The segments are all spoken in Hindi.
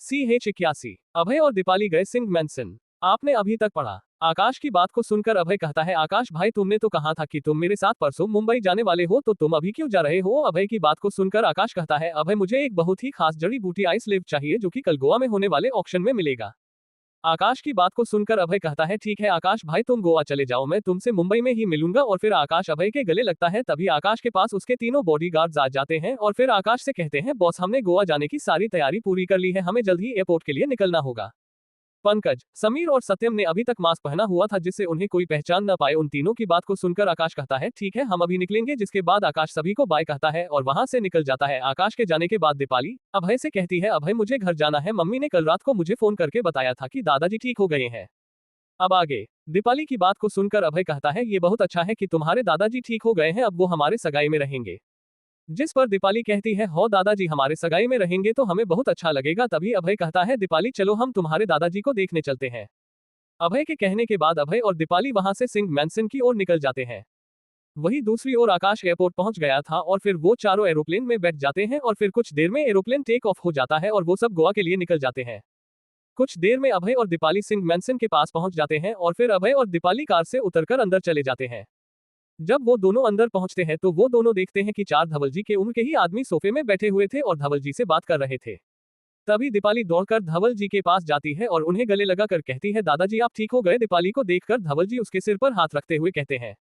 CH81। अभय और दीपाली गए सिंह मैंसन। आपने अभी तक पढ़ा। आकाश की बात को सुनकर अभय कहता है, आकाश भाई तुमने तो कहा था कि तुम मेरे साथ परसों मुंबई जाने वाले हो, तो तुम अभी क्यों जा रहे हो? अभय की बात को सुनकर आकाश कहता है, अभय मुझे एक बहुत ही खास जड़ी बूटी आइस लिव चाहिए जो कि कल गोवा में होने वाले ऑक्शन में मिलेगा। आकाश की बात को सुनकर अभय कहता है, ठीक है आकाश भाई तुम गोवा चले जाओ, मैं तुमसे मुंबई में ही मिलूंगा। और फिर आकाश अभय के गले लगता है। तभी आकाश के पास उसके तीनों बॉडीगार्ड्स आ जाते हैं और फिर आकाश से कहते हैं, बॉस हमने गोवा जाने की सारी तैयारी पूरी कर ली है, हमें जल्द ही एयरपोर्ट के लिए निकलना होगा। पंकज, समीर और सत्यम ने अभी तक मास्क पहना हुआ था जिससे उन्हें कोई पहचान न पाए। उन तीनों की बात को सुनकर आकाश कहता है, ठीक है हम अभी निकलेंगे। जिसके बाद आकाश सभी को बाय कहता है और वहां से निकल जाता है। आकाश के जाने के बाद दीपाली अभय से कहती है, अभय मुझे घर जाना है, मम्मी ने कल रात को मुझे फोन करके बताया था कि दादाजी ठीक हो गए हैं। अब आगे। दीपाली की बात को सुनकर अभय कहता है, ये बहुत अच्छा है कि तुम्हारे दादाजी ठीक हो गए हैं, अब वो हमारे सगाई में रहेंगे। जिस पर दीपाली कहती है, हो दादाजी हमारे सगाई में रहेंगे तो हमें बहुत अच्छा लगेगा। तभी अभय कहता है, दीपाली चलो हम तुम्हारे दादाजी को देखने चलते हैं। अभय के कहने के बाद अभय और दीपाली वहां से सिंह मैंसन की ओर निकल जाते हैं। वहीं दूसरी ओर आकाश एयरपोर्ट पहुंच गया था और फिर वो चारों एरोप्लेन में बैठ जाते हैं और फिर कुछ देर में एरोप्लेन टेक ऑफ हो जाता है और वो सब गोवा के लिए निकल जाते हैं। कुछ देर में अभय और दीपाली सिंह मैंसन के पास पहुंच जाते हैं और फिर अभय और दीपाली कार से उतरकर अंदर चले जाते हैं। जब वो दोनों अंदर पहुंचते हैं तो वो दोनों देखते हैं कि चार धवल जी के उम्र के ही आदमी सोफे में बैठे हुए थे और धवल जी से बात कर रहे थे। तभी दीपाली दौड़कर धवल जी के पास जाती है और उन्हें गले लगाकर कहती है, दादाजी आप ठीक हो गए? दीपाली को देखकर धवल जी उसके सिर पर हाथ रखते हुए कहते हैं,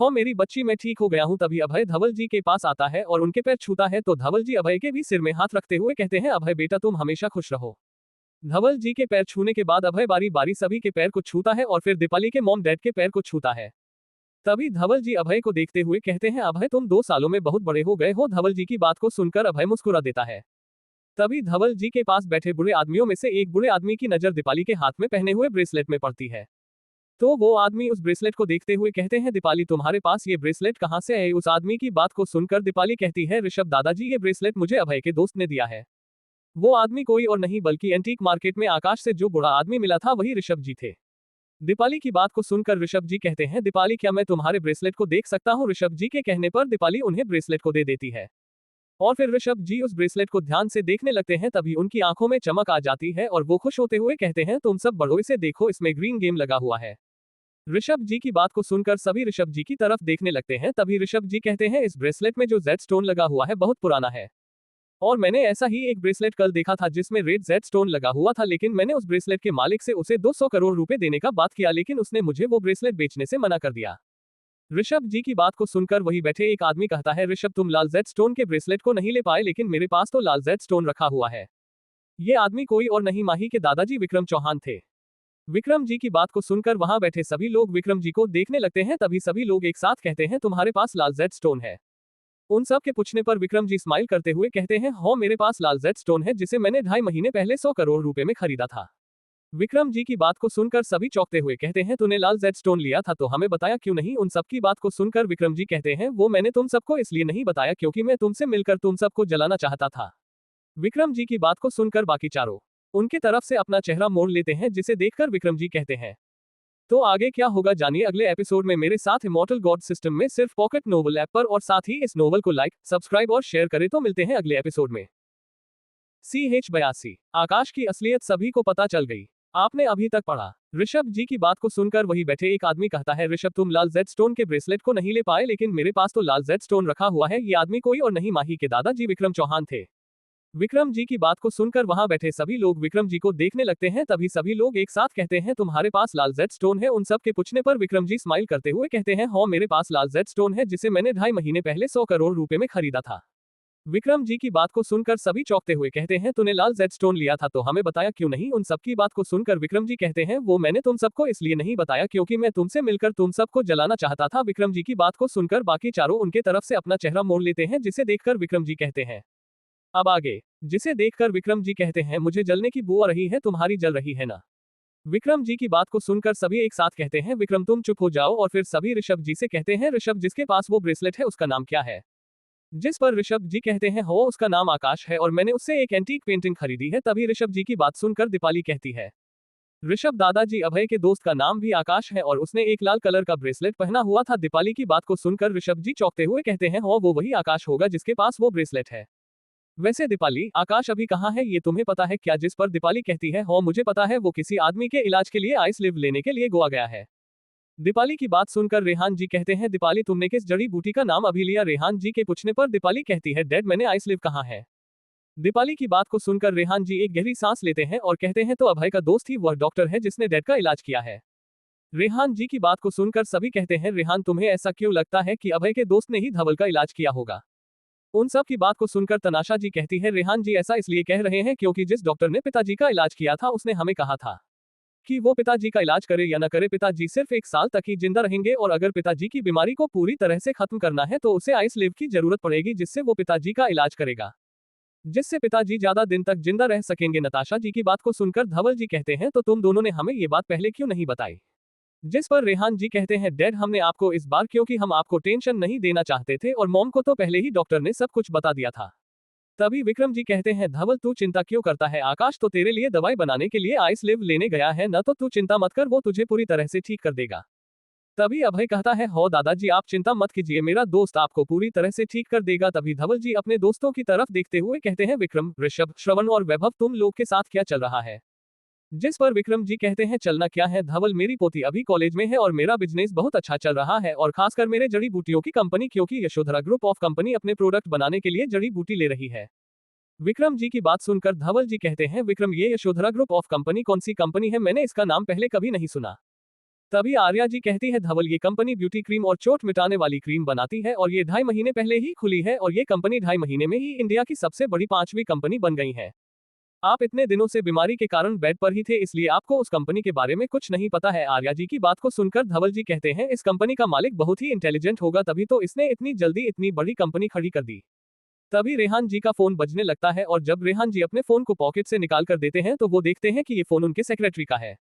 हो मेरी बच्ची मैं ठीक हो गया हूं। तभी अभय धवल जी के पास आता है और उनके पैर छूता है तो धवल जी अभय के भी सिर में हाथ रखते हुए कहते हैं, अभय बेटा तुम हमेशा खुश रहो। धवल जी के पैर छूने के बाद अभय बारी बारी सभी के पैर को छूता है और फिर दीपाली के मॉम डैड के पैर को छूता है। तभी धवल जी अभय को देखते हुए कहते हैं, अभय तुम 2 सालों में बहुत बड़े हो गए हो। धवल जी की बात को सुनकर अभय मुस्कुरा देता है। तभी धवल जी के पास बैठे बुरे आदमियों में से एक बुरे आदमी की नजर दीपाली के हाथ में पहने हुए ब्रेसलेट में पड़ती है। तो वो आदमी उस ब्रेसलेट को देखते हुए कहते हैं, दीपाली तुम्हारे पास ये ब्रेसलेट कहां से है? उस आदमी की बात को सुनकर दीपाली कहती है, ऋषभ दादाजी ये ब्रेसलेट मुझे अभय के दोस्त ने दिया है। वो आदमी कोई और नहीं बल्कि एंटीक मार्केट में आकाश से जो बुरा आदमी मिला था वही ऋषभ जी थे। दीपाली की बात को सुनकर ऋषभ जी कहते हैं, दीपाली क्या मैं तुम्हारे ब्रेसलेट को देख सकता हूं? ऋषभ जी के कहने पर दीपाली उन्हें ब्रेसलेट को दे देती है और फिर ऋषभ जी उस ब्रेसलेट को ध्यान से देखने लगते हैं। तभी उनकी आंखों में चमक आ जाती है और वो खुश होते हुए कहते हैं, तुम सब बड़ों इसे देखो, इसमें ग्रीन गेम लगा हुआ है। ऋषभ जी की बात को सुनकर सभी ऋषभ जी की तरफ देखने लगते हैं। तभी ऋषभ जी कहते हैं, इस ब्रेसलेट में जो जेड स्टोन लगा हुआ है बहुत पुराना है और मैंने ऐसा ही एक ब्रेसलेट कल देखा था जिसमें रेड जेड स्टोन लगा हुआ था, लेकिन मैंने उस ब्रेसलेट के मालिक से उसे 200 करोड़ रुपए देने का बात किया, लेकिन उसने मुझे वो ब्रेसलेट बेचने से मना कर दिया। ऋषभ जी की बात को सुनकर वही बैठे एक आदमी कहता है, ऋषभ तुम लाल जेड स्टोन के ब्रेसलेट को नहीं ले पाए, लेकिन मेरे पास तो लाल जेड स्टोन रखा हुआ है। ये आदमी कोई और नहीं माही के दादाजी विक्रम चौहान थे। विक्रम जी की बात को सुनकर वहां बैठे सभी लोग विक्रम जी को देखने लगते हैं। तभी सभी लोग एक साथ कहते हैं, तुम्हारे पास लाल जेड स्टोन है? उन सब के पूछने पर विक्रम जी स्माइल करते हुए कहते हैं, हो मेरे पास लाल जेड स्टोन है जिसे मैंने 2.5 महीने पहले 100 करोड़ रुपए में खरीदा था। विक्रम जी की बात को सुनकर सभी चौंकते हुए कहते हैं, तूने लाल जेड स्टोन लिया था तो हमें बताया क्यों नहीं? उन सब की बात को सुनकर विक्रम जी कहते हैं, वो मैंने तुम सबको इसलिए नहीं बताया क्योंकि मैं तुमसे मिलकर तुम सबको जलाना चाहता था। विक्रम जी की बात को सुनकर बाकी चारों उनके तरफ से अपना चेहरा मोड़ लेते हैं, जिसे देखकर विक्रम जी कहते हैं, तो आगे क्या होगा जानिए अगले एपिसोड में मेरे साथ इमॉर्टल गॉड सिस्टम में सिर्फ पॉकेट नोवेल ऐप पर। और साथ ही इस नोवेल को लाइक, सब्सक्राइब और शेयर करें। तो मिलते हैं अगले एपिसोड में। CH82। आकाश की असलियत सभी को पता चल गई। आपने अभी तक पढ़ा। ऋषभ जी की बात को सुनकर वही बैठे एक आदमी कहता है, ऋषभ तुम लाल जेड स्टोन के ब्रेसलेट को नहीं ले पाए, लेकिन मेरे पास तो लाल जेड स्टोन रखा हुआ है। ये आदमी कोई और नहीं माही के दादाजी विक्रम चौहान थे। विक्रम जी की बात को सुनकर वहां बैठे सभी लोग विक्रम जी को देखने लगते हैं। तभी सभी लोग एक साथ कहते हैं, तुम्हारे पास लाल जेड स्टोन है? उन सब के पूछने पर विक्रम जी स्माइल करते हुए कहते हैं, हो मेरे पास लाल जेड स्टोन है जिसे मैंने 2.5 महीने पहले 100 करोड़ रुपए में खरीदा था। विक्रम जी की बात को सुनकर सभी चौंकते हुए कहते हैं, तूने लाल जेड स्टोन लिया था तो हमें बताया क्यों नहीं? उन सबकी बात को सुनकर विक्रम जी कहते हैं, वो मैंने तुम सबको इसलिए नहीं बताया क्योंकि मैं तुमसे मिलकर तुम सबको जलाना चाहता था। विक्रम जी की बात को सुनकर बाकी चारों उनके तरफ से अपना चेहरा मोड़ लेते हैं, जिसे देखकर विक्रम जी कहते हैं, अब आगे। जिसे देखकर विक्रम जी कहते हैं, मुझे जलने की बू आ रही है, तुम्हारी जल रही है ना? विक्रम जी की बात को सुनकर सभी एक साथ कहते हैं, विक्रम तुम चुप हो जाओ। और फिर सभी ऋषभ जी से कहते हैं, ऋषभ जिसके पास वो ब्रेसलेट है उसका नाम क्या है? जिस पर ऋषभ जी कहते हैं, हो उसका नाम आकाश है और मैंने उससे एक एंटीक पेंटिंग खरीदी है। तभी ऋषभ जी की बात सुनकर दीपाली कहती है, ऋषभ दादाजी अभय के दोस्त का नाम भी आकाश है और उसने एक लाल कलर का ब्रेसलेट पहना हुआ था। दीपाली की बात को सुनकर ऋषभ जी चौंकते हुए कहते हैं, हो वो वही आकाश होगा जिसके पास वो ब्रेसलेट है। वैसे दीपाली, आकाश अभी कहाँ है ये तुम्हें पता है क्या? जिस पर दीपाली कहती है, हो मुझे पता है, वो किसी आदमी के इलाज के लिए आइस लिव लेने के लिए गोवा गया है। दीपाली की बात सुनकर रेहान जी कहते हैं, दीपाली तुमने किस जड़ी बूटी का नाम अभी लिया? रेहान जी के पूछने पर दीपाली कहती है, डैड मैंने आइस लिव कहाँ है। दीपाली की बात को सुनकर रेहान जी एक गहरी सांस लेते हैं और कहते हैं, तो अभय का दोस्त ही वह डॉक्टर है जिसने डैड का इलाज किया है। रेहान जी की बात को सुनकर सभी कहते हैं, रेहान तुम्हें ऐसा क्यों लगता है कि अभय के दोस्त ने ही धवल का इलाज किया होगा? उन सब की बात को सुनकर तनाशा जी कहती है, रेहान जी ऐसा इसलिए कह रहे हैं क्योंकि जिस डॉक्टर ने पिताजी का इलाज किया था उसने हमें कहा था कि वो पिताजी का इलाज करे या न करे, पिताजी सिर्फ 1 साल तक ही जिंदा रहेंगे और अगर पिताजी की बीमारी को पूरी तरह से खत्म करना है तो उसे आइस लिव की जरूरत पड़ेगी जिससे वो पिताजी का इलाज करेगा, जिससे पिताजी ज्यादा दिन तक जिंदा रह सकेंगे। नताशा जी की बात को सुनकर धवल जी कहते हैं, तो तुम दोनों ने हमें ये बात पहले क्यों नहीं बताई? जिस पर रेहान जी कहते हैं, डैड हमने आपको इस बार क्योंकि हम आपको टेंशन नहीं देना चाहते थे और मॉम को तो पहले ही डॉक्टर ने सब कुछ बता दिया था। तभी विक्रम जी कहते हैं, धवल तू चिंता क्यों करता है? आकाश तो तेरे लिए दवाई बनाने के लिए आइस लिव लेने गया है न, तो तू चिंता मत कर, वो तुझे पूरी तरह से ठीक कर देगा। तभी अभय कहता है, हो दादाजी आप चिंता मत कीजिए, मेरा दोस्त आपको पूरी तरह से ठीक कर देगा। तभी धवल जी अपने दोस्तों की तरफ देखते हुए कहते हैं, विक्रम, ऋषभ, श्रवण और वैभव तुम लोग के साथ क्या चल रहा है? जिस पर विक्रम जी कहते हैं, चलना क्या है धवल, मेरी पोती अभी कॉलेज में है और मेरा बिजनेस बहुत अच्छा चल रहा है और खासकर मेरे जड़ी बूटियों की कंपनी, क्योंकि यशोधरा ग्रुप ऑफ कंपनी अपने प्रोडक्ट बनाने के लिए जड़ी बूटी ले रही है। विक्रम जी की बात सुनकर धवल जी कहते हैं, विक्रम ये यशोधरा ग्रुप ऑफ कंपनी कौन सी कंपनी है? मैंने इसका नाम पहले कभी नहीं सुना। तभी आर्या जी कहती है, धवल ये कंपनी ब्यूटी क्रीम और चोट मिटाने वाली क्रीम बनाती है और ये 2.5 महीने पहले ही खुली है और ये कंपनी 2.5 महीने में ही इंडिया की सबसे बड़ी 5वीं कंपनी बन गई है। आप इतने दिनों से बीमारी के कारण बेड पर ही थे, इसलिए आपको उस कंपनी के बारे में कुछ नहीं पता है। आर्या जी की बात को सुनकर धवल जी कहते हैं, इस कंपनी का मालिक बहुत ही इंटेलिजेंट होगा, तभी तो इसने इतनी जल्दी इतनी बड़ी कंपनी खड़ी कर दी। तभी रेहान जी का फोन बजने लगता है और जब रेहान जी अपने फोन को पॉकेट से निकाल कर देते हैं तो वो देखते हैं कि ये फोन उनके सेक्रेटरी का है।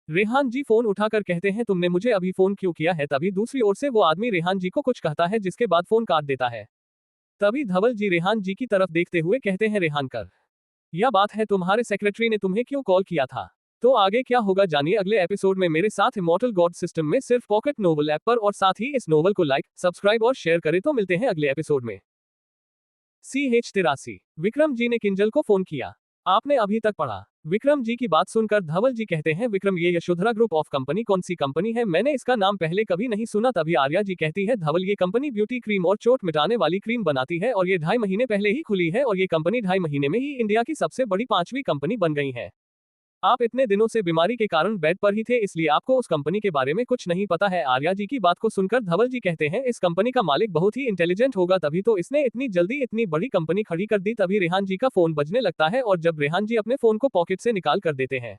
रेहान जी फोन उठाकर कहते हैं, तुमने मुझे अभी फोन क्यों किया है? तभी दूसरी ओर से वो आदमी रेहान जी को कुछ कहता है जिसके बाद फोन काट देता है। तभी धवल जी रेहान जी की तरफ देखते हुए कहते हैं, रेहान कर, यह बात है तुम्हारे सेक्रेटरी ने तुम्हें क्यों कॉल किया था? तो आगे क्या होगा जानिए अगले एपिसोड में मेरे साथ इमॉर्टल गॉड सिस्टम में सिर्फ पॉकेट नोवेल ऐप पर, और साथ ही इस नोवेल को लाइक, सब्सक्राइब और शेयर करें। तो मिलते हैं अगले एपिसोड में। CH83 विक्रम जी ने किंजल को फोन किया, आपने अभी तक पढ़ा? विक्रम जी की बात सुनकर धवल जी कहते हैं, विक्रम ये यशोधरा ग्रुप ऑफ कंपनी कौन सी कंपनी है? मैंने इसका नाम पहले कभी नहीं सुना। तभी आर्या जी कहती है, धवल ये कंपनी ब्यूटी क्रीम और चोट मिटाने वाली क्रीम बनाती है और ये 2.5 महीने पहले ही खुली है और ये कंपनी 2.5 महीने में ही इंडिया की सबसे बड़ी 5वीं कंपनी बन गई है। आप इतने दिनों से बीमारी के कारण बेड पर ही थे, इसलिए आपको उस कंपनी के बारे में कुछ नहीं पता है। आर्या जी की बात को सुनकर धवल जी कहते हैं, इस कंपनी का मालिक बहुत ही इंटेलिजेंट होगा, तभी तो इसने इतनी जल्दी इतनी बड़ी कंपनी खड़ी कर दी। तभी रेहान जी का फोन बजने लगता है और जब रेहान जी अपने फोन को पॉकेट से निकाल कर देते हैं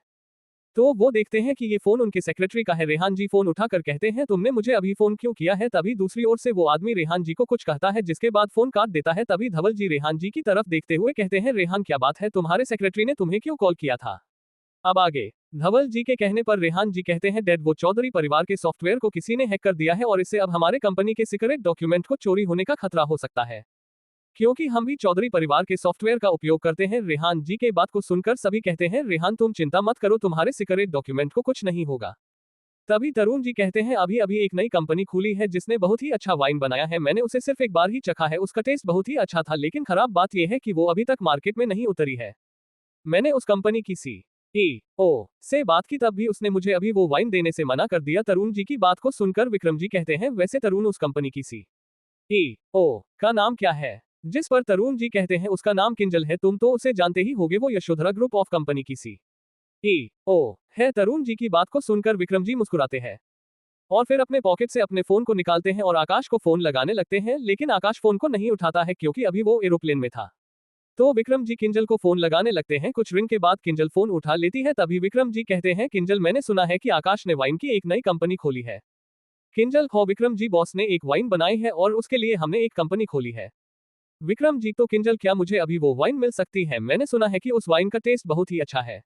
तो वो देखते हैं कि ये फोन उनके सेक्रेटरी का है। रेहान जी फोन उठाकर कहते हैं, तुमने मुझे अभी फोन क्यों किया है? तभी दूसरी ओर से वो आदमी रेहान जी को कुछ कहता है जिसके बाद फोन काट देता है। तभी धवल जी रेहान जी की तरफ देखते हुए कहते हैं, रेहान क्या बात है, तुम्हारे सेक्रेटरी ने तुम्हें क्यों कॉल किया था? अब आगे धवल जी के कहने पर रेहान जी कहते हैं, डैड वो चौधरी परिवार के सॉफ्टवेयर को किसी ने हैक कर दिया है और इससे अब हमारे कंपनी के सीक्रेट डॉक्यूमेंट को चोरी होने का खतरा हो सकता है, क्योंकि हम भी चौधरी परिवार के सॉफ्टवेयर का उपयोग करते हैं। रेहान जी के बात को सुनकर सभी कहते हैं, रेहान तुम चिंता मत करो, तुम्हारे सीक्रेट डॉक्यूमेंट को कुछ नहीं होगा। तभी तरुण जी कहते हैं, अभी अभी एक नई कंपनी खुली है जिसने बहुत ही अच्छा वाइन बनाया है, मैंने उसे सिर्फ एक बार ही चखा है, उसका टेस्ट बहुत ही अच्छा था, लेकिन खराब बात यह है कि वो अभी तक मार्केट में नहीं उतरी है। मैंने उस कंपनी की CEO से बात की, तब भी उसने मुझे अभी वो वाइन देने से मना कर दिया। तरुण जी की बात को सुनकर विक्रम जी कहते हैं, वैसे तरुण उस कंपनी की CEO का नाम क्या है? जिस पर तरुण जी कहते हैं, उसका नाम किंजल है, तुम तो उसे जानते ही होगे, वो यशोधरा ग्रुप ऑफ कंपनी की CEO है। तरुण जी की बात को सुनकर विक्रम जी मुस्कुराते हैं और फिर अपने पॉकेट से अपने फोन को निकालते हैं और आकाश को फोन लगाने लगते हैं, लेकिन आकाश फोन को नहीं उठाता है क्योंकि अभी वो एरोप्लेन में था। तो विक्रम जी किंजल को फोन लगाने लगते हैं, कुछ रिंग के बाद किंजल फोन उठा लेती है। तभी विक्रम जी कहते हैं, किंजल मैंने सुना है कि आकाश ने वाइन की एक नई कंपनी खोली है। किंजल, हो विक्रम जी, बॉस ने एक वाइन बनाई है और उसके लिए हमने एक कंपनी खोली है। विक्रम जी, तो किंजल क्या मुझे अभी वो वाइन मिल सकती है? मैंने सुना है कि उस वाइन का टेस्ट बहुत ही अच्छा है।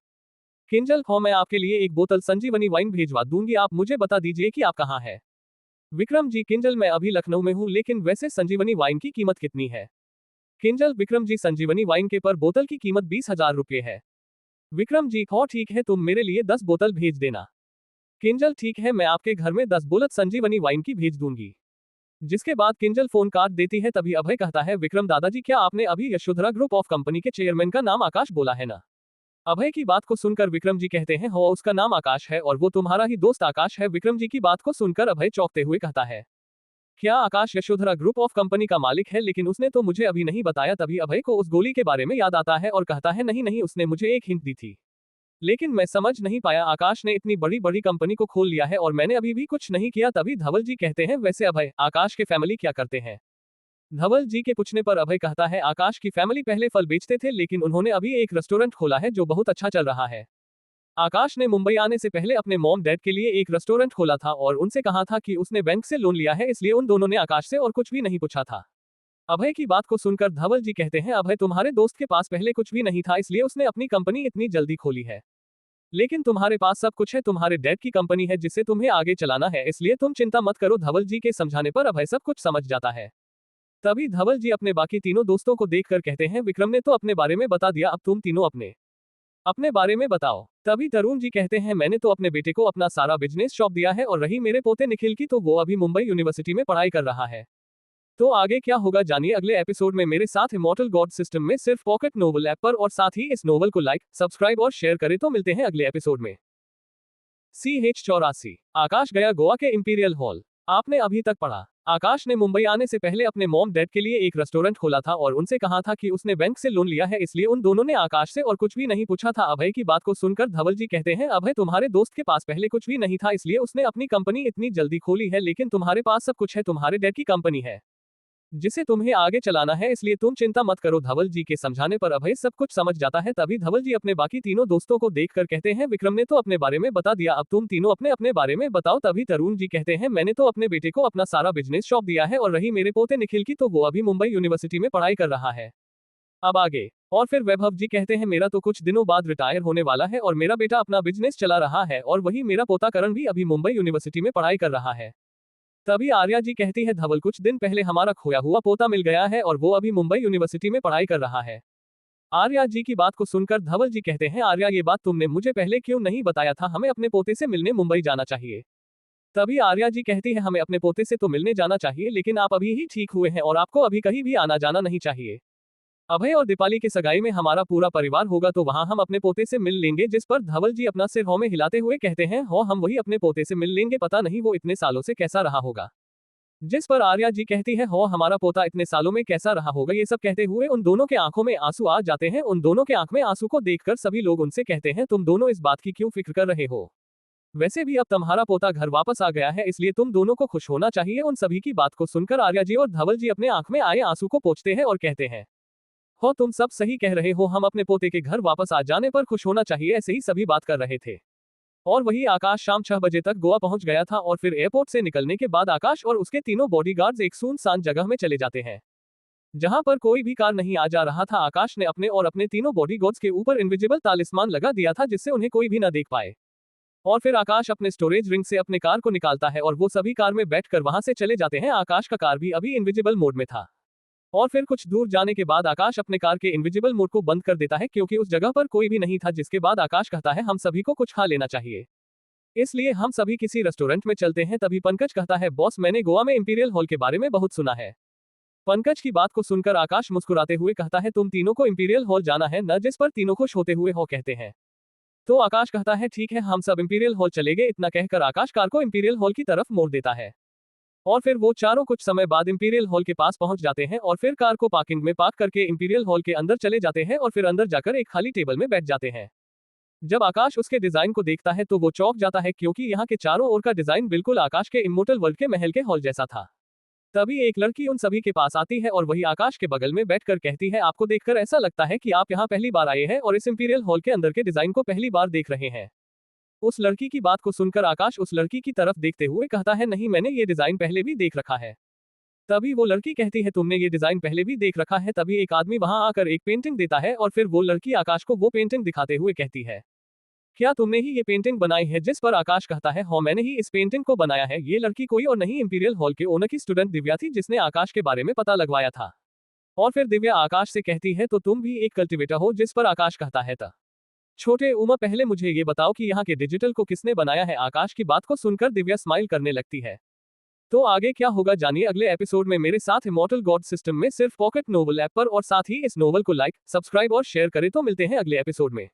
किंजल, हो मैं आपके लिए एक बोतल संजीवनी वाइन भेजवा दूंगी, आप मुझे बता दीजिए कि आप कहाँ है। विक्रम जी, किंजल मैं अभी लखनऊ में हूँ, लेकिन वैसे संजीवनी वाइन की कीमत कितनी है? किंजल, विक्रम जी संजीवनी वाइन के पर बोतल की कीमत 20,000 रुपये है। विक्रम जी, हो ठीक है, तुम मेरे लिए 10 बोतल भेज देना। किंजल, ठीक है, मैं आपके घर में 10 बोतल संजीवनी वाइन की भेज दूंगी। जिसके बाद किंजल फोन काट देती है। तभी अभय कहता है, विक्रम दादाजी, क्या आपने अभी यशोधरा ग्रुप ऑफ कंपनी के चेयरमैन का नाम आकाश बोला है ना? अभय की बात को सुनकर विक्रम जी कहते हैं, हो, उसका नाम आकाश है और वो तुम्हारा ही दोस्त आकाश है। विक्रम जी की बात को सुनकर अभय चौंकते हुए कहता है, क्या आकाश यशोधरा ग्रुप ऑफ कंपनी का मालिक है? लेकिन उसने तो मुझे अभी नहीं बताया। तभी अभय को उस गोली के बारे में याद आता है और कहता है, नहीं नहीं, उसने मुझे एक हिंट दी थी, लेकिन मैं समझ नहीं पाया। आकाश ने इतनी बड़ी बड़ी कंपनी को खोल लिया है और मैंने अभी भी कुछ नहीं किया। तभी धवल जी कहते हैं, वैसे अभय, आकाश के फैमिली क्या करते हैं? धवल जी के पूछने पर अभय कहता है, आकाश की फैमिली पहले फल बेचते थे, लेकिन उन्होंने अभी एक रेस्टोरेंट खोला है जो बहुत अच्छा चल रहा है। आकाश ने मुंबई आने से पहले अपने मॉम डैड के लिए एक रेस्टोरेंट खोला था और उनसे कहा था कि उसने बैंक से लोन लिया है, इसलिए उन दोनों ने आकाश से और कुछ भी नहीं पूछा था। अभय की बात को सुनकर धवल जी कहते हैं, अभय, तुम्हारे दोस्त के पास पहले कुछ भी नहीं था, इसलिए उसने अपनी कंपनी इतनी जल्दी खोली है। लेकिन तुम्हारे पास सब कुछ है, तुम्हारे डैड की कंपनी है जिसे तुम्हें आगे चलाना है, इसलिए तुम चिंता मत करो। धवल जी के समझाने पर अभय सब कुछ समझ जाता है। तभी धवल जी अपने बाकी तीनों दोस्तों को देखकर कहते हैं, विक्रम ने तो अपने बारे में बता दिया, अब तुम तीनों अपने अपने बारे में बताओ। तभी तरुण जी कहते हैं, मैंने तो अपने बेटे को अपना सारा बिजनेस सौंप दिया है और रही मेरे पोते निखिल की, तो वो अभी मुंबई यूनिवर्सिटी में पढ़ाई कर रहा है। तो आगे क्या होगा जानिए अगले एपिसोड में मेरे साथ। इमॉर्टल गॉड सिस्टम में सिर्फ पॉकेट नोवेल ऐप पर, और साथ ही इस नोवेल को लाइक, सब्सक्राइब और शेयर करें। तो मिलते हैं अगले एपिसोड में। CH84 आकाश गया गोवा के इंपीरियल हॉल। आपने अभी तक पढ़ा। आकाश ने मुंबई आने से पहले अपने मॉम डैड के लिए एक रेस्टोरेंट खोला था और उनसे कहा था कि उसने बैंक से लोन लिया है, इसलिए उन दोनों ने आकाश से और कुछ भी नहीं पूछा था। अभय की बात को सुनकर धवल जी कहते हैं, अभय, तुम्हारे दोस्त के पास पहले कुछ भी नहीं था, इसलिए उसने अपनी कंपनी इतनी जल्दी खोली है, लेकिन तुम्हारे पास सब कुछ है, तुम्हारे डैड की कंपनी है जिसे तुम्हें आगे चलाना है, इसलिए तुम चिंता मत करो। धवल जी के समझाने पर अभय सब कुछ समझ जाता है। तभी धवल जी अपने बाकी तीनों दोस्तों को देखकर कहते हैं, विक्रम ने तो अपने बारे में बता दिया, अब तुम तीनों अपने अपने बारे में बताओ। तभी तरुण जी कहते हैं, मैंने तो अपने बेटे को अपना सारा बिजनेस सौंप दिया है और रही मेरे पोते निखिल की, तो वो अभी मुंबई यूनिवर्सिटी में पढ़ाई कर रहा है। अब आगे। और फिर वैभव जी कहते हैं, मेरा तो कुछ दिनों बाद रिटायर होने वाला है और मेरा बेटा अपना बिजनेस चला रहा है, और वही मेरा पोता करण भी अभी मुंबई यूनिवर्सिटी में पढ़ाई कर रहा है। तभी आर्या जी कहती है, धवल, कुछ दिन पहले हमारा खोया हुआ पोता मिल गया है और वो अभी मुंबई यूनिवर्सिटी में पढ़ाई कर रहा है। आर्या जी की बात को सुनकर धवल जी कहते हैं, आर्या, ये बात तुमने मुझे पहले क्यों नहीं बताया था? हमें अपने पोते से मिलने मुंबई जाना चाहिए। तभी आर्या जी कहती है, हमें अपने पोते से तो मिलने जाना चाहिए, लेकिन आप अभी ही ठीक हुए हैं और आपको अभी कहीं भी आना जाना नहीं चाहिए। अभय और दीपाली की सगाई में हमारा पूरा परिवार होगा, तो वहां हम अपने पोते से मिल लेंगे। जिस पर धवल जी अपना सिर हौ में हिलाते हुए कहते हैं, हो, हम वही अपने पोते से मिल लेंगे, पता नहीं वो इतने सालों से कैसा रहा होगा। जिस पर आर्या जी कहती है, हो, हमारा पोता इतने सालों में कैसा रहा होगा। ये सब कहते हुए उन दोनों के आंखों में आंसू आ जाते हैं। उन दोनों के आंख में आंसू को देखकर सभी लोग उनसे कहते हैं, तुम दोनों इस बात की क्यों फिक्र कर रहे हो? वैसे भी अब तुम्हारा पोता घर वापस आ गया है, इसलिए तुम दोनों को खुश होना चाहिए। उन सभी की बात को सुनकर आर्या जी और धवल जी अपने आंख में आए आंसू को पोंछते हैं और कहते हैं, हो, तुम सब सही कह रहे हो, हम अपने पोते के घर वापस आ जाने पर खुश होना चाहिए। ऐसे ही सभी बात कर रहे थे और वही आकाश शाम 6 बजे तक गोवा पहुंच गया था। और फिर एयरपोर्ट से निकलने के बाद आकाश और उसके तीनों बॉडीगार्ड्स एक सुनसान जगह में चले जाते हैं जहां पर कोई भी कार नहीं आ जा रहा था। आकाश ने अपने और अपने तीनों बॉडीगार्ड्स के ऊपर इनविजिबल तालिस्मान लगा दिया था, जिससे उन्हें कोई भी न देख पाए। और फिर आकाश अपने स्टोरेज रिंग से अपने कार को निकालता है और वो सभी कार में बैठकर वहां से चले जाते हैं। आकाश का कार भी अभी इनविजिबल मोड में था। और फिर कुछ दूर जाने के बाद आकाश अपने कार के इनविजिबल मोड को बंद कर देता है, क्योंकि उस जगह पर कोई भी नहीं था। जिसके बाद आकाश कहता है, हम सभी को कुछ खा लेना चाहिए, इसलिए हम सभी किसी रेस्टोरेंट में चलते हैं। तभी पंकज कहता है, बॉस, मैंने गोवा में इंपीरियल हॉल के बारे में बहुत सुना है। पंकज की बात को सुनकर आकाश मुस्कुराते हुए कहता है, तुम तीनों को इंपीरियल हॉल जाना है न? जिस पर तीनों खुश होते हुए हो कहते हैं। तो आकाश कहता है, ठीक है, हम सब इंपीरियल हॉल चलेंगे। इतना कहकर आकाश कार को इंपीरियल हॉल की तरफ मोड़ देता है और फिर वो चारों कुछ समय बाद इंपीरियल हॉल के पास पहुंच जाते हैं और फिर कार को पार्किंग में पार्क करके इंपीरियल हॉल के अंदर चले जाते हैं और फिर अंदर जाकर एक खाली टेबल में बैठ जाते हैं। जब आकाश उसके डिजाइन को देखता है तो वो चौंक जाता है, क्योंकि यहाँ के चारों ओर का डिजाइन बिल्कुल आकाश के इमोर्टल वर्ल्ड के महल के हॉल जैसा था। तभी एक लड़की उन सभी के पास आती है और वही आकाश के बगल में बैठकर कहती है, आपको देखकर ऐसा लगता है कि आप यहाँ पहली बार आए हैं और इस इंपीरियल हॉल के अंदर के डिजाइन को पहली बार देख रहे हैं। उस लड़की की बात को सुनकर आकाश उस लड़की की तरफ देखते हुए कहता है, नहीं, मैंने ये डिजाइन पहले भी देख रखा है। तभी वो लड़की कहती है, तुमने ये डिजाइन पहले भी देख रखा है? तभी एक आदमी वहां आकर एक पेंटिंग देता है और फिर वो लड़की आकाश को वो पेंटिंग दिखाते हुए कहती है, क्या तुमने ही ये पेंटिंग बनाई है? जिस पर आकाश कहता है, हाँ, मैंने ही इस पेंटिंग को बनाया है। ये लड़की कोई और नहीं, इंपीरियल हॉल के ओनर की स्टूडेंट दिव्या थी, जिसने आकाश के बारे में पता लगवाया था। और फिर दिव्या आकाश से कहती है, तो तुम भी एक कल्टिवेटर हो? जिस पर आकाश कहता है, था छोटे उमा, पहले मुझे ये बताओ कि यहाँ के डिजिटल को किसने बनाया है? आकाश की बात को सुनकर दिव्या स्माइल करने लगती है तो आगे क्या होगा जानिए अगले एपिसोड में मेरे साथ इमॉर्टल गॉड सिस्टम में सिर्फ पॉकेट नोवेल ऐप पर, और साथ ही इस नोवेल को लाइक, सब्सक्राइब और शेयर करें। तो मिलते हैं अगले एपिसोड में।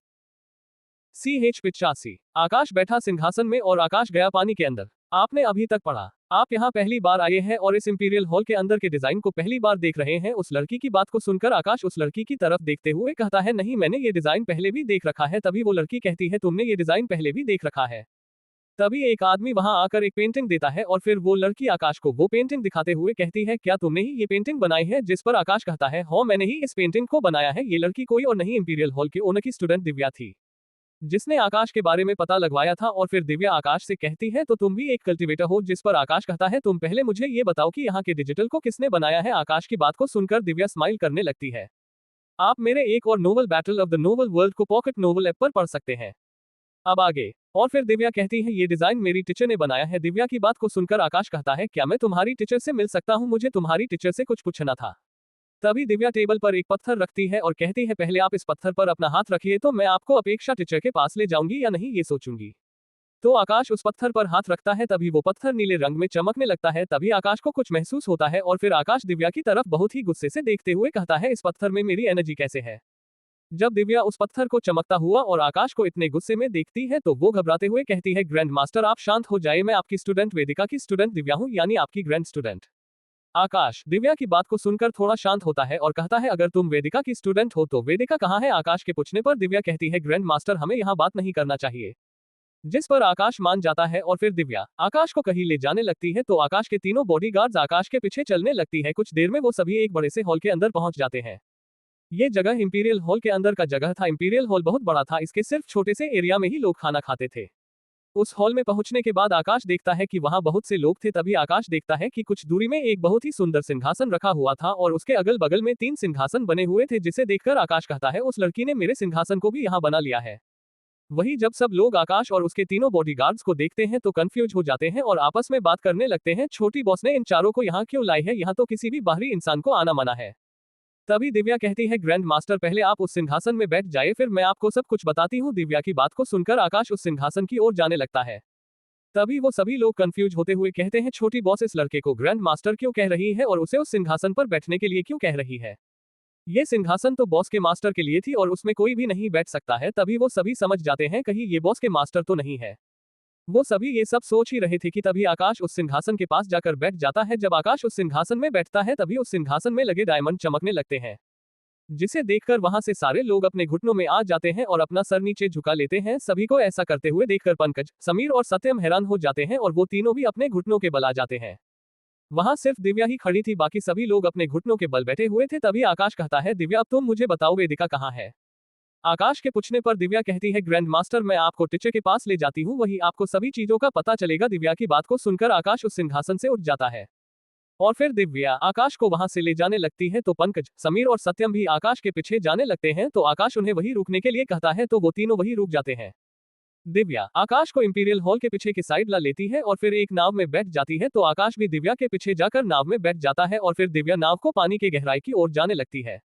CH85 आकाश बैठा सिंहासन में और आकाश गया पानी के अंदर। आपने अभी तक पढ़ा। आप यहाँ पहली बार आए हैं और इस इंपीरियल हॉल के अंदर के डिजाइन को पहली बार देख रहे हैं। उस लड़की की बात को सुनकर आकाश उस लड़की की तरफ देखते हुए कहता है, नहीं, मैंने ये डिजाइन पहले भी देख रखा है। तभी वो लड़की कहती है, तुमने ये डिजाइन पहले भी देख रखा है। तभी एक आदमी वहां आकर एक पेंटिंग देता है और फिर वो लड़की आकाश को वो पेंटिंग दिखाते हुए कहती है, क्या तुमने ही ये पेंटिंग बनाई है? जिस पर आकाश कहता है, हाँ, मैंने ही इस पेंटिंग को बनाया है। ये लड़की कोई और नहीं, इंपीरियल हॉल के ओनर की स्टूडेंट दिव्या थी, जिसने आकाश के बारे में पता लगवाया था। और फिर दिव्या आकाश से कहती है, तो तुम भी एक कल्टीवेटर हो? जिस पर आकाश कहता है, तुम पहले मुझे ये बताओ कि यहाँ के डिजिटल को किसने बनाया है? आकाश की बात को सुनकर दिव्या स्माइल करने लगती है। आप मेरे एक और novel battle of the novel world को पॉकेट नोवेल ऐप पर पढ़ सकते हैं। अब आगे। और फिर दिव्या कहती है, ये डिजाइन मेरी टीचर ने बनाया है। दिव्या की बात को सुनकर आकाश कहता है, क्या मैं तुम्हारी टीचर से मिल सकता हूँ? मुझे तुम्हारी टीचर से कुछ पूछना था। तभी दिव्या टेबल पर एक पत्थर रखती है और कहती है, पहले आप इस पत्थर पर अपना हाथ रखिए, तो मैं आपको अपेक्षा टीचर के पास ले जाऊंगी या नहीं ये सोचूंगी। तो आकाश उस पत्थर पर हाथ रखता है, तभी वो पत्थर नीले रंग में चमकने लगता है। तभी आकाश को कुछ महसूस होता है और फिर आकाश दिव्या की तरफ बहुत ही गुस्से से देखते हुए कहता है, इस पत्थर में मेरी एनर्जी कैसे है? जब दिव्या उस पत्थर को चमकता हुआ और आकाश को इतने गुस्से में देखती है तो वो घबराते हुए कहती है, ग्रैंड मास्टर आप शांत हो जाए, मैं आपकी स्टूडेंट वेदिका की स्टूडेंट दिव्या हूँ, यानी आपकी ग्रैंड स्टूडेंट। आकाश दिव्या की बात को सुनकर थोड़ा शांत होता है और कहता है, अगर तुम वेदिका की स्टूडेंट हो तो वेदिका कहाँ है? आकाश के पूछने पर दिव्या कहती है, ग्रैंड मास्टर हमें यहाँ बात नहीं करना चाहिए। जिस पर आकाश मान जाता है और फिर दिव्या आकाश को कहीं ले जाने लगती है तो आकाश के तीनों बॉडीगार्ड्स आकाश के पीछे चलने लगती है। कुछ देर में वो सभी एक बड़े से हॉल के अंदर पहुंच जाते हैं। ये जगह इंपीरियल हॉल के अंदर का जगह था। इंपीरियल हॉल बहुत बड़ा था, इसके सिर्फ छोटे से एरिया में ही लोग खाना खाते थे। उस हॉल में पहुंचने के बाद आकाश देखता है कि वहां बहुत से लोग थे। तभी आकाश देखता है कि कुछ दूरी में एक बहुत ही सुंदर सिंहासन रखा हुआ था और उसके अगल बगल में 3 सिंहासन बने हुए थे, जिसे देखकर आकाश कहता है, उस लड़की ने मेरे सिंहासन को भी यहाँ बना लिया है। वही जब सब लोग आकाश और उसके तीनों बॉडीगार्ड्स को देखते हैं तो कंफ्यूज हो जाते हैं और आपस में बात करने लगते हैं, छोटी बॉस ने इन चारों को यहाँ क्यों लाई है? यहाँ तो किसी भी बाहरी इंसान को आना मना है। तभी दिव्या कहती है, ग्रैंड मास्टर पहले आप उस सिंहासन में बैठ जाए, फिर मैं आपको सब कुछ बताती हूँ। दिव्या की बात को सुनकर आकाश उस सिंहासन की ओर जाने लगता है। तभी वो सभी लोग कंफ्यूज होते हुए कहते हैं, छोटी बॉस इस लड़के को ग्रैंड मास्टर क्यों कह रही है और उसे उस सिंहासन पर बैठने के लिए क्यों कह रही है? ये सिंहासन तो बॉस के मास्टर के लिए थी और उसमें कोई भी नहीं बैठ सकता है। तभी वो सभी समझ जाते हैं, कहीं ये बॉस के मास्टर तो नहीं है। वो सभी ये सब सोच ही रहे थे कि तभी आकाश उस सिंहासन के पास जाकर बैठ जाता है। जब आकाश उस सिंहासन में बैठता है तभी उस सिंहासन में लगे डायमंड चमकने लगते हैं, जिसे देखकर वहां से सारे लोग अपने घुटनों में आ जाते हैं और अपना सर नीचे झुका लेते हैं। सभी को ऐसा करते हुए देखकर पंकज, समीर और सत्यम हैरान हो जाते हैं और वो तीनों भी अपने घुटनों के बल आ जाते हैं। वहां सिर्फ दिव्या ही खड़ी थी, बाकी सभी लोग अपने घुटनों के बल बैठे हुए थे। तभी आकाश कहता है, दिव्या अब तुम मुझे बताओ वेदिका कहाँ है? आकाश के पूछने पर दिव्या कहती है, ग्रैंड मास्टर मैं आपको टीचर के पास ले जाती हूँ, वही आपको सभी चीजों का पता चलेगा। दिव्या की बात को सुनकर आकाश उस सिंहासन से उठ जाता है और फिर दिव्या आकाश को वहां से ले जाने लगती है। तो पंकज, समीर और सत्यम भी आकाश के पीछे जाने लगते हैं तो आकाश उन्हें वही रुकने के लिए कहता है तो वो तीनों वही रुक जाते हैं। दिव्या आकाश को इंपीरियल हॉल के पीछे की साइड ला लेती है और फिर एक नाव में बैठ जाती है। तो आकाश भी दिव्या के पीछे जाकर नाव में बैठ जाता है और फिर दिव्या नाव को पानी के गहराई की ओर जाने लगती है।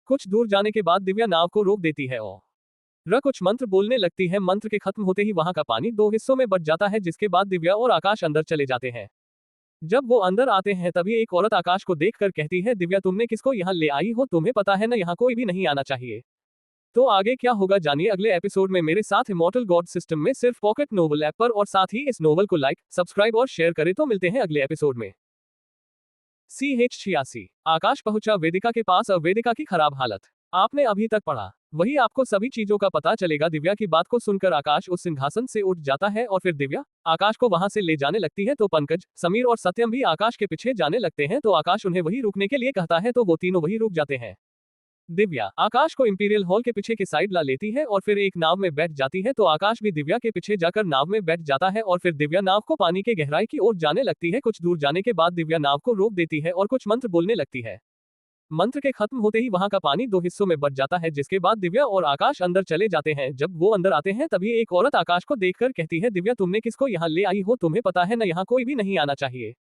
कुछ दूर जाने के बाद दिव्या नाव को रोक देती है और कुछ मंत्र बोलने लगती है। मंत्र के खत्म होते ही वहां का पानी 2 हिस्सों में बंट जाता है, जिसके बाद दिव्या और आकाश अंदर चले जाते हैं। जब वो अंदर आते हैं तभी एक औरत आकाश को देखकर कहती है, दिव्या तुमने किसको यहाँ ले आई हो? तुम्हें पता है ना यहाँ कोई भी नहीं आना चाहिए। तो आगे क्या होगा जानिए अगले एपिसोड में मेरे साथ इमॉर्टल गॉड सिस्टम में सिर्फ पॉकेट नोवेल ऐप पर, और साथ ही इस नोवेल को लाइक, सब्सक्राइब और शेयर करें। तो मिलते हैं अगले एपिसोड में। CH86 आकाश पहुंचा वेदिका के पास और वेदिका की खराब हालत। आपने अभी तक पढ़ा, वही आपको सभी चीजों का पता चलेगा। दिव्या की बात को सुनकर आकाश उस सिंहासन से उठ जाता है और फिर दिव्या आकाश को वहां से ले जाने लगती है। तो पंकज, समीर और सत्यम भी आकाश के पीछे जाने लगते हैं तो आकाश उन्हें वही रुकने के लिए कहता है तो वो तीनों वही रुक जाते हैं। दिव्या आकाश को इंपीरियल हॉल के पीछे की साइड ला लेती है और फिर एक नाव में बैठ जाती है। तो आकाश भी दिव्या के पीछे जाकर नाव में बैठ जाता है और फिर दिव्या नाव को पानी के गहराई की ओर जाने लगती है। कुछ दूर जाने के बाद दिव्या नाव को रोक देती है और कुछ मंत्र बोलने लगती है। मंत्र के खत्म होते ही वहां का पानी 2 हिस्सों में बंट जाता है, जिसके बाद दिव्या और आकाश अंदर चले जाते हैं। जब वो अंदर आते हैं तभी एक औरत आकाश को देखकर कहती है, दिव्या तुमने किसको यहाँ ले आई हो? तुम्हें पता है ना यहाँ कोई भी नहीं आना चाहिए।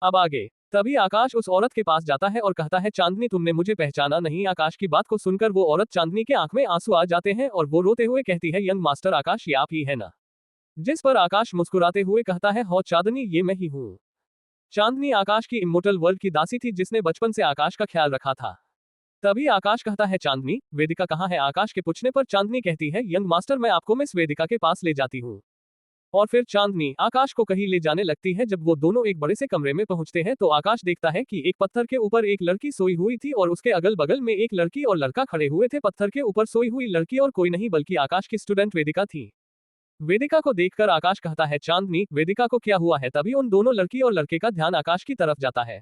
अब आगे। तभी आकाश उस औरत के पास जाता है और कहता है, चांदनी तुमने मुझे पहचाना नहीं? आकाश की बात को सुनकर वो औरत चांदनी के आंख में आंसू आ जाते हैं और वो रोते हुए कहती है, यंग मास्टर आकाश ये आप ही है ना? जिस पर आकाश मुस्कुराते हुए कहता है, हो चांदनी ये मैं ही हूँ। चांदनी आकाश की इमोर्टल वर्ल्ड की दासी थी जिसने बचपन से आकाश का ख्याल रखा था। तभी आकाश कहता है चांदनी, वेदिका कहाँ है? आकाश के पूछने पर चांदनी कहती है, यंग मास्टर मैं आपको मिस वेदिका के पास ले जाती हूँ। और फिर चांदनी आकाश को कहीं ले जाने लगती है। जब वो दोनों एक बड़े से कमरे में पहुंचते हैं तो आकाश देखता है कि एक पत्थर के ऊपर एक लड़की सोई हुई थी और उसके अगल बगल में एक लड़की और लड़का खड़े हुए थे। पत्थर के ऊपर सोई हुई लड़की और कोई नहीं बल्कि आकाश की स्टूडेंट वेदिका थी। वेदिका को देखकर आकाश कहता है, चांदनी वेदिका को क्या हुआ है? तभी उन दोनों लड़की और लड़के का ध्यान आकाश की तरफ जाता है।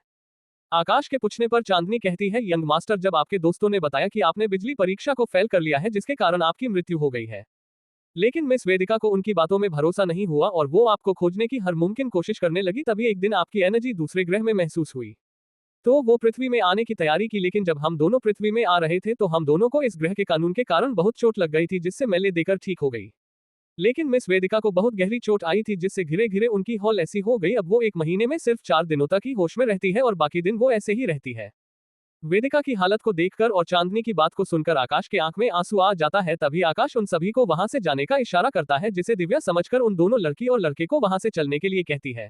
आकाश के पूछने पर चांदनी कहती है, यंग मास्टर जब आपके दोस्तों ने बताया कि आपने बिजली परीक्षा को फेल कर लिया है जिसके कारण आपकी मृत्यु हो गई है, लेकिन मिस वेदिका को उनकी बातों में भरोसा नहीं हुआ और वो आपको खोजने की हर मुमकिन कोशिश करने लगी। तभी एक दिन आपकी एनर्जी दूसरे ग्रह में महसूस हुई तो वो पृथ्वी में आने की तैयारी की, लेकिन जब हम दोनों पृथ्वी में आ रहे थे तो हम दोनों को इस ग्रह के कानून के कारण बहुत चोट लग गई थी जिससे मैले देकर ठीक हो गई। लेकिन मिस वेदिका को बहुत गहरी चोट आई थी जिससे घिरे घिरे उनकी हॉल ऐसी हो गई। अब वो एक महीने में सिर्फ 4 दिनों तक ही होश में रहती है और बाकी दिन वो ऐसे ही रहती है। वेदिका की हालत को देखकर और चांदनी की बात को सुनकर आकाश के आंख में आंसू आ जाता है। तभी आकाश उन सभी को वहां से जाने का इशारा करता है जिसे दिव्या समझकर उन दोनों लड़की और लड़के को वहां से चलने के लिए कहती है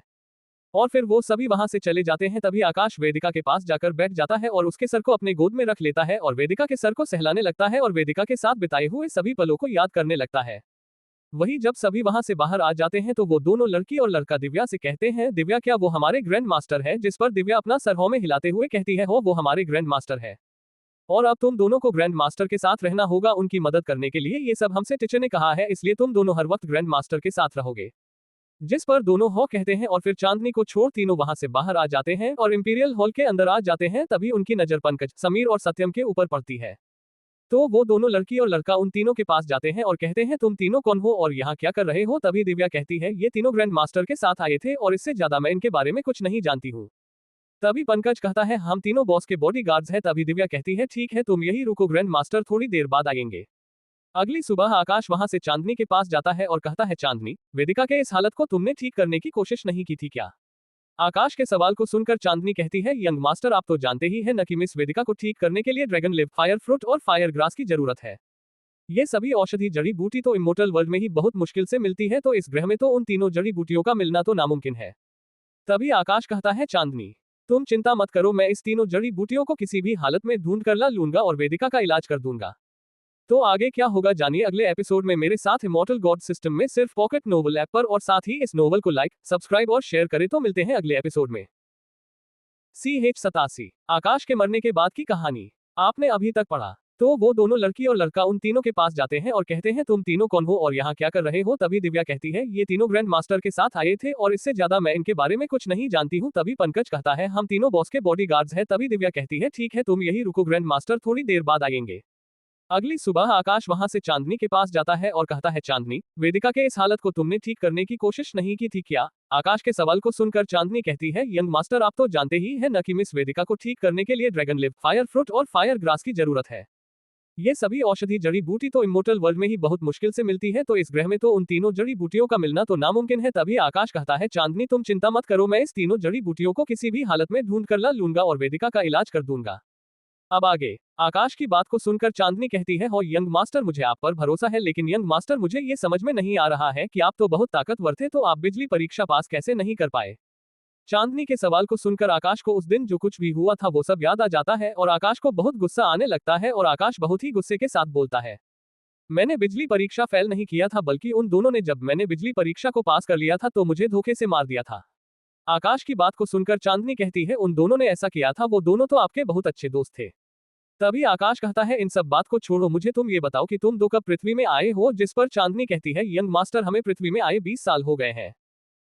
और फिर वो सभी वहां से चले जाते हैं। तभी आकाश वेदिका के पास जाकर बैठ जाता है और उसके सर को अपने गोद में रख लेता है और वेदिका के सर को सहलाने लगता है और वेदिका के साथ बिताए हुए सभी पलों को याद करने लगता है। वही जब सभी वहां से बाहर आ जाते हैं तो वो दोनों लड़की और लड़का दिव्या से कहते हैं, दिव्या क्या वो हमारे ग्रैंड मास्टर है? जिस पर दिव्या अपना सर हो में हिलाते हुए कहती है, हो वो हमारे ग्रैंड मास्टर है और अब तुम दोनों को ग्रैंड मास्टर के साथ रहना होगा उनकी मदद करने के लिए। ये सब हमसे टीचर ने कहा है, इसलिए तुम दोनों हर वक्त ग्रैंड मास्टर के साथ रहोगे। जिस पर दोनों हो कहते हैं और फिर चांदनी को छोड़ तीनों वहां से बाहर आ जाते हैं और इंपीरियल हॉल के अंदर आ जाते हैं। तभी उनकी नजर पंकज, समीर और सत्यम के ऊपर पड़ती है तो वो दोनों लड़की और लड़का उन तीनों के पास जाते हैं और कहते हैं, तुम तीनों कौन हो और यहाँ क्या कर रहे हो? तभी दिव्या कहती है, ये तीनों ग्रैंड मास्टर के साथ आए थे और इससे ज्यादा मैं इनके बारे में कुछ नहीं जानती हूँ। तभी पंकज कहता है, हम तीनों बॉस के बॉडीगार्ड्स हैं। तभी दिव्या कहती है, ठीक है तुम यही रुको, ग्रैंड मास्टर थोड़ी देर बाद आएंगे। अगली सुबह आकाश वहां से चांदनी के पास जाता है और कहता है, चांदनी वेदिका के इस हालत को तुमने ठीक करने की कोशिश नहीं की थी क्या? आकाश के सवाल को सुनकर चांदनी कहती है, यंग मास्टर आप तो जानते ही हैं न कि मिस वेदिका को ठीक करने के लिए ड्रैगन लिव, फायर फ्रूट और फायर ग्रास की जरूरत है। ये सभी औषधि जड़ी बूटी तो इमोर्टल वर्ल्ड में ही बहुत मुश्किल से मिलती है, तो इस ग्रह में तो उन तीनों जड़ी बूटियों का मिलना तो नामुमकिन है। तभी आकाश कहता है, चांदनी तुम चिंता मत करो, मैं इस तीनों जड़ी बूटियों को किसी भी हालत में ढूंढ कर ला लूंगा और वेदिका का इलाज कर दूंगा। तो आगे क्या होगा जानिए अगले एपिसोड में मेरे साथ इमॉर्टल गॉड सिस्टम में सिर्फ पॉकेट नोवेल ऐप पर, और साथ ही इस नोवेल को लाइक, सब्सक्राइब और शेयर करें। तो मिलते हैं अगले एपिसोड में। CH87 आकाश के मरने के बाद की कहानी आपने अभी तक पढ़ा? तो वो दोनों लड़की और लड़का उन तीनों के पास जाते हैं और कहते हैं, तुम तीनों कौन हो और यहाँ क्या कर रहे हो? तभी दिव्या कहती है, ये तीनों ग्रैंड मास्टर के साथ आए थे और इससे ज्यादा मैं इनके बारे में कुछ नहीं जानती हूँ। तभी पंकज कहता है, हम तीनों बॉस के बॉडीगार्ड्स हैं। तभी दिव्या कहती है, ठीक है तुम यही रुको, ग्रैंड मास्टर थोड़ी देर बाद आएंगे। अगली सुबह आकाश वहां से चांदनी के पास जाता है और कहता है, चांदनी वेदिका के इस हालत को तुमने ठीक करने की कोशिश नहीं की थी क्या? आकाश के सवाल को सुनकर चांदनी कहती है, यंग मास्टर आप तो जानते ही हैं न कि मिस वेदिका को ठीक करने के लिए ड्रैगन लिव, फायर फ्रूट और फायर ग्रास की जरूरत है। ये सभी औषधि जड़ी बूटी तो इमोर्टल वर्ल्ड में ही बहुत मुश्किल से मिलती है, तो इस ग्रह में तो उन तीनों जड़ी बूटियों का मिलना तो नामुमकिन है। तभी आकाश कहता है, चांदनी तुम चिंता मत करो, मैं इस तीनों जड़ी बूटियों को किसी भी हालत में ढूंढ कर ला लूंगा और वेदिका का इलाज कर दूंगा। अब आगे आकाश की बात को सुनकर चांदनी कहती है, हो यंग मास्टर मुझे आप पर भरोसा है, लेकिन यंग मास्टर मुझे ये समझ में नहीं आ रहा है कि आप तो बहुत ताकतवर थे, तो आप बिजली परीक्षा पास कैसे नहीं कर पाए? चांदनी के सवाल को सुनकर आकाश को उस दिन जो कुछ भी हुआ था वो सब याद आ जाता है और आकाश को बहुत गुस्सा आने लगता है और आकाश बहुत ही गुस्से के साथ बोलता है, मैंने बिजली परीक्षा फेल नहीं किया था, बल्कि उन दोनों ने जब मैंने बिजली परीक्षा को पास कर लिया था तो मुझे धोखे से मार दिया था। आकाश की बात को सुनकर चांदनी कहती है, उन दोनों ने ऐसा किया था, वो दोनों तो आपके बहुत अच्छे दोस्त थे। तभी आकाश कहता है, इन सब बात को छोड़ो, मुझे तुम ये बताओ कि तुम दो कब पृथ्वी में आए हो? जिस पर चांदनी कहती है, यंग मास्टर हमें पृथ्वी में आए 20 साल हो गए हैं।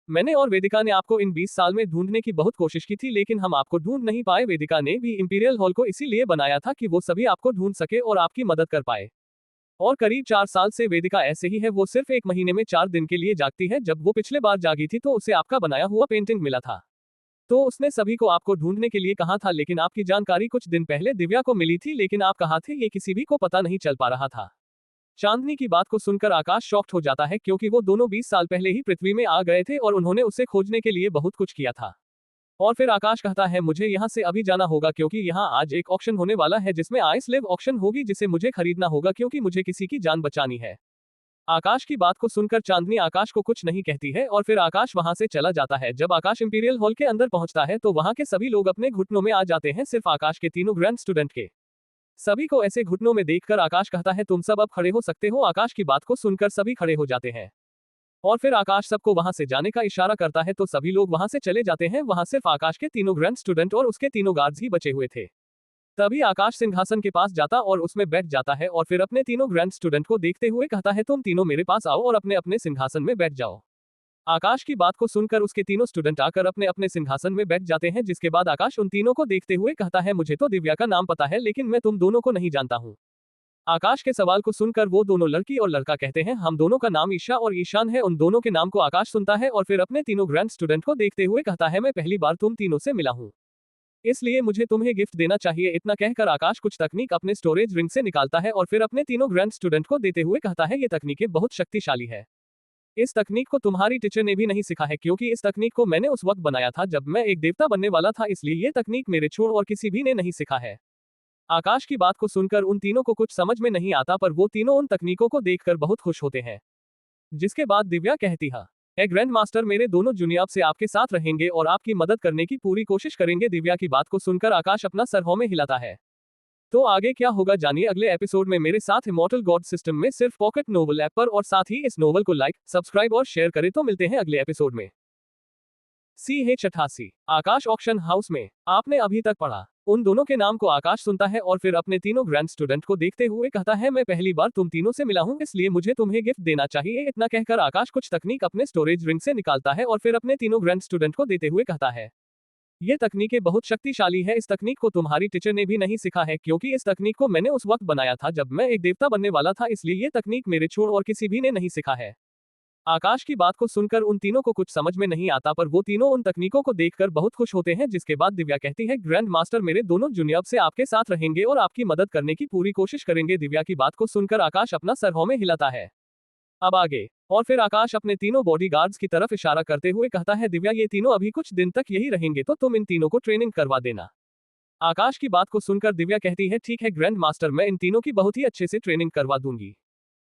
मैंने और वेदिका ने आपको इन 20 साल में ढूंढने की बहुत कोशिश की थी, लेकिन हम आपको ढूंढ नहीं पाए। वेदिका ने भी इंपीरियल हॉल को इसीलिए बनाया था कि वो सभी आपको ढूंढ सके और आपकी मदद कर पाए। और करीब 4 साल से वेदिका ऐसे ही है, वो सिर्फ एक महीने में 4 दिन के लिए जागती है। जब वो पिछले बार जागी थी तो उसे आपका बनाया हुआ पेंटिंग मिला था, तो उसने सभी को आपको ढूंढने के लिए कहा था, लेकिन आपकी जानकारी कुछ दिन पहले दिव्या को मिली थी, लेकिन आप कहाँ थे ये किसी भी को पता नहीं चल पा रहा था। चांदनी की बात को सुनकर आकाश शॉक्ड हो जाता है, क्योंकि वो दोनों 20 साल पहले ही पृथ्वी में आ गए थे और उन्होंने उसे खोजने के लिए बहुत कुछ किया था। और फिर आकाश कहता है, मुझे यहाँ से अभी जाना होगा, क्योंकि यहाँ आज एक ऑक्शन होने वाला है जिसमें आइस लिव ऑक्शन होगी, जिसे मुझे खरीदना होगा क्योंकि मुझे किसी की जान बचानी है। आकाश की बात को सुनकर चांदनी आकाश को कुछ नहीं कहती है और फिर आकाश वहां से चला जाता है। जब आकाश इंपीरियल हॉल के अंदर पहुंचता है तो वहां के सभी लोग अपने घुटनों में आ जाते हैं, सिर्फ आकाश के तीनों ग्रैंड स्टूडेंट के। सभी को ऐसे घुटनों में देखकर आकाश कहता है, तुम सब अब खड़े हो सकते हो। आकाश की बात को सुनकर सभी खड़े हो जाते हैं और फिर आकाश सबको वहां से जाने का इशारा करता है तो सभी लोग वहां से चले जाते हैं। वहां सिर्फ आकाश के तीनों ग्रैंड स्टूडेंट और उसके तीनों गार्ड्स ही बचे हुए थे। तभी आकाश सिंहासन के पास जाता और उसमें बैठ जाता है और फिर अपने तीनों ग्रैंड स्टूडेंट को देखते हुए कहता है, तुम तीनों मेरे पास आओ और अपने अपने सिंहासन में बैठ जाओ। आकाश की बात को सुनकर उसके तीनों स्टूडेंट आकर अपने अपने सिंहासन में बैठ जाते हैं, जिसके बाद आकाश उन तीनों को देखते हुए कहता है, मुझे तो दिव्या का नाम पता है लेकिन मैं तुम दोनों को नहीं जानता हूँ। आकाश के सवाल को सुनकर वो दोनों लड़की और लड़का कहते हैं, हम दोनों का नाम ईशा और ईशान है। उन दोनों के नाम को आकाश सुनता है और फिर अपने तीनों ग्रैंड स्टूडेंट को देखते हुए कहता है, मैं पहली बार तुम तीनों से मिला हूँ, इसलिए मुझे तुम्हें गिफ्ट देना चाहिए। इतना कहकर आकाश कुछ तकनीक अपने स्टोरेज रिंग से निकालता है और फिर अपने तीनों ग्रैंड स्टूडेंट को देते हुए कहता है, ये तकनीकें बहुत शक्तिशाली है। इस तकनीक को तुम्हारी टीचर ने भी नहीं सीखा है, क्योंकि इस तकनीक को मैंने उस वक्त बनाया था जब मैं एक देवता बनने वाला था, इसलिए ये तकनीक मेरे छोड़ और किसी भी ने नहीं सीखा है। आकाश की बात को सुनकर उन तीनों को कुछ समझ में नहीं आता, पर वो तीनों उन तकनीकों को देखकर बहुत खुश होते हैं। जिसके बाद दिव्या कहती है, ए ग्रैंड मास्टर, मेरे दोनों जूनियर से आपके साथ रहेंगे और आपकी मदद करने की पूरी कोशिश करेंगे। दिव्या की बात को सुनकर आकाश अपना सर में हिलाता है। तो आगे क्या होगा जानिए अगले एपिसोड में मेरे साथ इमॉर्टल गॉड सिस्टम में सिर्फ पॉकेट नोवेल ऐप पर, और साथ ही इस नोवेल को लाइक, सब्सक्राइब और शेयर करें। तो मिलते हैं अगले एपिसोड में। CH88 आकाश ऑक्शन हाउस में आपने अभी तक पढ़ा। उन दोनों के नाम को आकाश सुनता है और फिर अपने तीनों ग्रैंड स्टूडेंट को देखते हुए कहता है, मैं पहली बार तुम तीनों से मिला हूं, इसलिए मुझे तुम्हें गिफ्ट देना चाहिए। इतना कहकर आकाश कुछ तकनीक अपने स्टोरेज रिंग से निकालता है और फिर अपने तीनों ग्रैंड स्टूडेंट को देते हुए कहता है, ये तकनीकें बहुत शक्तिशाली है। इस तकनीक को तुम्हारी टीचर ने भी नहीं सीखा है, क्योंकि इस तकनीक को मैंने उस वक्त बनाया था जब मैं एक देवता बनने वाला था, इसलिए ये तकनीक मेरे छोड़ और किसी भी ने नहीं सीखा है। आकाश की बात को सुनकर उन तीनों को कुछ समझ में नहीं आता, पर वो तीनों उन तकनीकों को देखकर बहुत खुश होते हैं। जिसके बाद दिव्या कहती है, ग्रैंड मास्टर, मेरे दोनों जूनियर से आपके साथ रहेंगे और आपकी मदद करने की पूरी कोशिश करेंगे। दिव्या की बात को सुनकर आकाश अपना सर में हिलाता है। अब आगे और फिर आकाश अपने तीनों बॉडीगार्ड्स की तरफ इशारा करते हुए कहता है, दिव्या, ये तीनों अभी कुछ दिन तक यही रहेंगे, तो तुम इन तीनों को ट्रेनिंग करवा देना। आकाश की बात को सुनकर दिव्या कहती है, ठीक है ग्रैंड मास्टर, मैं इन तीनों की बहुत ही अच्छे से ट्रेनिंग करवा दूंगी।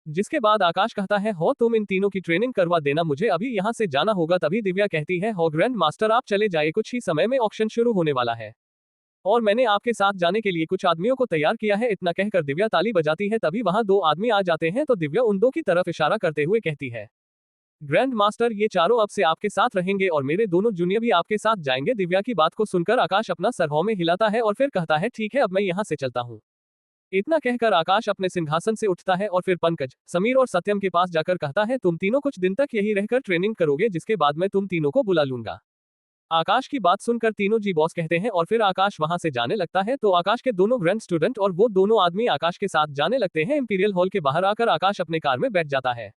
जिसके बाद आकाश कहता है, हो तुम इन तीनों की ट्रेनिंग करवा देना, मुझे अभी यहाँ से जाना होगा। तभी दिव्या कहती है, हो ग्रैंड मास्टर, आप चले जाए, कुछ ही समय में ऑक्शन शुरू होने वाला है और मैंने आपके साथ जाने के लिए कुछ आदमियों को तैयार किया है। इतना कहकर दिव्या ताली बजाती है, तभी वहां दो आदमी आ जाते हैं तो दिव्या उन दो की तरफ इशारा करते हुए कहती है, ग्रैंड मास्टर, ये चारों अब से आपके साथ रहेंगे और मेरे दोनों जूनियर भी आपके साथ जाएंगे। दिव्या की बात को सुनकर आकाश अपना सर में हिलाता है और फिर कहता है, ठीक है, अब मैं यहाँ से चलता हूँ। इतना कहकर आकाश अपने सिंहासन से उठता है और फिर पंकज, समीर और सत्यम के पास जाकर कहता है, तुम तीनों कुछ दिन तक यही रहकर ट्रेनिंग करोगे, जिसके बाद मैं तुम तीनों को बुला लूंगा। आकाश की बात सुनकर तीनों जी बॉस कहते हैं और फिर आकाश वहां से जाने लगता है। तो आकाश के दोनों ग्रैंड स्टूडेंट और वो दोनों आदमी आकाश के साथ जाने लगते हैं। इंपीरियल हॉल के बाहर आकर आकाश अपने कार में बैठ जाता है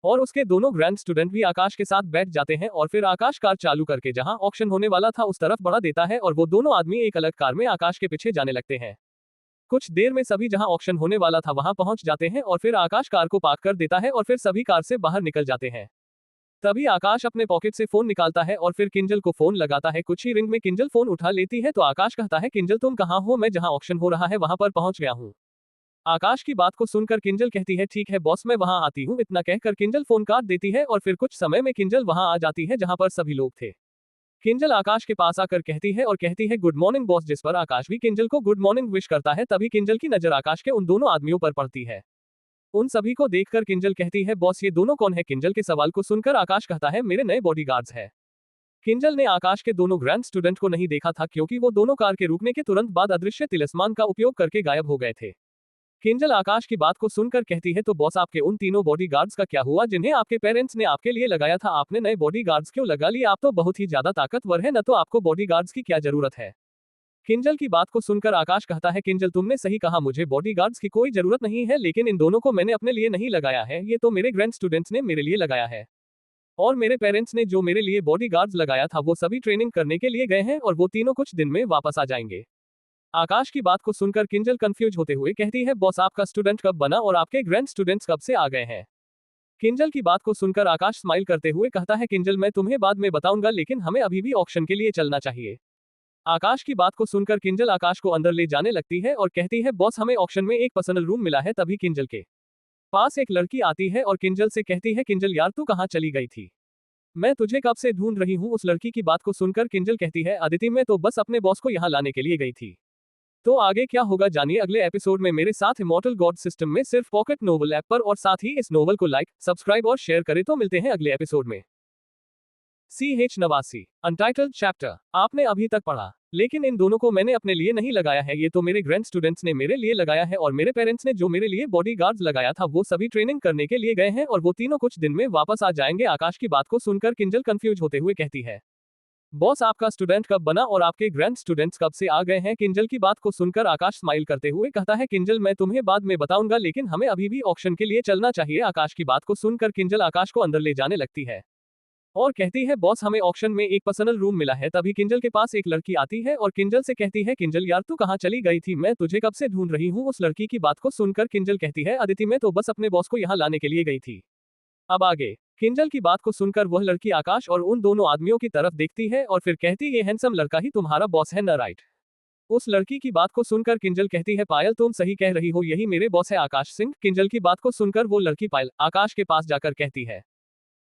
और उसके दोनों ग्रैंड स्टूडेंट भी आकाश के साथ बैठ जाते हैं और फिर आकाश कार चालू करके जहां ऑक्शन होने वाला था उस तरफ बढ़ा देता है और वो दोनों आदमी एक अलग कार में आकाश के पीछे जाने लगते हैं। कुछ देर में सभी जहां ऑक्शन होने वाला था वहां पहुंच जाते हैं और फिर आकाश कार को पार्क कर देता है और फिर सभी कार से बाहर निकल जाते हैं। तभी आकाश अपने पॉकेट से फोन निकालता है और फिर किंजल को फोन लगाता है। कुछ ही रिंग में किंजल फोन उठा लेती है तो आकाश कहता है, किंजल तुम कहाँ हो? मैं जहां ऑक्शन हो रहा है वहां पर पहुंच गया हूँ। आकाश की बात को सुनकर किंजल कहती है, ठीक है बॉस, मैं वहां आती हूँ। इतना कहकर किंजल फोन काट देती है और फिर कुछ समय में किंजल वहां आ जाती है जहां पर सभी लोग थे। किंजल आकाश के पास आकर कहती है गुड मॉर्निंग बॉस, जिस पर आकाश भी किंजल को गुड मॉर्निंग विश करता है। तभी किंजल की नजर आकाश के उन दोनों आदमियों पर पड़ती है। उन सभी को देखकर किंजल कहती है, बॉस ये दोनों कौन है? किंजल के सवाल को सुनकर आकाश कहता है, मेरे नए बॉडीगार्ड्स है। किंजल ने आकाश के दोनों ग्रैंड स्टूडेंट को नहीं देखा था, क्योंकि वो दोनों कार के रुकने के तुरंत बाद अदृश्य तिलिस्मान का उपयोग करके गायब हो गए थे। किंजल आकाश की बात को सुनकर कहती है, तो बॉस आपके उन तीनों बॉडीगार्ड्स का क्या हुआ जिन्हें आपके पेरेंट्स ने आपके लिए लगाया था? आपने नए बॉडीगार्ड्स क्यों लगा लिए? आप तो बहुत ही ज्यादा ताकतवर है, न तो आपको बॉडीगार्ड्स की क्या जरूरत है? किंजल की बात को सुनकर आकाश कहता है, किंजल तुमने सही कहा, मुझे बॉडीगार्ड्स की कोई जरूरत नहीं है, लेकिन इन दोनों को मैंने अपने लिए नहीं लगाया है, ये तो मेरे ग्रैंड स्टूडेंट्स ने मेरे लिए लगाया है। और मेरे पेरेंट्स ने जो मेरे लिए बॉडीगार्ड्स लगाया था वो सभी ट्रेनिंग करने के लिए गए हैं और वो तीनों कुछ दिन में वापस आ जाएंगे। आकाश की बात को सुनकर किंजल कंफ्यूज होते हुए कहती है, बॉस आपका स्टूडेंट कब बना और आपके ग्रैंड स्टूडेंट्स कब से आ गए हैं? किंजल की बात को सुनकर आकाश स्माइल करते हुए कहता है, किंजल मैं तुम्हें बाद में बताऊंगा, लेकिन हमें अभी भी ऑक्शन के लिए चलना चाहिए। आकाश की बात को सुनकर किंजल आकाश को अंदर ले जाने लगती है और कहती है, बॉस हमें ऑक्शन में एक पर्सनल रूम मिला है। तभी किंजल के पास एक लड़की आती है और किंजल से कहती है, किंजल यार तू कहाँ चली गई थी? मैं तुझे कब से ढूंढ रही हूँ। उस लड़की की बात को सुनकर किंजल कहती है, अदिति मैं तो बस अपने बॉस को यहाँ लाने के लिए गई थी। तो आगे क्या होगा जानिए अगले एपिसोड में मेरे साथ इमॉर्टल गॉड सिस्टम में सिर्फ पॉकेट नोवेल ऐप पर, और साथ ही इस नोवेल को लाइक, सब्सक्राइब और शेयर करें। तो मिलते हैं अगले एपिसोड में। CH89 अनटाइटल्ड चैप्टर आपने अभी तक पढ़ा, लेकिन इन दोनों को मैंने अपने लिए नहीं लगाया है, ये तो मेरे ग्रैंड स्टूडेंट्स ने मेरे लिए लगाया है, और मेरे पेरेंट्स ने जो मेरे लिए बॉडीगार्ड्स लगाया था वो सभी ट्रेनिंग करने के लिए गए हैं, और वो तीनों कुछ दिन में वापस आ जाएंगे। आकाश की बात को सुनकर किंजल कंफ्यूज होते हुए कहती है, बॉस आपका स्टूडेंट कब बना और आपके ग्रैंड स्टूडेंट्स कब से आ गए हैं? किंजल की बात को सुनकर आकाश स्माइल करते हुए कहता है, किंजल मैं तुम्हें बाद में बताऊंगा, लेकिन हमें अभी भी ऑक्शन के लिए चलना चाहिए। आकाश की बात को सुनकर किंजल आकाश को अंदर ले जाने लगती है और कहती है, बॉस हमें ऑक्शन में एक पर्सनल रूम मिला है। तभी किंजल के पास एक लड़की आती है और किंजल से कहती है, किंजल यार तू कहाँ चली गई थी? मैं तुझे कब से ढूंढ रही हूँ। उस लड़की की बात को सुनकर किंजल कहती है, अदिति मैं तो बस अपने बॉस को यहाँ लाने के लिए गई थी। अब आगे किंजल की बात को सुनकर वह लड़की आकाश और उन दोनों आदमियों की तरफ देखती है और फिर कहती, ये हैंडसम लड़का ही तुम्हारा बॉस है न, राइट? उस लड़की की बात को सुनकर किंजल कहती है, पायल तुम सही कह रही हो, यही मेरे बॉस है आकाश सिंह। किंजल की बात को सुनकर वो लड़की पायल आकाश के पास जाकर कहती है,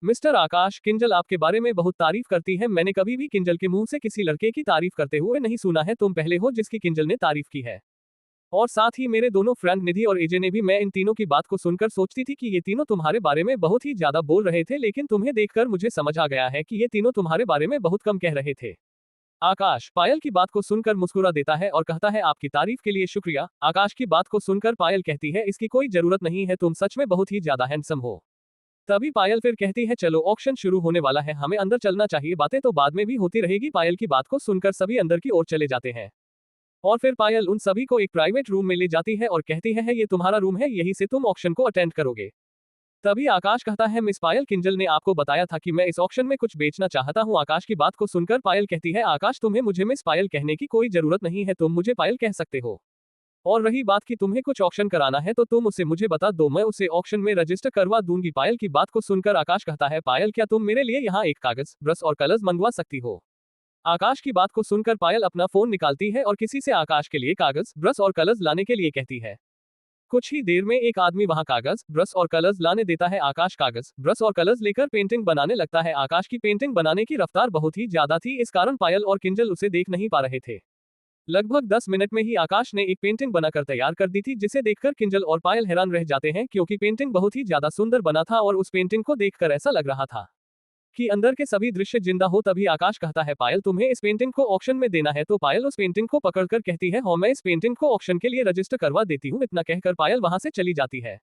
मिस्टर आकाश किंजल आपके बारे में बहुत तारीफ करती है। मैंने कभी भी किंजल के मुंह से किसी लड़के की तारीफ करते हुए नहीं सुना है। तुम पहले हो जिसकी किंजल ने तारीफ की है। और साथ ही मेरे दोनों फ्रेंड निधि और एजे ने भी। मैं इन तीनों की बात को सुनकर सोचती थी कि ये तीनों तुम्हारे बारे में बहुत ही ज्यादा बोल रहे थे, लेकिन तुम्हें देखकर मुझे समझ आ गया है कि ये तीनों तुम्हारे बारे में बहुत कम कह रहे थे। आकाश पायल की बात को सुनकर मुस्कुरा देता है और कहता है, आपकी तारीफ के लिए शुक्रिया। आकाश की बात को सुनकर पायल कहती है, इसकी कोई जरूरत नहीं है, तुम सच में बहुत ही ज्यादा हैंडसम हो। तभी पायल फिर कहती है, चलो ऑक्शन शुरू होने वाला है, हमें अंदर चलना चाहिए, बातें तो बाद में भी होती रहेगी। पायल की बात को सुनकर सभी अंदर की ओर चले जाते हैं और फिर पायल उन सभी को एक प्राइवेट रूम में ले जाती है और कहती है, ये तुम्हारा रूम है, यहीं से तुम ऑक्शन को अटेंड करोगे। तभी आकाश कहता है, मिस पायल किंजल ने आपको बताया था कि मैं इस ऑक्शन में कुछ बेचना चाहता हूँ। आकाश की बात को सुनकर पायल कहती है, आकाश तुम्हें मुझे मिस पायल कहने की कोई जरूरत नहीं है, तुम मुझे पायल कह सकते हो। और रही बात कि तुम्हें कुछ ऑक्शन कराना है तो तुम उसे मुझे बता दो, मैं उसे ऑक्शन में रजिस्टर करवा दूंगी। पायल की बात को सुनकर आकाश कहता है, पायल क्या तुम मेरे लिए यहाँ एक कागज, ब्रश और कलर्स मंगवा सकती हो? आकाश की बात को सुनकर पायल अपना फोन निकालती है और किसी से आकाश के लिए कागज, ब्रश और कलर्स लाने के लिए कहती है। कुछ ही देर में एक आदमी वहां कागज, ब्रश और कलर्स लाने देता है। आकाश कागज, ब्रश और कलर्स लेकर पेंटिंग बनाने लगता है। आकाश की पेंटिंग बनाने की रफ्तार बहुत ही ज्यादा थी, इस कारण पायल और किंजल उसे देख नहीं पा रहे थे। लगभग 10 मिनट में ही आकाश ने एक पेंटिंग बनाकर तैयार कर दी थी, जिसे देखकर किंजल और पायल हैरान रह जाते हैं, क्योंकि पेंटिंग बहुत ही ज्यादा सुंदर बना था और उस पेंटिंग को देखकर ऐसा लग रहा था कि अंदर के सभी दृश्य जिंदा हो। तभी आकाश कहता है, पायल तुम्हें इस पेंटिंग को ऑक्शन में देना है? तो पायल उस पेंटिंग को पकड़कर कहती है, हाँ मैं इस पेंटिंग को ऑक्शन के लिए रजिस्टर करवा देती हूँ। इतना कहकर पायल वहां से चली जाती है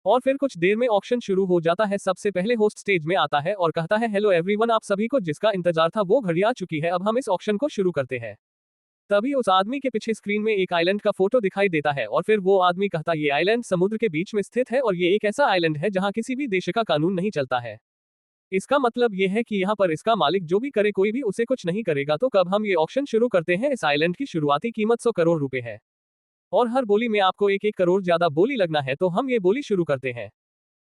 और फिर कुछ देर में ऑक्शन शुरू हो जाता है। सबसे पहले होस्ट स्टेज में आता है और कहता है, हेलो एवरीवन, आप सभी को जिसका इंतजार था वो घड़ी आ चुकी है, अब हम इस ऑक्शन को शुरू करते हैं। तभी उस आदमी के पीछे स्क्रीन में एक आइलैंड का फोटो दिखाई देता है और फिर वो आदमी कहता, ये आइलैंड समुद्र के बीच में स्थित है और ये एक ऐसा आइलैंड है जहां किसी भी देश का कानून नहीं चलता है। इसका मतलब ये है कि यहाँ पर इसका मालिक जो भी करे कोई भी उसे कुछ नहीं करेगा। तो कब हम ये ऑक्शन शुरू करते हैं। इस आइलैंड की शुरुआती कीमत 100 करोड़ रुपए है और हर बोली में आपको 1-1 करोड़ ज्यादा बोली लगना है। तो हम ये बोली शुरू करते हैं।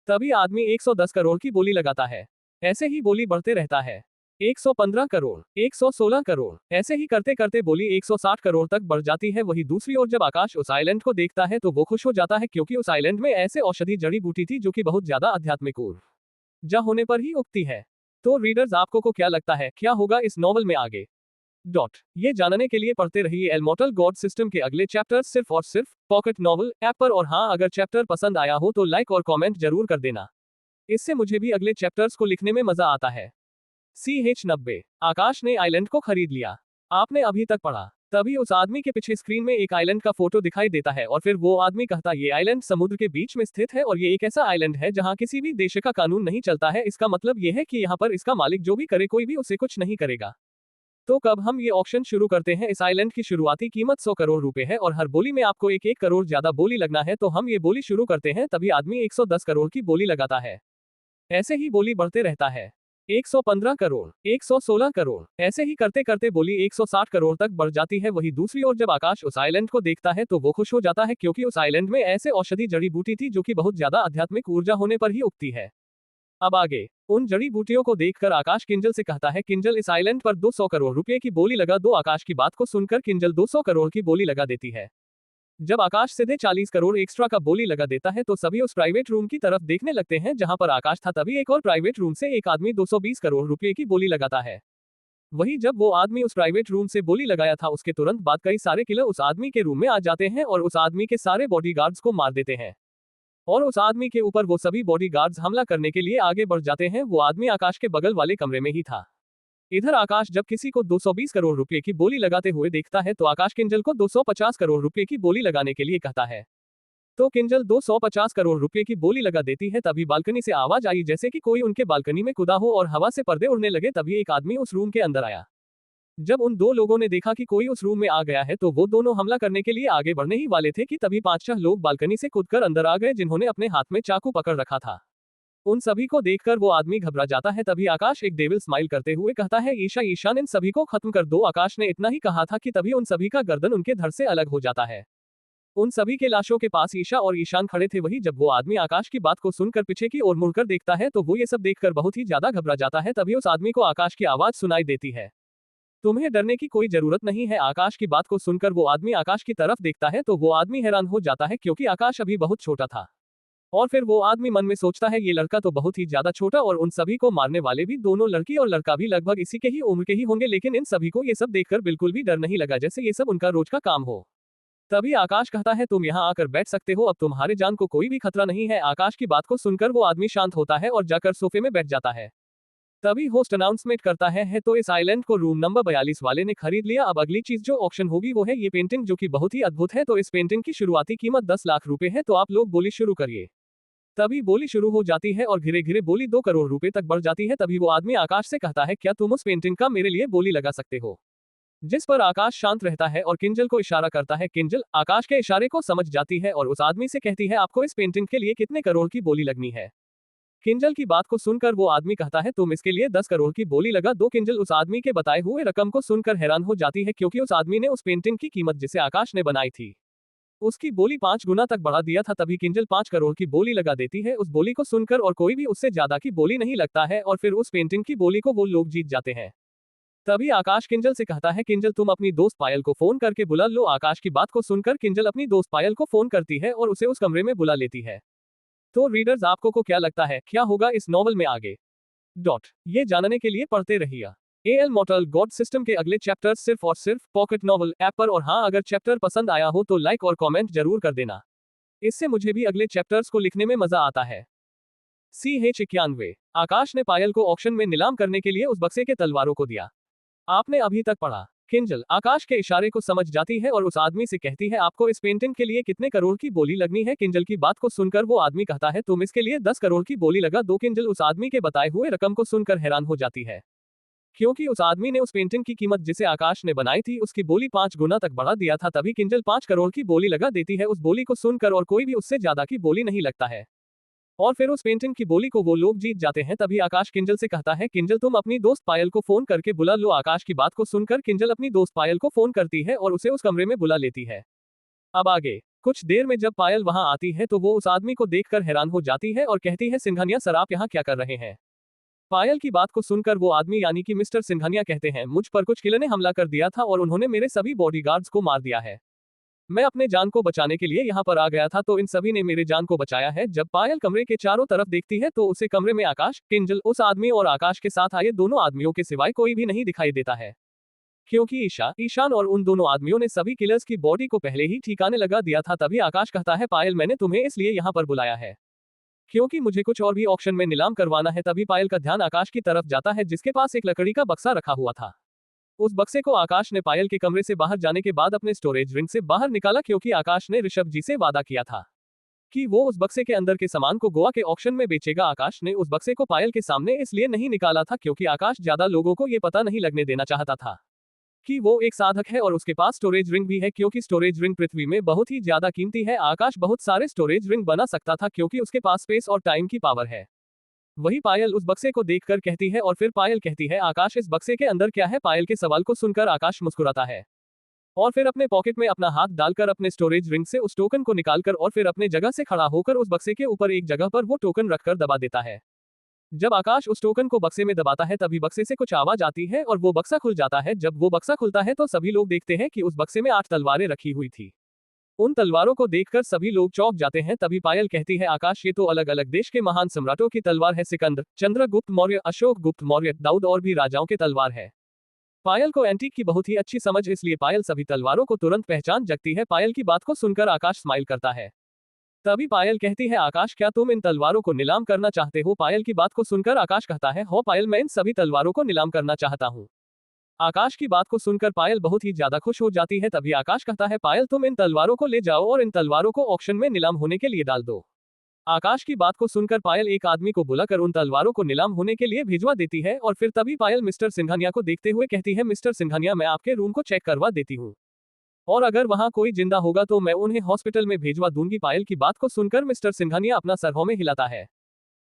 तभी आदमी 110 करोड़ की बोली लगाता है। ऐसे ही बोली बढ़ते रहता है। 115 करोड़, 116 करोड़, ऐसे ही करते करते बोली 160 करोड़ तक बढ़ जाती है। वही दूसरी ओर जब आकाश उस आइलैंड को देखता है तो वो खुश हो जाता है, क्योंकि उस आइलैंड में ऐसे औषधि जड़ी बूटी थी जो कि बहुत ज्यादा आध्यात्मिक ऊर्जा होने पर ही उगती है। तो रीडर्स आपको को क्या लगता है, क्या होगा इस नॉवल में आगे? ये जानने के लिए पढ़ते रहिए इमॉर्टल गॉड सिस्टम के अगले चैप्टर सिर्फ और सिर्फ पॉकेट नॉवल ऐप पर। और हाँ, अगर चैप्टर पसंद आया हो तो लाइक और कमेंट जरूर कर देना, इससे मुझे भी अगले चैप्टर्स को लिखने में मजा आता है। CH90 आकाश ने आइलैंड को खरीद लिया, आपने अभी तक पढ़ा। तभी उस आदमी के पीछे स्क्रीन में एक आइलैंड का फोटो दिखाई देता है और फिर वो आदमी कहता, ये आइलैंड समुद्र के बीच में स्थित है और ये एक ऐसा आइलैंड है जहां किसी भी देश का कानून नहीं चलता है। इसका मतलब ये है कि यहाँ पर इसका मालिक जो भी करे कोई भी उसे कुछ नहीं करेगा। तो कब हम ये ऑक्शन शुरू करते हैं। इस आइलैंड की शुरुआती कीमत 100 करोड़ रुपए है और हर बोली में आपको 1-1 करोड़ ज्यादा बोली लगना है। तो हम ये बोली शुरू करते हैं। तभी आदमी 110 करोड़ की बोली लगाता है। ऐसे ही बोली बढ़ते रहता है। 115 करोड़, 116 करोड़, ऐसे ही करते करते बोली 160 करोड़ तक बढ़ जाती है। वही दूसरी ओर जब आकाश उस आइलैंड को देखता है तो वो खुश हो जाता है, क्योंकि उस आइलैंड में ऐसे औषधि जड़ी बूटी थी जो कि बहुत ज्यादा आध्यात्मिक ऊर्जा होने पर ही उगती है। अब आगे उन जड़ी बूटियों को देखकर आकाश किंजल से कहता है, किंजल इस आइलैंड पर 200 करोड़ रुपए की बोली लगा दो। आकाश की बात को सुनकर किंजल 200 करोड़ की बोली लगा देती है। जब आकाश सीधे 40 करोड़ एक्स्ट्रा का बोली लगा देता है तो सभी उस प्राइवेट रूम की तरफ देखने लगते हैं जहां पर आकाश था। तभी एक और प्राइवेट रूम से एक आदमी 220 करोड़ रुपए की बोली लगाता है। वही जब वो आदमी उस प्राइवेट रूम से बोली लगाया था उसके तुरंत बाद कई सारे किलर उस आदमी के रूम में आ जाते हैं और उस आदमी के सारे बॉडीगार्ड्स को मार देते हैं और उस आदमी के ऊपर वो सभी बॉडीगार्ड्स हमला करने के लिए आगे बढ़ जाते हैं। वो आदमी आकाश के बगल वाले कमरे में ही था। इधर आकाश जब किसी को 220 करोड़ रुपए की बोली लगाते हुए देखता है तो आकाश किंजल को 250 करोड़ रुपए की बोली लगाने के लिए कहता है। तो किंजल 250 करोड़ रुपए की बोली लगा देती है। तभी बालकनी से आवाज आई जैसे कि कोई उनके बालकनी में कूदा हो और हवा से पर्दे उड़ने लगे। तभी एक आदमी उस रूम के अंदर आया। जब उन दो लोगों ने देखा कि कोई उस रूम में आ गया है तो वो दोनों हमला करने के लिए आगे बढ़ने ही वाले थे कि तभी 5-6 लोग बालकनी से कूदकर अंदर आ गए जिन्होंने अपने हाथ में चाकू पकड़ रखा था। उन सभी को देखकर वो आदमी घबरा जाता है। तभी आकाश एक डेविल स्माइल करते हुए कहता है, ईशा ईशान इन सभी को खत्म कर दो। आकाश ने इतना ही कहा था कि तभी उन सभी का गर्दन उनके धड़ से अलग हो जाता है। उन सभी के लाशों के पास ईशा और ईशान खड़े थे। वही जब वो आदमी आकाश की बात को सुनकर पीछे की ओर मुड़कर देखता है तो वो ये सब देखकर बहुत ही ज्यादा घबरा जाता है। तभी उस आदमी को आकाश की आवाज सुनाई देती है, तुम्हें डरने की कोई जरूरत नहीं है। आकाश की बात को सुनकर वो आदमी आकाश की तरफ देखता है तो वो आदमी हैरान हो जाता है क्योंकि आकाश अभी बहुत छोटा था। और फिर वो आदमी मन में सोचता है ये लड़का तो बहुत ही ज्यादा छोटा और उन सभी को मारने वाले भी दोनों लड़की और लड़का भी लगभग इसी के ही उम्र के ही होंगे। लेकिन इन सभी को ये सब देखकर बिल्कुल भी डर नहीं लगा जैसे ये सब उनका रोज का काम हो। तभी आकाश कहता है, तुम यहाँ आकर बैठ सकते हो, अब तुम्हारे जान को कोई भी खतरा नहीं है। आकाश की बात को सुनकर वो आदमी शांत होता है और जाकर सोफे में बैठ जाता है। तभी होस्ट अनाउंसमेंट करता है तो इस आइलैंड को रूम नंबर 42 वाले ने खरीद लिया। अब अगली चीज जो ऑक्शन होगी वो है ये पेंटिंग जो कि बहुत ही अद्भुत है। तो इस पेंटिंग की शुरुआती कीमत 10 लाख रुपए है। तो आप लोग बोली शुरू करिए। तभी बोली शुरू हो जाती है और धीरे धीरे बोली 2 करोड़ रुपए तक बढ़ जाती है। तभी वो आदमी आकाश से कहता है, क्या तुम उस पेंटिंग का मेरे लिए बोली लगा सकते हो? जिस पर आकाश शांत रहता है और किंजल को इशारा करता है। किंजल आकाश के इशारे को समझ जाती है और उस आदमी से कहती है, आपको इस पेंटिंग के लिए कितने करोड़ की बोली लगनी है? किंजल की बात को सुनकर वो आदमी कहता है, तुम इसके लिए 10 करोड़ की बोली लगा दो। किंजल उस आदमी के बताए हुए रकम को सुनकर हैरान हो जाती है क्योंकि उस आदमी ने उस पेंटिंग की कीमत जिसे आकाश ने बनाई थी उसकी बोली 5 गुना तक बढ़ा दिया था। तभी किंजल 5 करोड़ की बोली लगा देती है उस बोली को सुनकर और कोई भी उससे ज्यादा की बोली नहीं लगता है और फिर उस पेंटिंग की बोली को वो लोग जीत जाते हैं। तभी आकाश किंजल से कहता है, किंजल तुम अपनी दोस्त पायल को फोन करके बुला लो। आकाश की बात को सुनकर किंजल अपनी दोस्त पायल को फोन करती है और उसे उस कमरे में बुला लेती है। तो रीडर्स आपको को क्या लगता है क्या होगा इस नॉवल में आगे? ये जानने के लिए पढ़ते रहिए एएल मॉर्टल गॉड सिस्टम के अगले चैप्टर्स सिर्फ और सिर्फ पॉकेट नॉवल ऐप पर। और हाँ, अगर चैप्टर पसंद आया हो तो लाइक और कमेंट जरूर कर देना, इससे मुझे भी अगले चैप्टर्स को लिखने में मजा आता है। CH91 आकाश ने पायल को ऑक्शन में नीलाम करने के लिए उस बक्से के तलवारों को दिया। आपने अभी तक पढ़ा। किंजल आकाश के इशारे को समझ जाती है और उस आदमी से कहती है, आपको इस पेंटिंग के लिए कितने करोड़ की बोली लगनी है? किंजल की बात को सुनकर वो आदमी कहता है, तुम इसके लिए 10 करोड़ की बोली लगा दो। किंजल उस आदमी के बताए हुए रकम को सुनकर हैरान हो जाती है क्योंकि उस आदमी ने उस पेंटिंग की कीमत जिसे आकाश ने बनाई थी उसकी बोली 5 गुना तक बढ़ा दिया था। तभी किंजल 5 करोड़ की बोली लगा देती है उस बोली को सुनकर और कोई भी उससे ज्यादा की बोली नहीं लगता है और फिर उस पेंटिंग की बोली को वो लोग जीत जाते हैं। तभी आकाश किंजल से कहता है, किंजल तुम अपनी दोस्त पायल को फोन करके बुला लो। आकाश की बात को सुनकर किंजल अपनी दोस्त पायल को फोन करती है और उसे उस कमरे में बुला लेती है। अब आगे कुछ देर में जब पायल वहां आती है तो वो उस आदमी को देखकर हैरान हो जाती है और कहती है, सिंघानिया सर आप यहाँ क्या कर रहे हैं? पायल की बात को सुनकर वो आदमी यानी कि मिस्टर सिंघानिया कहते हैं, मुझ पर कुछ किलर ने हमला कर दिया था और उन्होंने मेरे सभी बॉडीगार्ड्स को मार दिया है। मैं अपने जान को बचाने के लिए यहाँ पर आ गया था तो इन सभी ने मेरे जान को बचाया है। जब पायल कमरे के चारों तरफ देखती है तो उसे कमरे में आकाश, किंजल, उस आदमी और आकाश के साथ आए दोनों आदमियों के सिवाय कोई भी नहीं दिखाई देता है क्योंकि ईशान और उन दोनों आदमियों ने सभी किलर्स की बॉडी को पहले ही ठिकाने लगा दिया था। तभी आकाश कहता है, पायल मैंने तुम्हें इसलिए यहाँ पर बुलाया है क्योंकि मुझे कुछ और भी ऑक्शन में नीलाम करवाना है। तभी पायल का ध्यान आकाश की तरफ जाता है जिसके पास एक लकड़ी का बक्सा रखा हुआ था। उस बक्से को आकाश ने पायल के कमरे से बाहर जाने के बाद अपने स्टोरेज रिंग से बाहर निकाला क्योंकि आकाश ने ऋषभ जी से वादा किया था कि वो उस बक्से के अंदर के सामान को गोवा के ऑक्शन में बेचेगा। आकाश ने उस बक्से को पायल के सामने इसलिए नहीं निकाला था क्योंकि आकाश ज्यादा लोगों को ये पता नहीं लगने देना चाहता था कि वो एक साधक है और उसके पास स्टोरेज रिंग भी है क्योंकि स्टोरेज रिंग पृथ्वी में बहुत ही ज्यादा कीमती है। आकाश बहुत सारे स्टोरेज रिंग बना सकता था क्योंकि उसके पास स्पेस और टाइम की पावर है। वही पायल उस बक्से को देखकर कहती है और फिर पायल कहती है, आकाश इस बक्से के अंदर क्या है? पायल के सवाल को सुनकर आकाश मुस्कुराता है और फिर अपने पॉकेट में अपना हाथ डालकर अपने स्टोरेज रिंग से उस टोकन को निकालकर और फिर अपने जगह से खड़ा होकर उस बक्से के ऊपर एक जगह पर वो टोकन रखकर दबा देता है। जब आकाश उस टोकन को बक्से में दबाता है तभी बक्से से कुछ आवाज आती है और वो बक्सा खुल जाता है। जब वो बक्सा खुलता है तो सभी लोग देखते हैं कि उस बक्से में 8 तलवारें रखी हुई थी। उन तलवारों को देखकर सभी लोग चौंक जाते हैं। तभी पायल कहती है, आकाश, ये तो अलग अलग देश के महान सम्राटों की तलवार है, सिकंदर, चंद्रगुप्त मौर्य, अशोक गुप्त मौर्य, दाऊद और भी राजाओं के तलवार है। पायल को एंटीक की बहुत ही अच्छी समझ, इसलिए पायल सभी तलवारों को तुरंत पहचान जगती है। पायल की बात को सुनकर आकाश स्माइल करता है। तभी पायल कहती है, आकाश, क्या तुम इन तलवारों को नीलाम करना चाहते हो? पायल की बात को सुनकर आकाश कहता है, हो पायल, मैं इन सभी तलवारों को नीलाम करना चाहता हूँ। आकाश की बात को सुनकर पायल बहुत ही ज्यादा खुश हो जाती है। तभी आकाश कहता है, पायल, तुम इन तलवारों को ले जाओ और इन तलवारों को ऑक्शन में नीलाम होने के लिए डाल दो। आकाश की बात को सुनकर पायल एक आदमी को बुलाकर उन तलवारों को नीलाम होने के लिए भिजवा देती है और फिर तभी पायल मिस्टर सिंघानिया को देखते हुए कहती है, मिस्टर सिंघानिया, मैं आपके रूम को चेक करवा देती हूँ और अगर वहां कोई जिंदा होगा तो मैं उन्हें हॉस्पिटल में भेजवा दूंगी। पायल की बात को सुनकर मिस्टर सिंघानिया अपना सर में हिलाता है,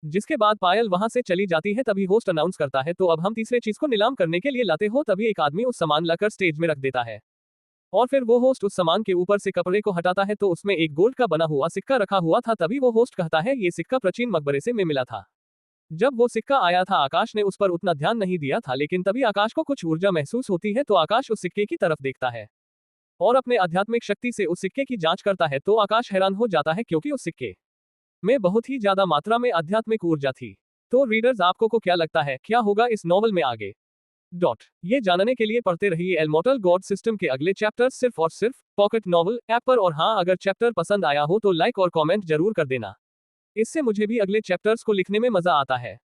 जिसके बाद पायल वहां से चली जाती है। तभी होस्ट अनाउंस करता है, तो अब हम तीसरे चीज को नीलाम करने के लिए लाते हो। तभी एक आदमी उस सामान लाकर स्टेज में रख देता है और फिर वो होस्ट उस सामान के ऊपर से कपड़े को हटाता है तो उसमें एक गोल्ड का बना हुआ सिक्का रखा हुआ था। तभी वो होस्ट कहता है, ये सिक्का प्राचीन मकबरे से में मिला था। जब वो सिक्का आया था आकाश ने उस पर उतना ध्यान नहीं दिया था, लेकिन तभी आकाश को कुछ ऊर्जा महसूस होती है तो आकाश उस सिक्के की तरफ देखता है और अपने आध्यात्मिक शक्ति से उस सिक्के की जांच करता है। तो आकाश हैरान हो जाता है क्योंकि उस सिक्के में बहुत ही ज्यादा मात्रा में आध्यात्मिक ऊर्जा थी। तो रीडर्स, आपको को क्या लगता है, क्या होगा इस नॉवल में आगे? ये जानने के लिए पढ़ते रहिए इमॉर्टल गॉड सिस्टम के अगले चैप्टर्स सिर्फ और सिर्फ पॉकेट नॉवल ऐप पर। और हाँ, अगर चैप्टर पसंद आया हो तो लाइक और कमेंट जरूर कर देना, इससे मुझे भी अगले चैप्टर्स को लिखने में मजा आता है।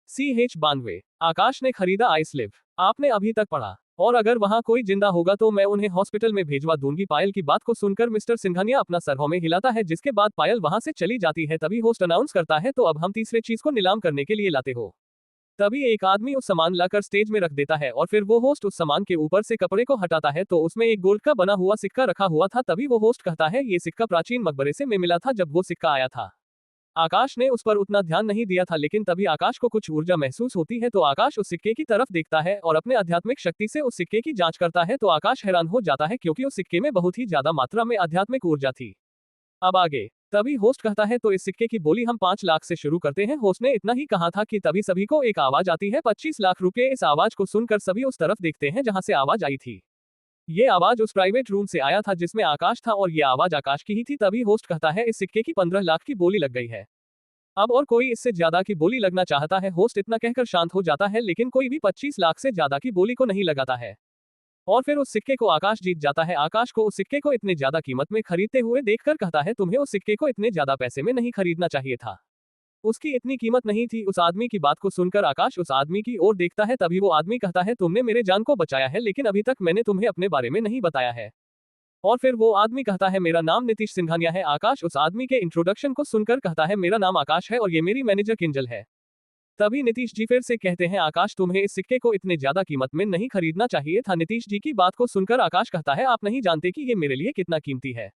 CH92 आकाश ने खरीदा आइस लिव, आपने अभी तक पढ़ा? और अगर वहां कोई जिंदा होगा तो मैं उन्हें हॉस्पिटल में भेजवा दूंगी। पायल की बात को सुनकर मिस्टर सिंघानिया अपना सर में हिलाता है, जिसके बाद पायल वहां से चली जाती है। तभी होस्ट अनाउंस करता है, तो अब हम तीसरे चीज को नीलाम करने के लिए लाते हो। तभी एक आदमी उस सामान लाकर स्टेज में रख देता है और फिर वो होस्ट उस सामान के ऊपर से कपड़े को हटाता है तो उसमें एक गोल्ड का बना हुआ सिक्का रखा हुआ था। तभी वो होस्ट कहता है, ये सिक्का प्राचीन मकबरे से में मिला था जब वो सिक्का आया था। आकाश ने उस पर उतना ध्यान नहीं दिया था, लेकिन तभी आकाश को कुछ ऊर्जा महसूस होती है तो आकाश उस सिक्के की तरफ देखता है और अपने आध्यात्मिक शक्ति से उस सिक्के की जांच करता है तो आकाश हैरान हो जाता है क्योंकि उस सिक्के में बहुत ही ज्यादा मात्रा में आध्यात्मिक ऊर्जा थी। अब आगे। तभी होस्ट कहता है, तो इस सिक्के की बोली हम 5 लाख से शुरू करते हैं। होस्ट ने इतना ही कहा था कि तभी सभी को एक आवाज आती है, 25 लाख रुपए। इस आवाज को सुनकर सभी उस तरफ देखते हैं जहां से आवाज आई थी। ये आवाज उस प्राइवेट रूम से आया था जिसमें आकाश था और ये आवाज आकाश की ही थी। तभी होस्ट कहता है, इस सिक्के की 15 लाख की बोली लग गई है। अब और कोई इससे ज्यादा की बोली लगना चाहता है? होस्ट इतना कहकर शांत हो जाता है, लेकिन कोई भी 25 लाख से ज्यादा की बोली को नहीं लगाता है और फिर उस सिक्के को आकाश जीत जाता है। आकाश को उस सिक्के को इतने ज्यादा कीमत में खरीदते हुए देखकर कहता है, तुम्हें उस सिक्के को इतने ज्यादा पैसे में नहीं खरीदना चाहिए था, उसकी इतनी कीमत नहीं थी। उस आदमी की बात को सुनकर आकाश उस आदमी की ओर देखता है। तभी वो आदमी कहता है, तुमने मेरे जान को बचाया है, लेकिन अभी तक मैंने तुम्हें अपने बारे में नहीं बताया है। और फिर वो आदमी कहता है, मेरा नाम नीतीश सिंघानिया है। आकाश उस आदमी के इंट्रोडक्शन को सुनकर कहता है, मेरा नाम आकाश है और ये मेरी मैनेजर किंजल है। तभी नीतीश जी फिर से कहते हैं, आकाश, तुम्हें इस सिक्के को इतने ज्यादा कीमत में नहीं खरीदना चाहिए था। नीतीश जी की बात को सुनकर आकाश कहता है, आप नहीं जानते कि ये मेरे लिए कितना कीमती है,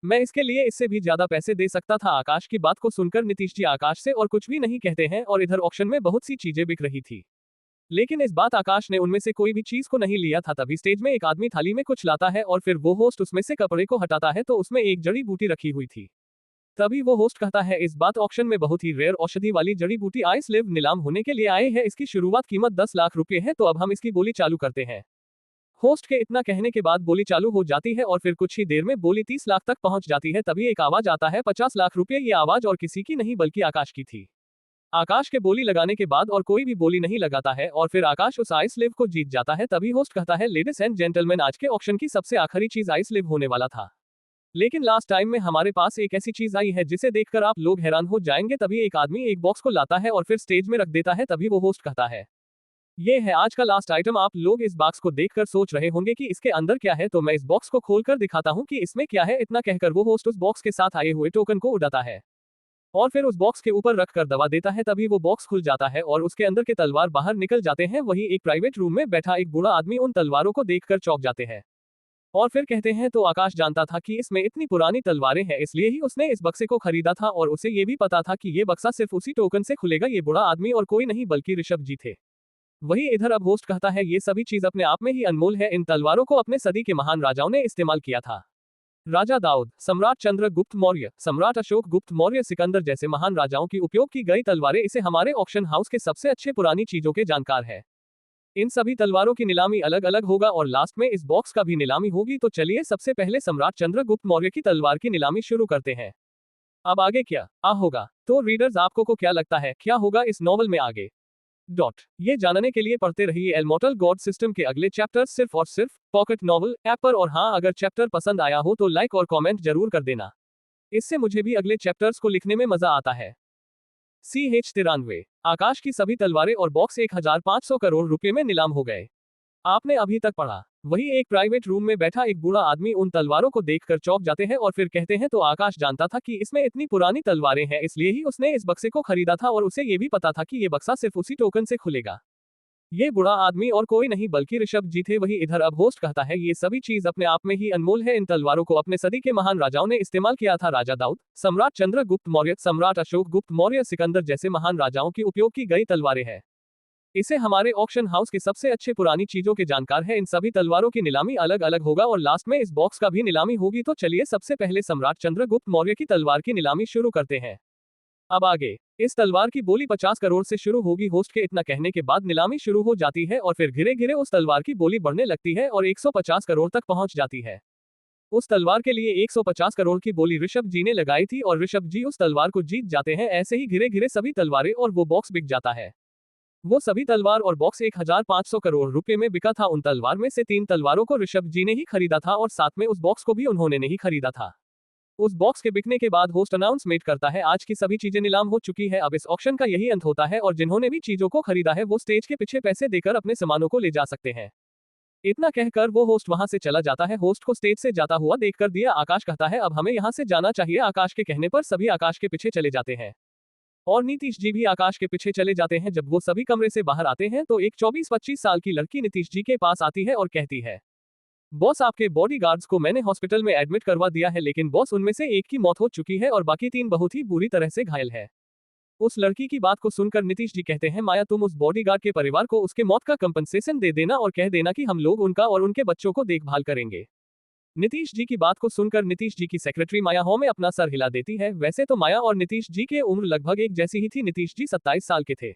मैं इसके लिए इससे भी ज्यादा पैसे दे सकता था। आकाश की बात को सुनकर नीतीश जी आकाश से और कुछ भी नहीं कहते हैं और इधर ऑक्शन में बहुत सी चीजें बिक रही थी, लेकिन इस बात आकाश ने उनमें से कोई भी चीज को नहीं लिया था। तभी स्टेज में एक आदमी थाली में कुछ लाता है और फिर वो होस्ट उसमें से कपड़े को हटाता है तो उसमें एक जड़ी बूटी रखी हुई थी। तभी वो होस्ट कहता है, इस बात ऑक्शन में बहुत ही रेयर औषधि वाली जड़ी बूटी आइस लिव नीलाम होने के लिए आए हैं। इसकी शुरुआत कीमत 10 लाख रुपए है, तो अब हम इसकी बोली चालू करते हैं। होस्ट के इतना कहने के बाद बोली चालू हो जाती है और फिर कुछ ही देर में बोली 30 लाख तक पहुंच जाती है। तभी एक आवाज आता है, 50 लाख रुपए। ये आवाज और किसी की नहीं बल्कि आकाश की थी। आकाश के बोली लगाने के बाद और कोई भी बोली नहीं लगाता है और फिर आकाश उस आइस लिव को जीत जाता है। तभी होस्ट कहता है, लेडीज एंड जेंटलमैन, आज के ऑक्शन की सबसे आखिरी चीज आइस लिव होने वाला था, लेकिन लास्ट टाइम में हमारे पास एक ऐसी चीज आई है जिसे देखकर आप लोग हैरान हो जाएंगे। तभी एक आदमी एक बॉक्स को लाता है और फिर स्टेज में रख देता है। तभी वो होस्ट कहता है, ये है आज का लास्ट आइटम। आप लोग इस बॉक्स को देखकर सोच रहे होंगे कि इसके अंदर क्या है, तो मैं इस बॉक्स को खोलकर दिखाता हूँ कि इसमें क्या है। इतना कहकर वो होस्ट उस बॉक्स के साथ आए हुए टोकन को उड़ाता है और फिर उस बॉक्स के ऊपर रखकर दबा देता है। तभी वो बॉक्स खुल जाता है और उसके अंदर के तलवार बाहर निकल जाते हैं। वही एक प्राइवेट रूम में बैठा एक बूढ़ा आदमी उन तलवारों को देखकर चौंक जाते हैं और फिर कहते हैं, तो आकाश जानता था कि इसमें इतनी पुरानी तलवारें हैं, इसलिए ही उसने इस बक्से को खरीदा था और उसे ये भी पता था कि ये बक्सा सिर्फ उसी टोकन से खुलेगा। ये बूढ़ा आदमी और कोई नहीं बल्कि ऋषभ जी थे। वही इधर अब होस्ट कहता है, ये सभी चीज अपने आप में ही अनमोल है। इन तलवारों को अपने सदी के महान राजाओं ने इस्तेमाल किया था। राजा दाऊद, सम्राट चंद्रगुप्त मौर्य, सम्राट अशोक गुप्त मौर्य, सिकंदर जैसे महान राजाओं की उपयोग की गई तलवारें। इसे हमारे ऑक्शन हाउस के सबसे अच्छे पुरानी चीजों के जानकार है। इन सभी तलवारों की नीलामी अलग अलग होगा और लास्ट में इस बॉक्स का भी नीलामी होगी। तो चलिए सबसे पहले सम्राट चंद्रगुप्त मौर्य की तलवार की नीलामी शुरू करते हैं। अब आगे क्या होगा? तो रीडर्स आपको को क्या लगता है क्या होगा इस नॉवल में आगे? ये जानने के लिए पढ़ते रहिए इमॉर्टल गॉड सिस्टम के अगले चैप्टर सिर्फ और सिर्फ पॉकेट नॉवल ऐप पर। और हाँ, अगर चैप्टर पसंद आया हो तो लाइक और कमेंट जरूर कर देना, इससे मुझे भी अगले चैप्टर्स को लिखने में मजा आता है। CH93 आकाश की सभी तलवारें और बॉक्स 1500 करोड़ रुपए में नीलाम हो गए। आपने अभी तक पढ़ा। वही एक प्राइवेट रूम में बैठा एक बूढ़ा आदमी उन तलवारों को देखकर चौंक जाते हैं और फिर कहते हैं तो आकाश जानता था कि इसमें इतनी पुरानी तलवारें हैं, इसलिए ही उसने इस बक्से को खरीदा था और उसे ये भी पता था कि ये बक्सा सिर्फ उसी टोकन से खुलेगा। ये बूढ़ा आदमी और कोई नहीं बल्कि ऋषभ जी थे। वही इधर अब होस्ट कहता है ये सभी चीज अपने आप में ही अनमोल है। इन तलवारों को अपने सदी के महान राजाओं ने इस्तेमाल किया था। राजा दाऊद, सम्राट चंद्रगुप्त मौर्य, सम्राट अशोक गुप्त मौर्य, सिकंदर जैसे महान राजाओं की उपयोग की गई तलवारें हैं। इसे हमारे ऑक्शन हाउस के सबसे अच्छे पुरानी चीजों के जानकार है। इन सभी तलवारों की नीलामी अलग अलग होगा और लास्ट में इस बॉक्स का भी नीलामी होगी। तो चलिए सबसे पहले सम्राट चंद्रगुप्त मौर्य की तलवार की नीलामी शुरू करते हैं। अब आगे इस तलवार की बोली 50 करोड़ से शुरू होगी। होस्ट के इतना कहने के बाद नीलामी शुरू हो जाती है और फिर धीरे धीरे उस तलवार की बोली बढ़ने लगती है और 150 करोड़ तक पहुंच जाती है। उस तलवार के लिए 150 करोड़ की बोली ऋषभ जी ने लगाई थी और ऋषभ जी उस तलवार को जीत जाते हैं। ऐसे ही धीरे धीरे सभी तलवारें और वो बॉक्स बिक जाता है। वो सभी तलवार और बॉक्स 1500 करोड़ रुपए में बिका था। उन तलवार में से 3 तलवारों को ऋषभ जी ने ही खरीदा था और साथ में उस बॉक्स को भी उन्होंने नहीं खरीदा था। उस बॉक्स के बिकने के बाद होस्ट अनाउंसमेंट करता है आज की सभी चीजें नीलाम हो चुकी है। अब इस ऑक्शन का यही अंत होता है और जिन्होंने भी चीजों को खरीदा है वो स्टेज के पीछे पैसे देकर अपने सामानों को ले जा सकते हैं। इतना कहकर वो होस्ट वहां से चला जाता है। होस्ट को स्टेज से जाता हुआ देखकर दिया आकाश कहता है अब हमें यहाँ से जाना चाहिए। आकाश के कहने पर सभी आकाश के पीछे चले जाते हैं और नीतीश जी भी आकाश के पीछे चले जाते हैं। जब वो सभी कमरे से बाहर आते हैं तो एक 24-25 साल की लड़की नीतीश जी के पास आती है और कहती है बॉस आपके बॉडीगार्ड्स को मैंने हॉस्पिटल में एडमिट करवा दिया है, लेकिन बॉस उनमें से एक की मौत हो चुकी है और बाकी 3 बहुत ही बुरी तरह से घायल है। उस लड़की की बात को सुनकर नीतीश जी कहते हैं माया तुम उस बॉडीगार्ड के परिवार को उसके मौत का कंपनसेशन दे देना और कह देना कि हम लोग उनका और उनके बच्चों को देखभाल करेंगे। नीतीश जी की बात को सुनकर नीतीश जी की सेक्रेटरी माया हो में अपना सर हिला देती है। वैसे तो माया और नीतीश जी की उम्र लगभग एक जैसी ही थी। नीतीश जी 27 साल के थे।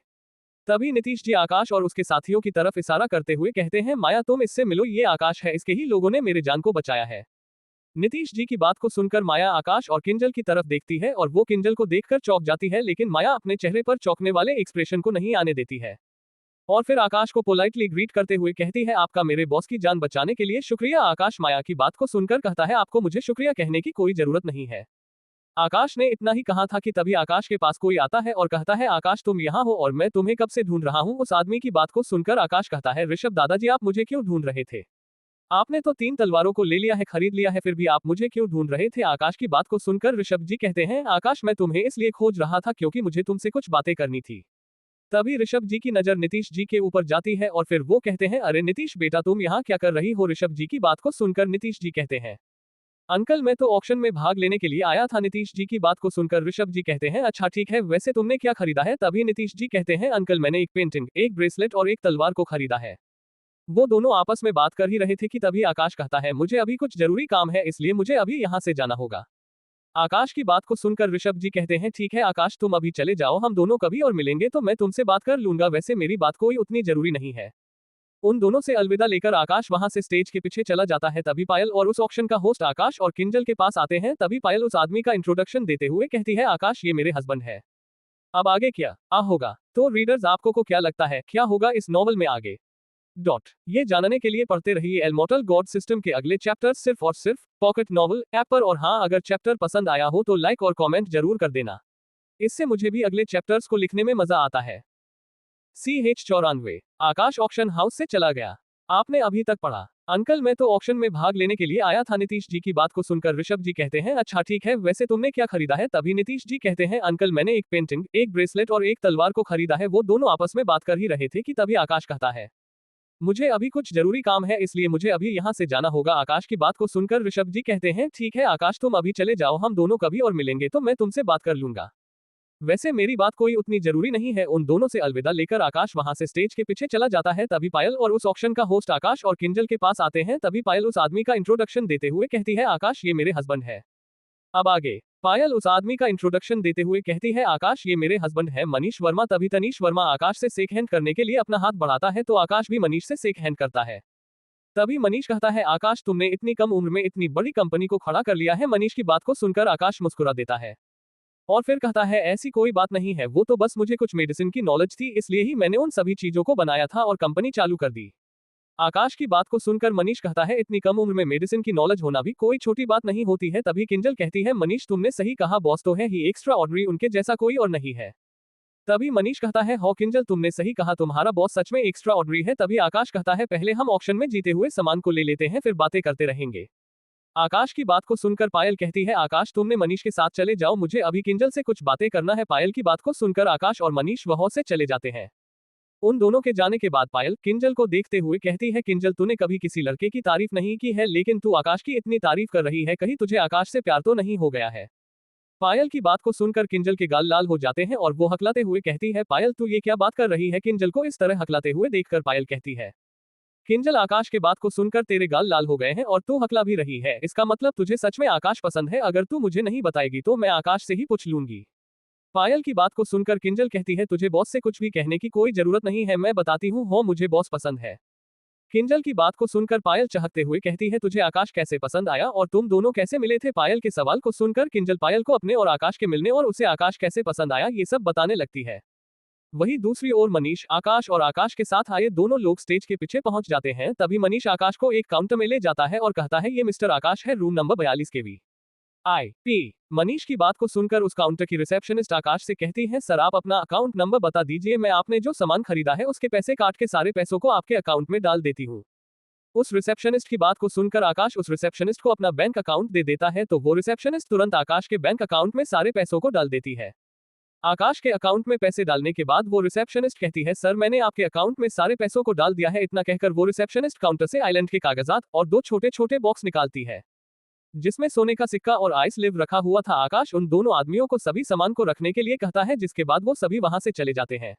तभी नीतीश जी आकाश और उसके साथियों की तरफ इशारा करते हुए कहते हैं माया तुम इससे मिलो, ये आकाश है, इसके ही लोगों ने मेरे जान को बचाया है। नीतीश जी की बात को सुनकर माया आकाश और किंजल की तरफ देखती है और वो किंजल को देखकर चौंक जाती है, लेकिन माया अपने चेहरे पर चौंकने वाले एक्सप्रेशन को नहीं आने देती है और फिर आकाश को पोलाइटली ग्रीट करते हुए कहती है आपका मेरे बॉस की जान बचाने के लिए शुक्रिया। आकाश माया की बात को सुनकर कहता है आपको मुझे शुक्रिया कहने की कोई जरूरत नहीं है। आकाश ने इतना ही कहा था कि तभी आकाश के पास कोई आता है और कहता है आकाश तुम यहाँ हो और मैं तुम्हें कब से ढूंढ रहा हूँ। उस आदमी की बात को सुनकर आकाश कहता है ऋषभ दादाजी आप मुझे क्यों ढूंढ रहे थे? आपने तो 3 तलवारों को ले लिया है, खरीद लिया है, फिर भी आप मुझे क्यों ढूंढ रहे थे? आकाश की बात को सुनकर ऋषभ जी कहते हैं आकाश मैं तुम्हें इसलिए खोज रहा था क्योंकि मुझे तुमसे कुछ बातें करनी थी। तभी ऋषभ जी की नजर नीतीश जी के ऊपर जाती है और फिर वो कहते हैं अरे नीतीश बेटा तुम यहाँ क्या कर रही हो? ऋषभ जी की बात को सुनकर नीतीश जी कहते हैं अंकल मैं तो ऑक्शन में भाग लेने के लिए आया था। नीतीश जी की बात को सुनकर ऋषभ जी कहते हैं अच्छा ठीक है, वैसे तुमने क्या खरीदा है? तभी नीतीश जी कहते हैं अंकल मैंने एक पेंटिंग, एक ब्रेसलेट और एक तलवार को खरीदा है। वो दोनों आपस में बात कर ही रहे थे कि तभी आकाश कहता है मुझे अभी कुछ जरूरी काम है इसलिए मुझे अभी यहाँ से जाना होगा। आकाश की बात को सुनकर ऋषभ जी कहते हैं ठीक है आकाश तुम अभी चले जाओ, हम दोनों कभी और मिलेंगे तो मैं तुमसे बात कर लूंगा, वैसे मेरी बात कोई उतनी जरूरी नहीं है। उन दोनों से अलविदा लेकर आकाश वहां से स्टेज के पीछे चला जाता है। तभी पायल और उस ऑक्शन का होस्ट आकाश और किंजल के पास आते हैं। तभी पायल उस आदमी का इंट्रोडक्शन देते हुए कहती है आकाश ये मेरे हस्बैंड है। अब आगे क्या होगा? तो रीडर्स आपको को क्या लगता है क्या होगा इस नॉवल में आगे? ये जानने के लिए पढ़ते रहिए इमॉर्टल गॉड सिस्टम के अगले चैप्टर सिर्फ और सिर्फ पॉकेट नॉवल ऐप पर। और हाँ, अगर चैप्टर पसंद आया हो तो लाइक और कमेंट जरूर कर देना, इससे मुझे भी अगले चैप्टर्स को लिखने में मजा आता है। CH94 आकाश ऑक्शन हाउस से चला गया। आपने अभी तक पढ़ा। अंकल मैं तो ऑक्शन में भाग लेने के लिए आया था। नीतीश जी की बात को सुनकर ऋषभ जी कहते हैं अच्छा ठीक है, वैसे तुमने क्या खरीदा है? तभी नीतीश जी कहते हैं अंकल मैंने एक पेंटिंग, एक ब्रेसलेट और एक तलवार को खरीदा है। वो दोनों आपस में बात कर ही रहे थे कि तभी आकाश कहता है मुझे अभी कुछ जरूरी काम है इसलिए मुझे अभी यहाँ से जाना होगा। आकाश की बात को सुनकर ऋषभ जी कहते हैं ठीक है आकाश तुम अभी चले जाओ, हम दोनों कभी और मिलेंगे तो मैं तुमसे बात कर लूंगा, वैसे मेरी बात कोई उतनी जरूरी नहीं है। उन दोनों से अलविदा लेकर आकाश वहां से स्टेज के पीछे चला जाता है। तभी पायल और उस ऑक्शन का होस्ट आकाश और किंजल के पास आते हैं। तभी पायल उस आदमी का इंट्रोडक्शन देते हुए कहती है आकाश ये मेरे हस्बैंड है। अब आगे पायल उस आदमी का इंट्रोडक्शन देते हुए कहती है, आकाश ये मेरे हस्बैंड है मनीष वर्मा। तभी तनीश वर्मा आकाश से शेक हैंड करने के लिए अपना हाथ बढ़ाता है तो आकाश भी मनीष से शेक हैंड करता है। तभी मनीष कहता है, आकाश तुमने इतनी कम उम्र में इतनी बड़ी कंपनी को खड़ा कर लिया है। मनीष की बात को सुनकर आकाश मुस्कुरा देता है और फिर कहता है, ऐसी कोई बात नहीं है, वो तो बस मुझे कुछ मेडिसिन की नॉलेज थी, इसलिए ही मैंने उन सभी चीजों को बनाया था और कंपनी चालू कर दी। आकाश की बात को सुनकर मनीष कहता है, इतनी कम उम्र में मेडिसिन की नॉलेज होना भी कोई छोटी बात नहीं होती है। तभी किंजल कहती है, मनीष तुमने सही कहा, बॉस तो है ही एक्स्ट्रा ऑर्डिनरी, उनके जैसा कोई और नहीं है। तभी मनीष कहता है, हो किंजल तुमने सही कहा, तुम्हारा बॉस सच में एक्स्ट्रा ऑर्डिनरी है। तभी आकाश कहता है, पहले हम ऑक्शन में जीते हुए सामान को ले लेते हैं, फिर बातें करते रहेंगे। आकाश की बात को सुनकर पायल कहती है, आकाश तुमने मनीष के साथ चले जाओ, मुझे अभी किंजल से कुछ बातें करना है। पायल की बात को सुनकर आकाश और मनीष वहां से चले जाते हैं। उन दोनों के जाने के बाद पायल किंजल को देखते हुए कहती है, किंजल तूने कभी किसी लड़के की तारीफ नहीं की है, लेकिन तू आकाश की इतनी तारीफ कर रही है, कहीं तुझे आकाश से प्यार तो नहीं हो गया है। पायल की बात को सुनकर किंजल के गाल लाल हो जाते हैं और वो हकलाते हुए कहती है, पायल तू ये क्या बात कर रही है। किंजल को इस तरह हकलाते हुए देखकर पायल कहती है, किंजल आकाश के बात को सुनकर तेरे गाल लाल हो गए हैं और तू हकला भी रही है, इसका मतलब तुझे सच में आकाश पसंद है। अगर तू मुझे नहीं बताएगी तो मैं आकाश से ही पूछ लूंगी। पायल की बात को सुनकर किंजल कहती है, तुझे बॉस से कुछ भी कहने की कोई जरूरत नहीं है, मैं बताती हूँ, हो मुझे बॉस पसंद है। किंजल की बात को सुनकर पायल चहकते हुए कहती है, तुझे आकाश कैसे पसंद आया और तुम दोनों कैसे मिले थे। पायल के सवाल को सुनकर किंजल पायल को अपने और आकाश के मिलने और उसे आकाश कैसे पसंद आया ये सब बताने लगती है। वहीं दूसरी ओर मनीष, आकाश और आकाश के साथ आए दोनों लोग स्टेज के पीछे पहुंच जाते हैं। तभी मनीष आकाश को एक काउंटर में ले जाता है और कहता है, ये मिस्टर आकाश है, रूम नंबर 42 के VIP। मनीष की बात को सुनकर उस काउंटर की रिसेप्शनिस्ट आकाश से कहती है, सर आप अपना अकाउंट नंबर बता दीजिए, मैं आपने जो सामान खरीदा है उसके पैसे काट के सारे पैसों को आपके अकाउंट में डाल देती हूँ। उस रिसेप्शनिस्ट की बात को सुनकर आकाश उस रिसेप्शनिस्ट को अपना बैंक अकाउंट दे देता है तो वो रिसेप्शनिस्ट तुरंत आकाश के बैंक अकाउंट में सारे पैसों को डाल देती है। आकाश के अकाउंट में पैसे डालने के बाद वो रिसेप्शनिस्ट कहती है, सर मैंने आपके अकाउंट में सारे पैसों को डाल दिया है। इतना कहकर वो रिसेप्शनिस्ट काउंटर से आइलैंड के कागजात और 2 छोटे छोटे बॉक्स निकालती है जिसमें सोने का सिक्का और आइस लिव रखा हुआ था। आकाश उन दोनों आदमियों को सभी सामान को रखने के लिए कहता है, जिसके बाद वो सभी वहां से चले जाते हैं।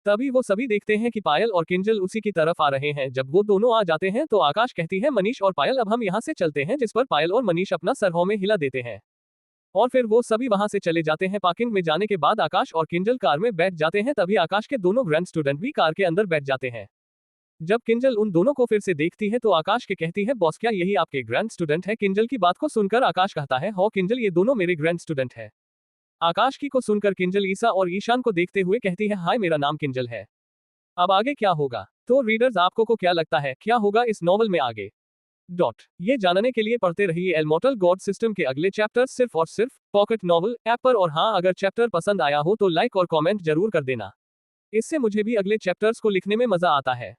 तभी वो सभी देखते हैं कि पायल और किंजल उसी की तरफ आ रहे हैं। जब वो दोनों आ जाते हैं तो आकाश कहती है, मनीष और पायल अब हम यहाँ से चलते हैं, जिस पर पायल और मनीष अपना सर हाँ में हिला देते हैं और फिर वो सभी वहां से चले जाते हैं। पार्किंग में जाने के बाद आकाश और किंजल कार में बैठ जाते हैं। तभी आकाश के दोनों ग्रैंड स्टूडेंट भी कार के अंदर बैठ जाते हैं। जब किंजल उन दोनों को फिर से देखती है तो आकाश के कहती है, बॉस क्या यही आपके ग्रैंड स्टूडेंट है। किंजल की बात को सुनकर आकाश कहता है, हो किंजल ये दोनों मेरे ग्रैंड स्टूडेंट है। आकाश की को सुनकर किंजल ईसा और ईशान को देखते हुए कहती है, हाय मेरा नाम किंजल है। अब आगे क्या होगा तो रीडर्स आपको को क्या लगता है क्या होगा इस नॉवल में आगे ये जानने के लिए पढ़ते रहिए इमॉर्टल गॉड सिस्टम के अगले चैप्टर सिर्फ और सिर्फ पॉकेट नॉवल ऐप पर। और हाँ, अगर चैप्टर पसंद आया हो तो लाइक और कमेंट जरूर कर देना, इससे मुझे भी अगले चैप्टर्स को लिखने में मजा आता है।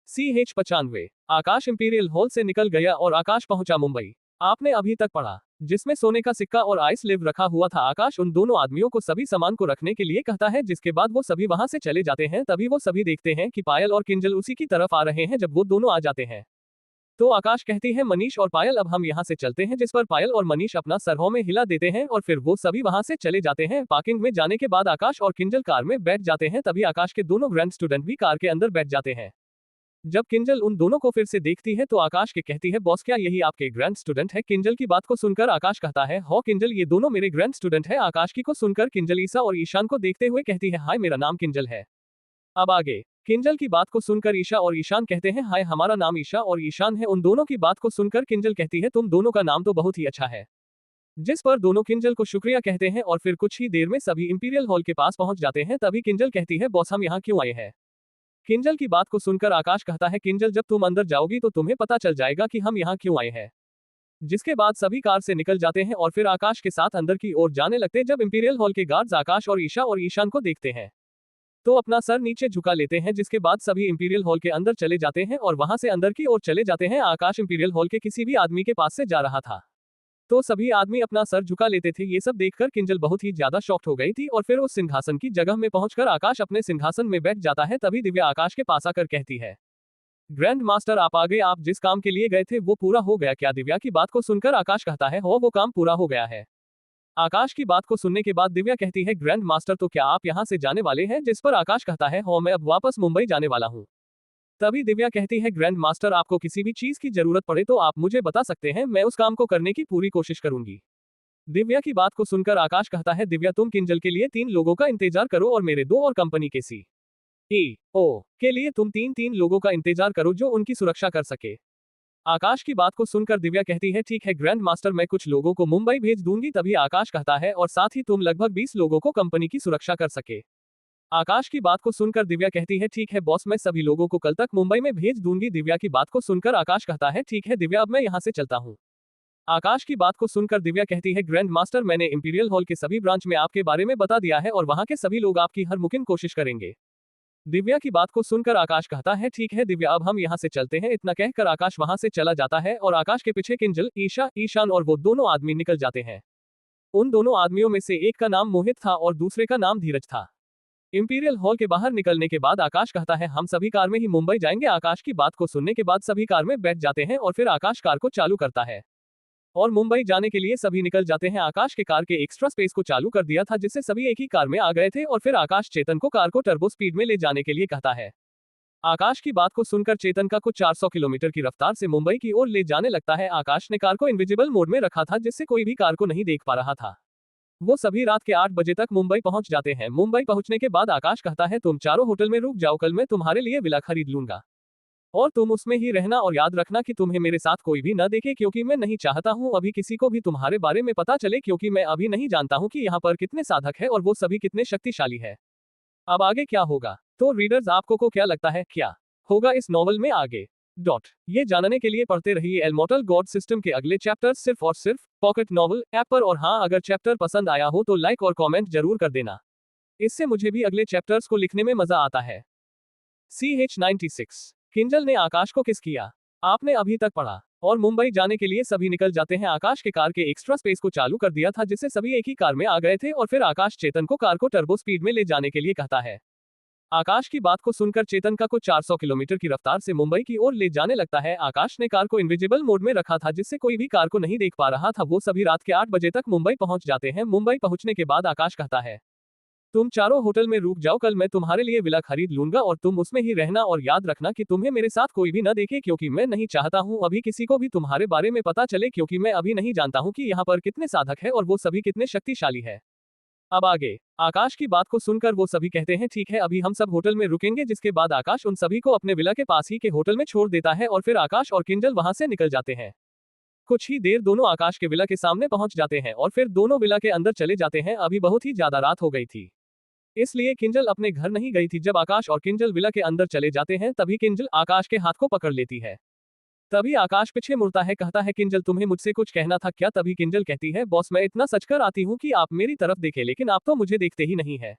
CH95 आकाश इंपीरियल हॉल से निकल गया और आकाश पहुंचा मुंबई। आपने अभी तक पढ़ा जिसमें सोने का सिक्का और आइस लिव रखा हुआ था। आकाश उन दोनों आदमियों को सभी सामान को रखने के लिए कहता है, जिसके बाद वो सभी वहां से चले जाते हैं। तभी वो सभी देखते हैं कि पायल और किंजल उसी की तरफ आ रहे हैं। जब वो दोनों आ जाते हैं तो आकाश कहती है, मनीष और पायल अब हम यहाँ से चलते हैं, जिस पर पायल और मनीष अपना सर हाँ में हिला देते हैं और फिर वो सभी वहां से चले जाते हैं। पार्किंग में जाने के बाद आकाश और किंजल कार में बैठ जाते हैं। तभी आकाश के दोनों ग्रैंड स्टूडेंट भी कार के अंदर बैठ जाते हैं। जब किंजल उन दोनों को फिर से देखती है तो आकाश के कहती है, बॉस क्या यही आपके ग्रैंड स्टूडेंट है। किंजल की बात को सुनकर आकाश कहता है, हो किंजल ये दोनों मेरे ग्रैंड स्टूडेंट है। आकाश की को सुनकर किंजल ईसा और ईशान को देखते हुए कहती है, हाय मेरा नाम किंजल है। अब आगे किंजल की बात को सुनकर ईशा और ईशान कहते हैं, हाय हमारा नाम ईशा और ईशान है। उन दोनों की बात को सुनकर किंजल कहती है, तुम दोनों का नाम तो बहुत ही अच्छा है। जिस पर दोनों किंजल को शुक्रिया कहते हैं और फिर कुछ ही देर में सभी इंपीरियल हॉल के पास पहुंच जाते हैं। तभी किंजल कहती है, बॉस हम यहाँ क्यों आए हैं। किंजल की बात को सुनकर आकाश कहता है, किंजल जब तुम अंदर जाओगी तो तुम्हें पता चल जाएगा कि हम यहाँ क्यों आए हैं। जिसके बाद सभी कार से निकल जाते हैं और फिर आकाश के साथ अंदर की ओर जाने लगते। जब इंपीरियल हॉल के गार्ड्स आकाश और ईशा और ईशान को देखते हैं तो अपना सर नीचे झुका लेते हैं। जिसके बाद सभी इंपीरियल हॉल के अंदर चले जाते हैं और वहां से अंदर की ओर चले जाते हैं। आकाश इंपीरियल हॉल के किसी भी आदमी के पास से जा रहा था तो सभी आदमी अपना सर झुका लेते थे। ये सब देखकर किंजल बहुत ही ज्यादा शॉक्ड हो गई थी और फिर उस सिंहासन की जगह में पहुंचकर आकाश अपने सिंहासन में बैठ जाता है। तभी दिव्या आकाश के पास आकर कहती है, ग्रैंड मास्टर आप आ गए, आप जिस काम के लिए गए थे वो पूरा हो गया क्या। दिव्या की बात को सुनकर आकाश कहता है, हो वो काम पूरा हो गया है। आकाश की बात को सुनने के बाद दिव्या कहती है, ग्रैंड मास्टर तो क्या आप यहाँ से जाने वाले हैं। जिस पर आकाश कहता है, हो मैं अब वापस मुंबई जाने वाला हूँ। तभी दिव्या कहती है, ग्रैंड मास्टर आपको किसी भी चीज की जरूरत पड़े तो आप मुझे बता सकते हैं, मैं उस काम को करने की पूरी कोशिश करूंगी। दिव्या की बात को सुनकर आकाश कहता है, दिव्या तुम किंजल के लिए 3 लोगों का इंतजार करो और मेरे 2 और कंपनी के CEO के लिए तुम 3 लोगों का इंतजार करो जो उनकी सुरक्षा कर सके। आकाश की बात को सुनकर दिव्या कहती है, ठीक है ग्रैंड मास्टर, मैं कुछ लोगों को मुंबई भेज दूंगी। तभी आकाश कहता है, और साथ ही तुम लगभग 20 लोगों को कंपनी की सुरक्षा कर सके। आकाश की बात को सुनकर दिव्या कहती है, ठीक है बॉस, मैं सभी लोगों को कल तक मुंबई में भेज दूंगी। दिव्या की बात को सुनकर आकाश कहता है, ठीक है दिव्या, अब मैं यहाँ से चलता हूँ। आकाश की बात को सुनकर दिव्या कहती है, ग्रैंड मास्टर, मैंने इंपीरियल हॉल के सभी ब्रांच में आपके बारे में बता दिया है और वहाँ के सभी लोग आपकी हर मुमकिन कोशिश करेंगे। दिव्या की बात को सुनकर आकाश कहता है, ठीक है दिव्या, अब हम यहाँ से चलते हैं। इतना कहकर आकाश वहां से चला जाता है और आकाश के पीछे किंजल, ईशा, ईशान और वो दोनों आदमी निकल जाते हैं। उन दोनों आदमियों में से एक का नाम मोहित था और दूसरे का नाम धीरज था। इंपीरियल हॉल के बाहर निकलने के बाद आकाश कहता है, हम सभी कार में ही मुंबई जाएंगे। आकाश की बात को सुनने के बाद सभी कार में बैठ जाते हैं और फिर आकाश कार को चालू करता है और मुंबई जाने के लिए सभी निकल जाते हैं। आकाश के कार के एक्स्ट्रा स्पेस को चालू कर दिया था जिससे सभी एक ही कार में आ गए थे और फिर आकाश चेतन को कार को टर्बो स्पीड में ले जाने के लिए कहता है। आकाश की बात को सुनकर चेतन का कुछ 400 किलोमीटर की रफ्तार से मुंबई की ओर ले जाने लगता है। आकाश ने कार को इनविजिबल मोड में रखा था जिससे कोई भी कार को नहीं देख पा रहा था। वो सभी रात के 8 बजे तक मुंबई पहुंच जाते हैं। मुंबई पहुंचने के बाद आकाश कहता है, तुम चारों होटल में रुक जाओ, कल मैं तुम्हारे लिए विला खरीद लूंगा और तुम उसमें ही रहना और याद रखना कि तुम्हें मेरे साथ कोई भी न देखे, क्योंकि मैं नहीं चाहता हूँ अभी किसी को भी तुम्हारे बारे में पता चले, क्योंकि मैं अभी नहीं जानता हूँ कि यहाँ पर कितने साधक है और वो सभी कितने शक्तिशाली है। अब आगे क्या होगा? तो रीडर्स, आपको को क्या लगता है, क्या होगा इस नॉवल में आगे? ये जानने के लिए पढ़ते रहिए इमॉर्टल गॉड सिस्टम के अगले चैप्टर सिर्फ और सिर्फ पॉकेट नॉवल ऐप पर। और हाँ, अगर चैप्टर पसंद आया हो तो लाइक और कमेंट जरूर कर देना, इससे मुझे भी अगले चैप्टर्स को लिखने में मजा आता है। CH96 किंजल ने आकाश को किस किया, आपने अभी तक पढ़ा। और मुंबई जाने के लिए सभी निकल जाते हैं। आकाश के कार के एक्स्ट्रा स्पेस को चालू कर दिया था जिससे सभी एक ही कार में आ गए थे और फिर आकाश चेतन को कार को टर्बो स्पीड में ले जाने के लिए कहता है। आकाश की बात को सुनकर चेतन का कुछ 400 किलोमीटर की रफ्तार से मुंबई की ओर ले जाने लगता है। आकाश ने कार को इनविजिबल मोड में रखा था जिससे कोई भी कार को नहीं देख पा रहा था। वो सभी रात के 8 बजे तक मुंबई पहुंच जाते हैं। मुंबई पहुंचने के बाद आकाश कहता है, तुम चारों होटल में रुक जाओ, कल मैं तुम्हारे लिए विला खरीद लूंगा और तुम उसमें ही रहना और याद रखना कि तुम्हें मेरे साथ कोई भी न देखे, क्योंकि मैं नहीं चाहता हूँ अभी किसी को भी तुम्हारे बारे में पता चले, क्योंकि मैं अभी नहीं जानता हूँ कि यहाँ पर कितने साधक है और वो सभी कितने शक्तिशाली है। अब आगे आकाश की बात को सुनकर वो सभी कहते हैं, ठीक है अभी हम सब होटल में रुकेंगे। जिसके बाद आकाश उन सभी को अपने विला के पास ही के होटल में छोड़ देता है और फिर आकाश और किंजल वहां से निकल जाते हैं। कुछ ही देर दोनों आकाश के विला के सामने पहुंच जाते हैं और फिर दोनों विला के अंदर चले जाते हैं। अभी बहुत ही ज्यादा रात हो गई थी, इसलिए किंजल अपने घर नहीं गई थी। जब आकाश और किंजल विला के अंदर चले जाते हैं तभी किंजल आकाश के हाथ को पकड़ लेती है। तभी आकाश पीछे मुड़ता है, कहता है, किंजल तुम्हें मुझसे कुछ कहना था क्या? तभी किंजल कहती है, बॉस मैं इतना सच कर आती हूँ कि आप मेरी तरफ देखें, लेकिन आप तो मुझे देखते ही नहीं है।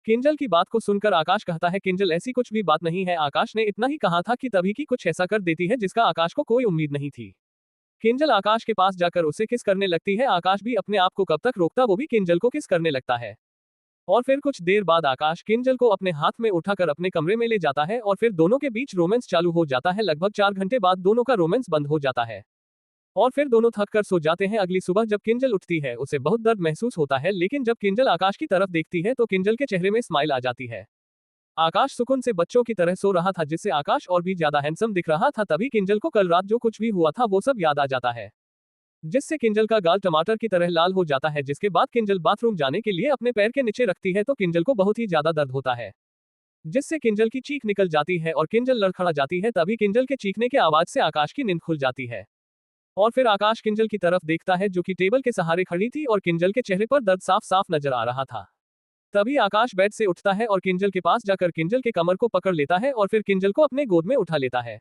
किंजल की बात को सुनकर आकाश कहता है, किंजल ऐसी कुछ भी बात नहीं है, आकाश ने इतना ही कहा था कि तभी की कुछ ऐसा कर देती है जिसका आकाश को कोई उम्मीद नहीं थी। किंजल आकाश के पास जाकर उसे किस करने लगती है। आकाश भी अपने आप को कब तक रोकता, वो भी किंजल को किस करने लगता है। और फिर कुछ देर बाद आकाश किंजल को अपने हाथ में उठाकर अपने कमरे में ले जाता है और फिर दोनों के बीच रोमांस चालू हो जाता है। लगभग 4 घंटे बाद दोनों का रोमांस बंद हो जाता है और फिर दोनों थक कर सो जाते हैं। अगली सुबह जब किंजल उठती है उसे बहुत दर्द महसूस होता है, लेकिन जब किंजल आकाश की तरफ देखती है तो किंजल के चेहरे में स्माइल आ जाती है। आकाश सुकून से बच्चों की तरह सो रहा था जिससे आकाश और भी ज्यादा हैंडसम दिख रहा था। तभी किंजल को कल रात जो कुछ भी हुआ था वो सब याद आ जाता है, जिससे किंजल का गाल टमाटर की तरह लाल हो जाता है। जिसके बाद किंजल बाथरूम जाने के लिए अपने पैर के नीचे रखती है तो किंजल को बहुत ही ज्यादा दर्द होता है, जिससे किंजल की चीख निकल जाती है और किंजल लड़खड़ा जाती है। तभी किंजल के चीखने के आवाज से आकाश की नींद खुल जाती है और फिर आकाश किंजल की तरफ देखता है जो कि टेबल के सहारे खड़ी थी और किंजल के चेहरे पर दर्द साफ साफ नजर आ रहा था। तभी आकाश बेड से उठता है और किंजल के पास जाकर किंजल के कमर को पकड़ लेता है और फिर किंजल को अपने गोद में उठा लेता है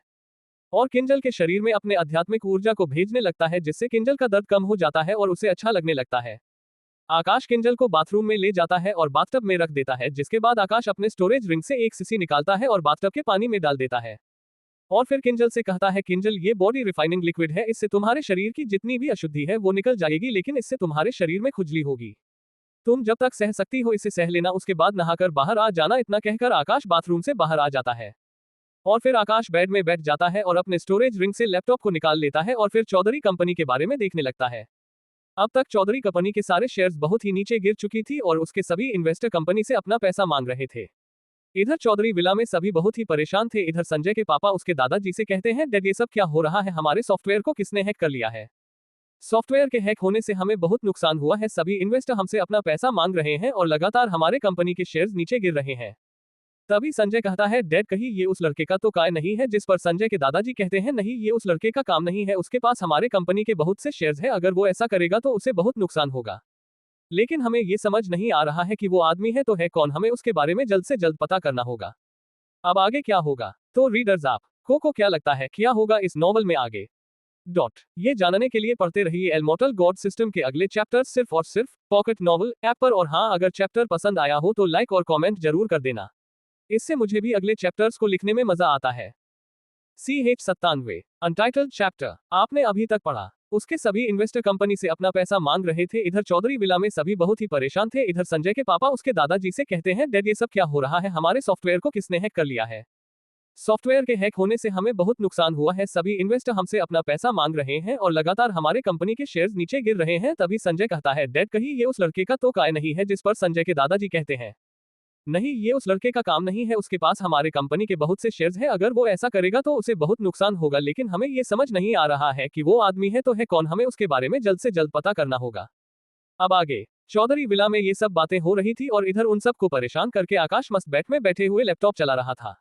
और किंजल के शरीर में अपने आध्यात्मिक ऊर्जा को भेजने लगता है, जिससे किंजल का दर्द कम हो जाता है और उसे अच्छा लगने लगता है। आकाश किंजल को बाथरूम में ले जाता है और बाथटब में रख देता है, जिसके बाद आकाश अपने स्टोरेज रिंग से एक सीसी निकालता है और बाथटब के पानी में डाल देता है और फिर किंजल से कहता है, किंजल ये बॉडी रिफाइनिंग लिक्विड है, इससे तुम्हारे शरीर की जितनी भी अशुद्धि है वो निकल जाएगी, लेकिन इससे तुम्हारे शरीर में खुजली होगी। तुम जब तक सह सकती हो इसे सह लेना, उसके बाद नहाकर बाहर आ जाना। इतना कहकर आकाश बाथरूम से बाहर आ जाता है और फिर आकाश बेड में बैठ जाता है और अपने स्टोरेज रिंग से लैपटॉप को निकाल लेता है और फिर चौधरी कंपनी के बारे में देखने लगता है। अब तक चौधरी कंपनी के सारे शेयर्स बहुत ही नीचे गिर चुकी थी और उसके सभी इन्वेस्टर कंपनी से अपना पैसा मांग रहे थे। इधर चौधरी विला में सभी बहुत ही परेशान थे। इधर संजय के पापा उसके दादाजी से कहते हैं, डैड ये सब क्या हो रहा है, हमारे सॉफ्टवेयर को किसने हैक कर लिया है। सॉफ्टवेयर के हैक होने से हमें बहुत नुकसान हुआ है, सभी इन्वेस्टर हमसे अपना पैसा मांग रहे हैं और लगातार हमारे कंपनी के शेयर्स नीचे गिर रहे हैं। तभी संजय कहता है, डैड कहीं ये उस लड़के का तो काय नहीं है। जिस पर संजय के दादाजी कहते हैं, नहीं ये उस लड़के का काम नहीं है, उसके पास हमारे कंपनी के बहुत से शेयर्स हैं, अगर वो ऐसा करेगा तो उसे बहुत नुकसान होगा। लेकिन हमें ये समझ नहीं आ रहा है कि वो आदमी है तो है कौन, हमें उसके बारे में जल्द से जल्द पता करना होगा। अब आगे क्या होगा? तो रीडर्स आपको क्या लगता है क्या होगा इस नॉवल में आगे? ये जानने के लिए पढ़ते रहिए एलमोटल गॉड सिस्टम के अगले चैप्टर सिर्फ और सिर्फ पॉकेट नॉवल ऐप पर। और हाँ, अगर चैप्टर पसंद आया हो तो लाइक और कमेंट जरूर कर देना, इससे मुझे भी अगले चैप्टर्स को लिखने में मजा आता है। CH97 अनटाइटल्ड चैप्टर आपने अभी तक पढ़ा। उसके सभी इन्वेस्टर कंपनी से अपना पैसा मांग रहे थे। इधर चौधरी विला में सभी बहुत ही परेशान थे। इधर संजय के पापा उसके दादाजी से कहते हैं, डैड ये सब क्या हो रहा है, हमारे सॉफ्टवेयर को किसने हैक कर लिया है? सॉफ्टवेयर के हैक होने से हमें बहुत नुकसान हुआ है, सभी इन्वेस्टर हमसे अपना पैसा मांग रहे हैं और लगातार हमारे कंपनी के शेयर्स नीचे गिर रहे हैं। तभी संजय कहता है, डैड कहीं ये उस लड़के का तो काय नहीं है। जिस पर संजय के दादाजी कहते हैं, नहीं ये उस लड़के का काम नहीं है, उसके पास हमारे कंपनी के बहुत से शेयर्स हैं, अगर वो ऐसा करेगा तो उसे बहुत नुकसान होगा। लेकिन हमें ये समझ नहीं आ रहा है कि वो आदमी है तो है कौन, हमें उसके बारे में जल्द से जल्द पता करना होगा। अब आगे चौधरी विला में ये सब बातें हो रही थी और इधर उन सबको परेशान करके आकाश मस्त बेड में बैठे हुए लैपटॉप चला रहा था।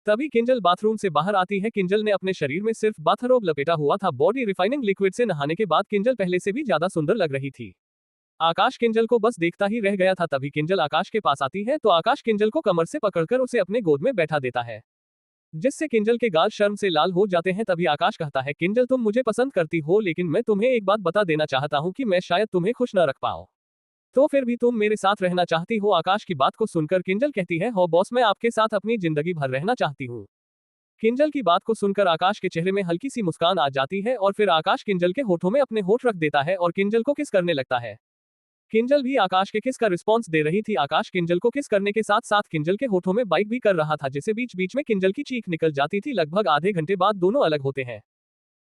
तभी किंजल बाथरूम से बाहर आती है। किंजल ने अपने शरीर में सिर्फ बाथरोब लपेटा हुआ था। बॉडी रिफाइनिंग लिक्विड से नहाने के बाद किंजल पहले से भी ज्यादा सुंदर लग रही थी। आकाश किंजल को बस देखता ही रह गया था। तभी किंजल आकाश के पास आती है तो आकाश किंजल को कमर से पकड़कर उसे अपने गोद में बैठा देता है, जिससे किंजल के गाल शर्म से लाल हो जाते हैं। तभी आकाश कहता है, किंजल तुम मुझे पसंद करती हो, लेकिन मैं तुम्हें एक बात बता देना चाहता हूँ कि मैं शायद तुम्हें खुश न रख पाऊँ, तो फिर भी तुम मेरे साथ रहना चाहती हो? आकाश की बात को सुनकर किंजल कहती है, हो बॉस, मैं आपके साथ अपनी जिंदगी भर रहना चाहती हूँ। किंजल की बात को सुनकर आकाश के चेहरे में हल्की सी मुस्कान आ जाती है और फिर आकाश किंजल के होठों में अपने होठ रख देता है और किंजल को किस करने लगता है। किंजल भी आकाश के किस का रिस्पॉन्स दे रही थी। आकाश किंजल को किस करने के साथ साथ किंजल के होठों में बाइट भी कर रहा था, जिसे बीच बीच में किंजल की चीख निकल जाती थी। लगभग आधे घंटे बाद दोनों अलग होते हैं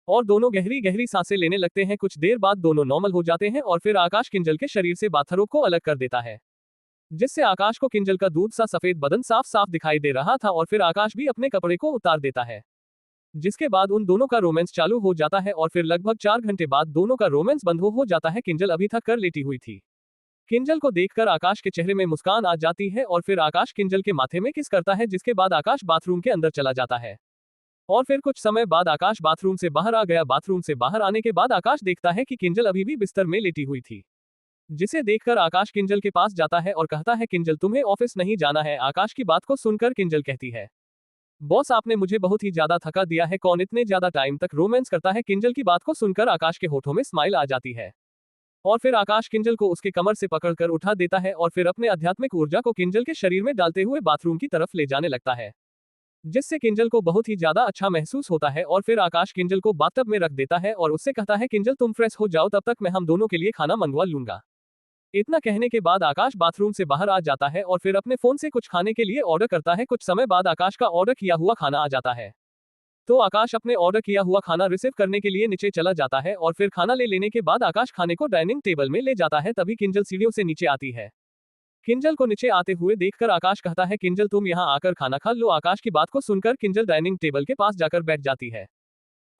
और दोनों गहरी गहरी सांसें लेने लगते हैं। कुछ देर बाद दोनों नॉर्मल हो जाते हैं और फिर आकाश किंजल के शरीर से बाथरोब को अलग कर देता है, जिससे आकाश को किंजल का दूध सा सफेद बदन साफ साफ दिखाई दे रहा था। और फिर आकाश भी अपने कपड़े को उतार देता है, जिसके बाद उन दोनों का रोमांस चालू हो जाता है और फिर लगभग 4 घंटे बाद दोनों का रोमांस बंद हो जाता है। किंजल अभी थक कर लेटी हुई थी। किंजल को देखकर आकाश के चेहरे में मुस्कान आ जाती है और फिर आकाश किंजल के माथे में किस करता है, जिसके बाद आकाश बाथरूम के अंदर चला जाता है। और फिर कुछ समय बाद आकाश बाथरूम से बाहर आ गया। बाथरूम से बाहर आने के बाद आकाश देखता है कि किंजल अभी भी बिस्तर में लेटी हुई थी, जिसे देखकर आकाश किंजल के पास जाता है और कहता है, किंजल तुम्हें ऑफिस नहीं जाना है? आकाश की बात को सुनकर किंजल कहती है, बॉस आपने मुझे बहुत ही ज्यादा थका दिया है, कौन इतने ज्यादा टाइम तक रोमांस करता है? किंजल की बात को सुनकर आकाश के होठों में स्माइल आ जाती है और फिर आकाश किंजल को उसके कमर से पकड़कर उठा देता है और फिर अपने आध्यात्मिक ऊर्जा को किंजल के शरीर में डालते हुए बाथरूम की तरफ ले जाने लगता है, जिससे किंजल को बहुत ही ज्यादा अच्छा महसूस होता है। और फिर आकाश किंजल को बाथटब में रख देता है और उससे कहता है, किंजल तुम फ्रेश हो जाओ, तब तक मैं हम दोनों के लिए खाना मंगवा लूंगा। इतना कहने के बाद आकाश बाथरूम से बाहर आ जाता है और फिर अपने फोन से कुछ खाने के लिए ऑर्डर करता है। कुछ समय बाद आकाश का ऑर्डर किया हुआ खाना आ जाता है, तो आकाश अपने ऑर्डर किया हुआ खाना रिसीव करने के लिए नीचे चला जाता है और फिर खाना ले लेने के बाद आकाश खाने को डाइनिंग टेबल में ले जाता है। तभी किंजल सीढ़ियों से नीचे आती है। किंजल को नीचे आते हुए देखकर आकाश कहता है, किंजल तुम यहाँ आकर खाना खा लो। आकाश की बात को सुनकर किंजल डाइनिंग टेबल के पास जाकर बैठ जाती है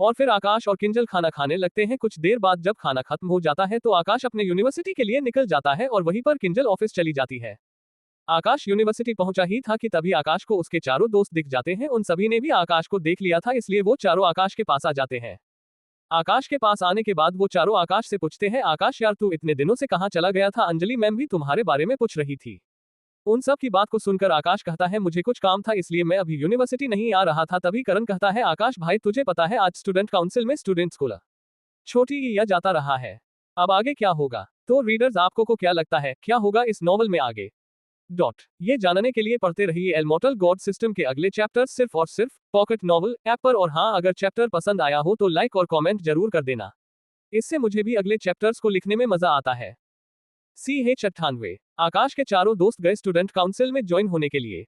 और फिर आकाश और किंजल खाना खाने लगते हैं। कुछ देर बाद जब खाना खत्म हो जाता है तो आकाश अपने यूनिवर्सिटी के लिए निकल जाता है और वहीं पर किंजल ऑफिस चली जाती है। आकाश यूनिवर्सिटी पहुंचा ही था कि तभी आकाश को उसके चारों दोस्त दिख जाते हैं। उन सभी ने भी आकाश को देख लिया था, इसलिए वो चारों आकाश के पास आ जाते हैं। आकाश के पास आने के बाद वो चारों आकाश से पूछते हैं, आकाश यार तू इतने दिनों से कहाँ चला गया था? अंजलि मैम भी तुम्हारे बारे में पूछ रही थी। उन सब की बात को सुनकर आकाश कहता है, मुझे कुछ काम था इसलिए मैं अभी यूनिवर्सिटी नहीं आ रहा था। तभी करण कहता है, आकाश भाई तुझे पता है आज स्टूडेंट काउंसिल में स्टूडेंट्स को छोटी या जाता रहा है, अब आगे क्या होगा? तो रीडर्स आपको को क्या लगता है क्या होगा इस नॉवल में आगे? ये जानने के लिए पढ़ते रहिए एलमोटल गॉड सिस्टम के अगले चैप्टर सिर्फ और सिर्फ पॉकेट नॉवल ऐप पर। और हाँ, अगर चैप्टर पसंद आया हो तो लाइक और कमेंट जरूर कर देना, इससे मुझे भी अगले चैप्टर्स को लिखने में मजा आता है। CH98 आकाश के चारों दोस्त गए स्टूडेंट काउंसिल में ज्वाइन होने के लिए।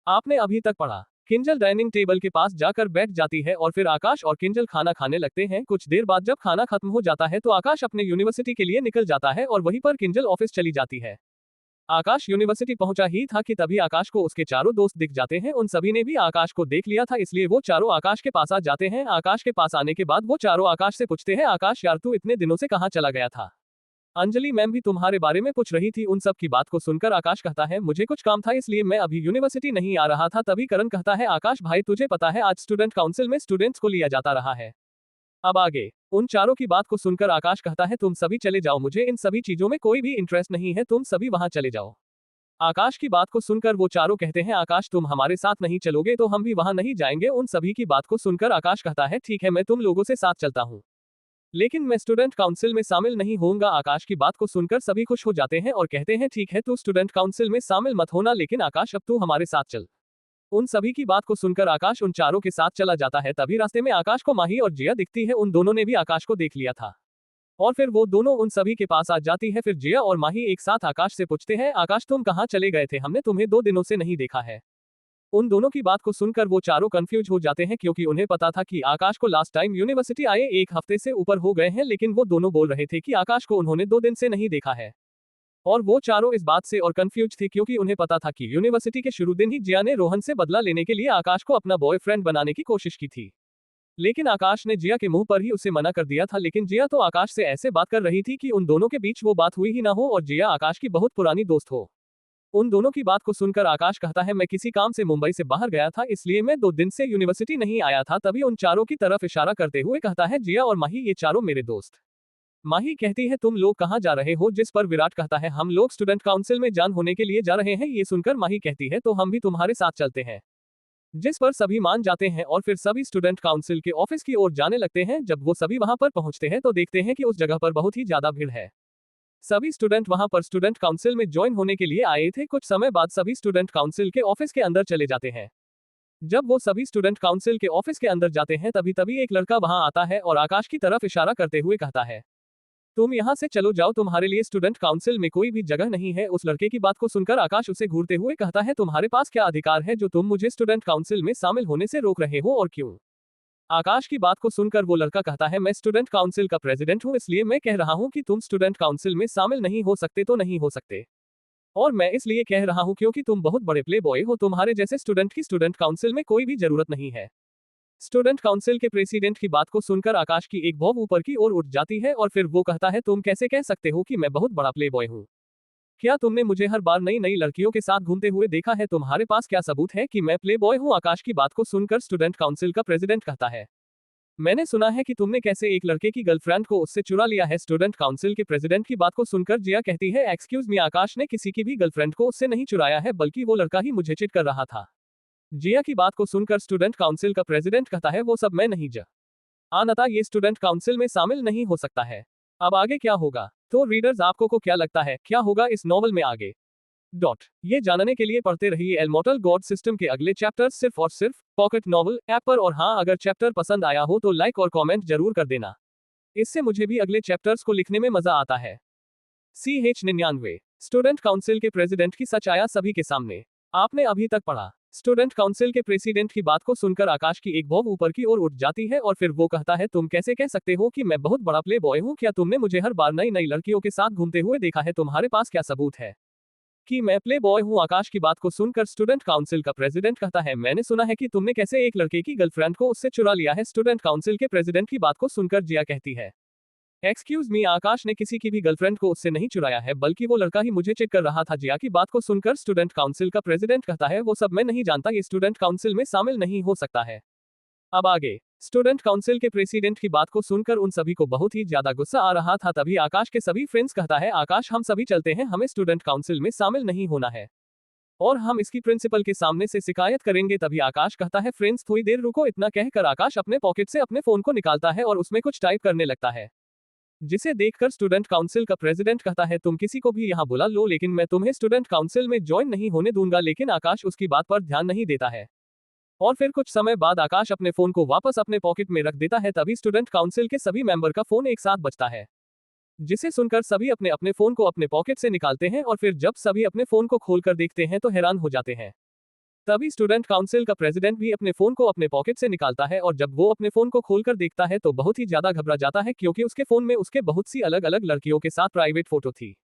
आपने अभी तक पढ़ा। किंजल डाइनिंग टेबल के पास जाकर बैठ जाती है और फिर आकाश और किंजल खाना खाने लगते हैं। कुछ देर बाद जब खाना खत्म हो जाता है तो आकाश अपने यूनिवर्सिटी के लिए निकल जाता है और वहीं पर किंजल ऑफिस चली जाती है। आकाश यूनिवर्सिटी पहुंचा ही था कि तभी आकाश को उसके चारों दोस्त दिख जाते हैं। उन सभी ने भी आकाश को देख लिया था, इसलिए वो चारों आकाश के पास आ जाते हैं। आकाश के पास आने के बाद वो चारों आकाश से पूछते हैं, आकाश यार तू इतने दिनों से कहाँ चला गया था? अंजलि मैम भी तुम्हारे बारे में पूछ रही थी। उन सब की बात को सुनकर आकाश कहता है, मुझे कुछ काम था इसलिए मैं अभी यूनिवर्सिटी नहीं आ रहा था। तभी करण कहता है, आकाश भाई तुझे पता है आज स्टूडेंट काउंसिल में स्टूडेंट्स को लिया जाता रहा है। अब आगे उन चारों की बात को सुनकर आकाश कहता है, तुम सभी चले जाओ, मुझे इन सभी चीजों में कोई भी इंटरेस्ट नहीं है, तुम सभी वहां चले जाओ। आकाश की बात को सुनकर वो चारों कहते हैं, आकाश तुम हमारे साथ नहीं चलोगे तो हम भी वहां नहीं जाएंगे। उन सभी की बात को सुनकर आकाश कहता है, ठीक है मैं तुम लोगों से साथ चलता हूँ, लेकिन मैं स्टूडेंट काउंसिल में शामिल नहीं होऊंगा। आकाश की बात को सुनकर सभी खुश हो जाते हैं और कहते हैं, ठीक है तू स्टूडेंट काउंसिल में शामिल मत होना, लेकिन आकाश अब तू हमारे साथ चल। उन सभी की बात को सुनकर आकाश उन चारों के साथ चला जाता है। तभी रास्ते में आकाश को माही और जिया दिखती है। उन दोनों ने भी आकाश को देख लिया था और फिर वो दोनों उन सभी के पास आ जाती है। फिर जिया और माही एक साथ आकाश से पूछते हैं, आकाश तुम कहाँ चले गए थे, हमने तुम्हें 2 दिनों से नहीं देखा है। उन दोनों की बात को सुनकर वो चारों कंफ्यूज हो जाते हैं, क्योंकि उन्हें पता था कि आकाश को लास्ट टाइम यूनिवर्सिटी आए 1 हफ्ते से ऊपर हो गए हैं, लेकिन वो दोनों बोल रहे थे कि आकाश को उन्होंने 2 दिन से नहीं देखा है। और वो चारों इस बात से और कंफ्यूज थे, क्योंकि उन्हें पता था कि यूनिवर्सिटी के शुरू दिन ही जिया ने रोहन से बदला लेने के लिए आकाश को अपना बॉयफ्रेंड बनाने की कोशिश की थी, लेकिन आकाश ने जिया के मुंह पर ही उसे मना कर दिया था। लेकिन जिया तो आकाश से ऐसे बात कर रही थी कि उन दोनों के बीच वो बात हुई ही ना हो और जिया आकाश की बहुत पुरानी दोस्त हो। उन दोनों की बात को सुनकर आकाश कहता है, मैं किसी काम से मुंबई से बाहर गया था, इसलिए मैं 2 दिन से यूनिवर्सिटी नहीं आया था। तभी उन चारों की तरफ इशारा करते हुए कहता है, जिया और माही ये चारों मेरे दोस्त। माही कहती है, तुम लोग कहाँ जा रहे हो? जिस पर विराट कहता है, हम लोग स्टूडेंट काउंसिल में जॉइन होने के लिए जा रहे हैं। ये सुनकर माही कहती है, तो हम भी तुम्हारे साथ चलते हैं। जिस पर सभी मान जाते हैं और फिर सभी स्टूडेंट काउंसिल के ऑफिस की ओर जाने लगते हैं। जब वो सभी वहां पर पहुंचते हैं तो देखते हैं कि उस जगह पर बहुत ही ज्यादा भीड़ है। सभी स्टूडेंट वहां पर स्टूडेंट काउंसिल में ज्वाइन होने के लिए आए थे। कुछ समय बाद सभी स्टूडेंट काउंसिल के ऑफिस के अंदर चले जाते हैं। जब वो सभी स्टूडेंट काउंसिल के ऑफिस के अंदर जाते हैं तभी एक लड़का वहां आता है और आकाश की तरफ इशारा करते हुए कहता है, तुम यहाँ से चलो जाओ, तुम्हारे लिए स्टूडेंट काउंसिल में कोई भी जगह नहीं है। उस लड़के की बात को सुनकर आकाश उसे घूरते हुए कहता है, तुम्हारे पास क्या अधिकार है जो तुम मुझे स्टूडेंट काउंसिल में शामिल होने से रोक रहे हो और क्यों? आकाश की बात को सुनकर वो लड़का कहता है, मैं स्टूडेंट काउंसिल का प्रेसिडेंट हूँ, इसलिए मैं कह रहा हूँ कि तुम स्टूडेंट काउंसिल में शामिल नहीं हो सकते तो नहीं हो सकते। और मैं इसलिए कह रहा हूँ क्योंकि तुम बहुत बड़े प्ले बॉय हो, तुम्हारे जैसे स्टूडेंट की स्टूडेंट काउंसिल में कोई भी जरूरत नहीं है। स्टूडेंट काउंसिल के प्रेसिडेंट की बात को सुनकर आकाश की एक भौं ऊपर की ओर उठ जाती है और फिर वो कहता है, तुम कैसे कह सकते हो कि मैं बहुत बड़ा प्ले बॉय हूँ? क्या तुमने मुझे हर बार नई नई लड़कियों के साथ घूमते हुए देखा है? तुम्हारे पास क्या सबूत है कि मैं प्ले बॉय हूँ? आकाश की बात को सुनकर स्टूडेंट काउंसिल का प्रेसिडेंट कहता है, मैंने सुना है कि तुमने कैसे एक लड़के की गर्लफ्रेंड को उससे चुरा लिया है। स्टूडेंट काउंसिल के प्रेसिडेंट की बात को सुनकर जिया कहती है, एक्सक्यूज मी, आकाश ने किसी की भी गर्लफ्रेंड को उससे नहीं चुराया है, बल्कि वो लड़का ही मुझे चिट कर रहा था। जिया की बात को सुनकर स्टूडेंट काउंसिल का प्रेसिडेंट कहता है, वो सब मैं नहीं जानता, ये स्टूडेंट काउंसिल में शामिल नहीं हो सकता है। अब आगे क्या होगा? तो रीडर्स आपको को क्या लगता है क्या होगा इस नॉवल में आगे? ये जानने के लिए पढ़ते रहिए इमॉर्टल गॉड सिस्टम के अगले चैप्टर्स सिर्फ और सिर्फ पॉकेट नॉवल ऐप पर। और हाँ, अगर चैप्टर पसंद आया हो तो लाइक और कमेंट जरूर कर देना, इससे मुझे भी अगले चैप्टर्स को लिखने में मजा आता है। CH99 स्टूडेंट काउंसिल के प्रेसिडेंट की सच आया सभी के सामने। आपने अभी तक पढ़ा। स्टूडेंट काउंसिल के प्रेसिडेंट की बात को सुनकर आकाश की एक भौं ऊपर की ओर उठ जाती है और फिर वो कहता है, तुम कैसे कह सकते हो कि मैं बहुत बड़ा प्ले बॉय हूँ? क्या तुमने मुझे हर बार नई नई लड़कियों के साथ घूमते हुए देखा है? तुम्हारे पास क्या सबूत है कि मैं प्ले बॉय हूँ? आकाश की बात को सुनकर स्टूडेंट काउंसिल का प्रेसिडेंट कहता है, मैंने सुना है कि तुमने कैसे एक लड़के की गर्लफ्रेंड को उससे चुरा लिया है। स्टूडेंट काउंसिल के प्रेसिडेंट की बात को सुनकर जिया कहती है, एक्सक्यूज मी, आकाश ने किसी की भी गर्लफ्रेंड को उससे नहीं चुराया है, बल्कि वो लड़का ही मुझे चेक कर रहा था। जिया की बात को सुनकर स्टूडेंट काउंसिल का प्रेसिडेंट कहता है, वो सब मैं नहीं जानता, ये स्टूडेंट काउंसिल में शामिल नहीं हो सकता है। अब आगे स्टूडेंट काउंसिल के प्रेसिडेंट की बात को सुनकर उन सभी को बहुत ही ज्यादा गुस्सा आ रहा था। तभी आकाश के सभी फ्रेंड्स कहता है, आकाश हम सभी चलते हैं, हमें स्टूडेंट काउंसिल में शामिल नहीं होना है और हम इसकी प्रिंसिपल के सामने से शिकायत करेंगे। तभी आकाश कहता है, फ्रेंड्स थोड़ी देर रुको। इतना कहकर आकाश अपने पॉकेट से अपने फोन को निकालता है और उसमें कुछ टाइप करने लगता है, जिसे देखकर स्टूडेंट काउंसिल का प्रेसिडेंट कहता है, तुम किसी को भी यहाँ बुला लो, लेकिन मैं तुम्हें स्टूडेंट काउंसिल में ज्वाइन नहीं होने दूंगा। लेकिन आकाश उसकी बात पर ध्यान नहीं देता है और फिर कुछ समय बाद आकाश अपने फोन को वापस अपने पॉकेट में रख देता है। तभी स्टूडेंट काउंसिल के सभी मेंबर का फोन एक साथ बजता है, जिसे सुनकर सभी अपने अपने फोन को अपने पॉकेट से निकालते हैं और फिर जब सभी अपने फोन को खोलकर देखते हैं तो हैरान हो जाते हैं। तभी स्टूडेंट काउंसिल का प्रेसिडेंट भी अपने फोन को अपने पॉकेट से निकालता है और जब वो अपने फोन को खोलकर देखता है तो बहुत ही ज्यादा घबरा जाता है, क्योंकि उसके फोन में उसके बहुत सी अलग अलग लड़कियों के साथ प्राइवेट फोटो थी।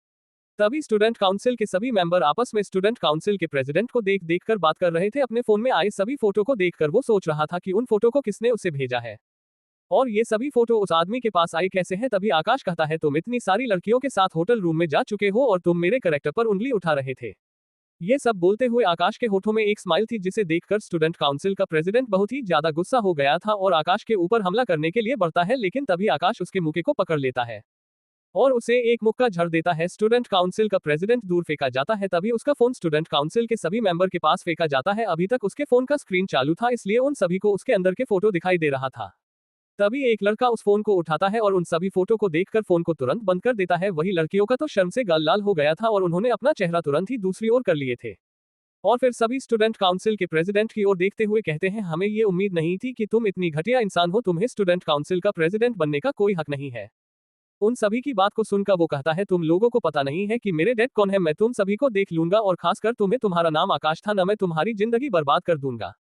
तभी स्टूडेंट काउंसिल के सभी मेंबर आपस में स्टूडेंट काउंसिल के प्रेसिडेंट को देख देख कर बात कर रहे थे। अपने फोन में आए सभी फोटो को देखकर वो सोच रहा था कि उन फोटो को किसने उसे भेजा है और ये सभी फोटो उस आदमी के पास आई कैसे है। तभी आकाश कहता है, तुम इतनी सारी लड़कियों के साथ होटल रूम में जा चुके हो और तुम मेरे कैरेक्टर पर उंगली उठा रहे थे। ये सब बोलते हुए आकाश के होठों में एक स्माइल थी जिसे देखकर स्टूडेंट काउंसिल का प्रेसिडेंट बहुत ही ज्यादा गुस्सा हो गया था और आकाश के ऊपर हमला करने के लिए बढ़ता है, लेकिन तभी आकाश उसके मुक्के को पकड़ लेता है और उसे एक मुक्का झड़ देता है। स्टूडेंट काउंसिल का प्रेसिडेंट दूर फेंका जाता है। तभी उसका फोन स्टूडेंट काउंसिल के सभी मेंबर के पास फेंका जाता है। अभी तक उसके फोन का स्क्रीन चालू था, इसलिए उन सभी को उसके अंदर के फोटो दिखाई दे रहा था। तभी एक लड़का उस फोन को उठाता है और उन सभी फोटो को देखकर फोन को तुरंत बंद कर देता है। वही लड़कियों का तो शर्म से गाल लाल हो गया था और उन्होंने अपना चेहरा तुरंत ही दूसरी ओर कर लिए थे और फिर सभी स्टूडेंट काउंसिल के प्रेसिडेंट की ओर देखते हुए कहते हैं, हमें ये उम्मीद नहीं थी कि तुम इतनी घटिया इंसान हो, तुम्हें स्टूडेंट काउंसिल का प्रेसिडेंट बनने का कोई हक नहीं है। उन सभी की बात को सुनकर वो कहता है, तुम लोगों को पता नहीं है कि मेरे डैड कौन है, मैं तुम सभी को देख लूंगा और खासकर तुम्हें, तुम्हारा नाम आकाश था ना, मैं तुम्हारी जिंदगी बर्बाद कर दूंगा।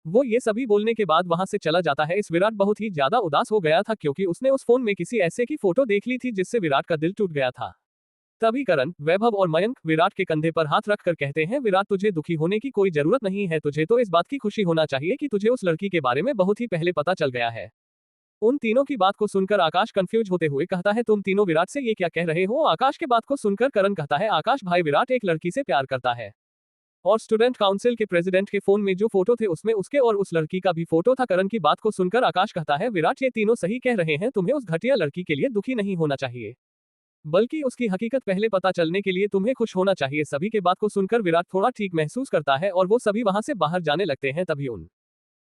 वो ये सभी बोलने के बाद वहां से चला जाता है। इस विराट बहुत ही ज्यादा उदास हो गया था क्योंकि उसने उस फोन में किसी ऐसे की फोटो देख ली थी जिससे विराट का दिल टूट गया था। तभी करण, वैभव और मयंक विराट के कंधे पर हाथ रखकर कहते हैं, विराट तुझे दुखी होने की कोई जरूरत नहीं है, तुझे तो इस बात की खुशी होना चाहिए कि तुझे उस लड़की के बारे में बहुत ही पहले पता चल गया है। उन तीनों की बात को सुनकर आकाश कंफ्यूज होते हुए कहता है, तुम तीनों विराट से ये क्या कह रहे हो। आकाश के बात को सुनकर करण कहता है, आकाश भाई, विराट एक लड़की से प्यार करता है और स्टूडेंट काउंसिल के प्रेसिडेंट के फोन में जो फोटो थे उसमें उसके और उस लड़की का भी फोटो था। करण की बात को सुनकर आकाश कहता है, विराट ये तीनों सही कह रहे हैं, तुम्हें उस घटिया लड़की के लिए दुखी नहीं होना चाहिए, बल्कि उसकी हकीकत पहले पता चलने के लिए तुम्हें खुश होना चाहिए। सभी के बात को सुनकर विराट थोड़ा ठीक महसूस करता है और वो सभी वहां से बाहर जाने लगते हैं। तभी उन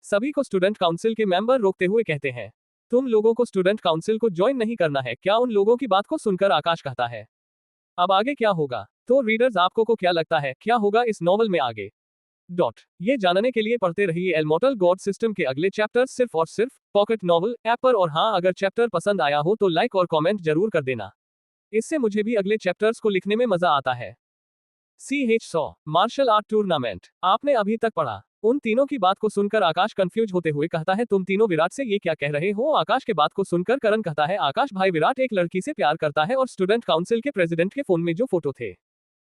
सभी को स्टूडेंट काउंसिल के मेंबर रोकते हुए कहते हैं, तुम लोगों को स्टूडेंट काउंसिल को ज्वाइन नहीं करना है क्या। उन लोगों की बात को सुनकर आकाश कहता है, अब आगे क्या होगा। तो रीडर्स आपको को क्या लगता है क्या होगा इस नॉवल में आगे ये जानने के लिए पढ़ते रहिए एलमोटल गॉड सिस्टम के अगले चैप्टर सिर्फ और सिर्फ पॉकेट नॉवल ऐप पर। और हाँ, अगर चैप्टर पसंद आया हो तो लाइक और कमेंट जरूर कर देना, इससे मुझे भी अगले चैप्टर्स को लिखने में मजा आता है। CH100 मार्शल आर्ट टूर्नामेंट आपने अभी तक पढ़ा। उन तीनों की बात को सुनकर आकाश कंफ्यूज होते हुए कहता है, तुम तीनों विराट से ये क्या कह रहे हो। आकाश के बात को सुनकर करण कहता है, आकाश भाई, विराट एक लड़की से प्यार करता है और स्टूडेंट काउंसिल के प्रेसिडेंट के फोन में जो फोटो थे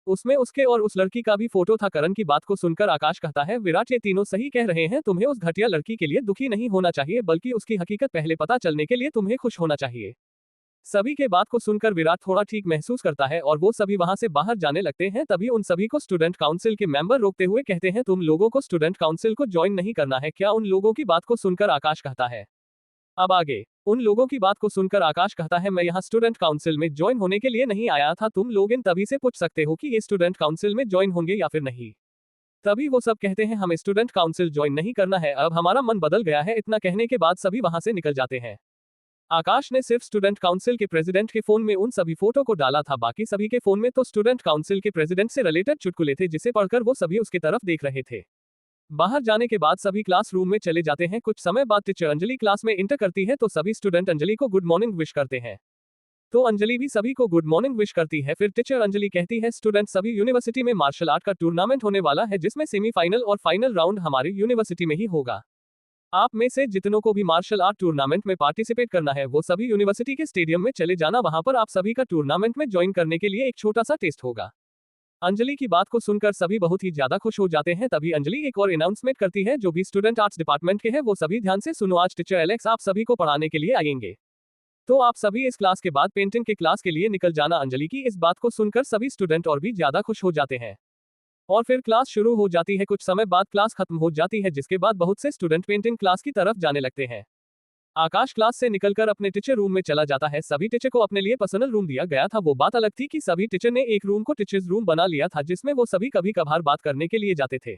उसमें उसके और उस लड़की का भी फोटो था। करण की बात को सुनकर आकाश कहता है, विराट ये तीनों सही कह रहे हैं, तुम्हें उस घटिया लड़की के लिए दुखी नहीं होना चाहिए, बल्कि उसकी हकीकत पहले पता चलने के लिए तुम्हें खुश होना चाहिए। सभी के बात को सुनकर विराट थोड़ा ठीक महसूस करता है और वो सभी वहां से बाहर जाने लगते हैं। तभी उन सभी को स्टूडेंट काउंसिल के मेंबर रोकते हुए कहते हैं, तुम लोगों को स्टूडेंट काउंसिल को ज्वाइन नहीं करना है क्या। उन लोगों की बात को सुनकर आकाश कहता है, अब आगे। उन लोगों की बात को सुनकर आकाश कहता है, मैं यहाँ स्टूडेंट काउंसिल में ज्वाइन होने के लिए नहीं आया था, तुम लोग इन तभी से पूछ सकते हो कि ये स्टूडेंट काउंसिल में ज्वाइन होंगे या फिर नहीं। तभी वो सब कहते हैं, हमें स्टूडेंट काउंसिल ज्वाइन नहीं करना है, अब हमारा मन बदल गया है। इतना कहने के बाद सभी वहां से निकल जाते हैं। आकाश ने सिर्फ स्टूडेंट काउंसिल के प्रेसिडेंट के फोन में उन सभी फोटो को डाला था, बाकी सभी के फोन में तो स्टूडेंट काउंसिल के प्रेसिडेंट से रिलेटेड चुटकुले थे जिसे पढ़कर वो सभी उसकी तरफ देख रहे थे। बाहर जाने के बाद सभी क्लासरूम में चले जाते हैं। कुछ समय बाद टीचर अंजलि क्लास में इंटर करती है तो सभी स्टूडेंट अंजलि को गुड मॉर्निंग विश करते हैं। तो अंजलि भी सभी को गुड मॉर्निंग विश करती है। फिर टीचर अंजलि कहती है, स्टूडेंट सभी यूनिवर्सिटी में मार्शल आर्ट का टूर्नामेंट होने वाला है जिसमें सेमीफाइनल और फाइनल राउंड हमारी यूनिवर्सिटी में ही होगा। आप में से जितनों को भी मार्शल आर्ट टूर्नामेंट में पार्टिसिपेट करना है वो सभी यूनिवर्सिटी के स्टेडियम में चले जाना, वहां पर आप सभी का टूर्नामेंट में ज्वाइन करने के लिए एक छोटा सा टेस्ट होगा। अंजलि की बात को सुनकर सभी बहुत ही ज्यादा खुश हो जाते हैं। तभी अंजलि एक और अनाउंसमेंट करती है, जो भी स्टूडेंट आर्ट्स डिपार्टमेंट के हैं वो सभी ध्यान से सुनो, आज टीचर एलेक्स आप सभी को पढ़ाने के लिए आएंगे, तो आप सभी इस क्लास के बाद पेंटिंग के क्लास के लिए निकल जाना। अंजलि की इस बात को सुनकर सभी स्टूडेंट और भी ज्यादा खुश हो जाते हैं और फिर क्लास शुरू हो जाती है। कुछ समय बाद क्लास खत्म हो जाती है, जिसके बाद बहुत से स्टूडेंट पेंटिंग क्लास की तरफ जाने लगते हैं। आकाश क्लास से निकलकर अपने टीचर रूम में चला जाता है। सभी टीचर को अपने लिए पर्सनल रूम दिया गया था। वो बात अलग थी कि सभी टीचर ने एक रूम को टीचर्स रूम बना लिया था जिसमें वो सभी कभी कभार बात करने के लिए जाते थे।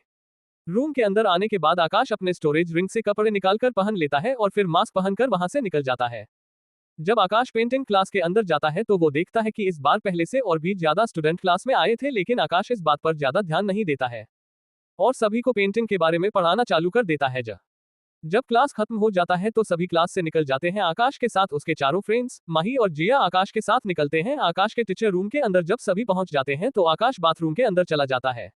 रूम के अंदर आने के बाद आकाश अपने स्टोरेज रिंग से कपड़े निकालकर पहन लेता है और फिर मास्क पहनकर वहां से निकल जाता है। जब आकाश पेंटिंग क्लास के अंदर जाता है तो वो देखता है कि इस बार पहले से और भी ज्यादा स्टूडेंट क्लास में आए थे, लेकिन आकाश इस बात पर ज्यादा ध्यान नहीं देता है और सभी को पेंटिंग के बारे में पढ़ाना चालू कर देता है। जब क्लास खत्म हो जाता है तो सभी क्लास से निकल जाते हैं। आकाश के साथ उसके चारों फ्रेंड्स माही और जिया आकाश के साथ निकलते हैं। आकाश के टीचर रूम के अंदर जब सभी पहुंच जाते हैं तो आकाश बाथरूम के अंदर चला जाता है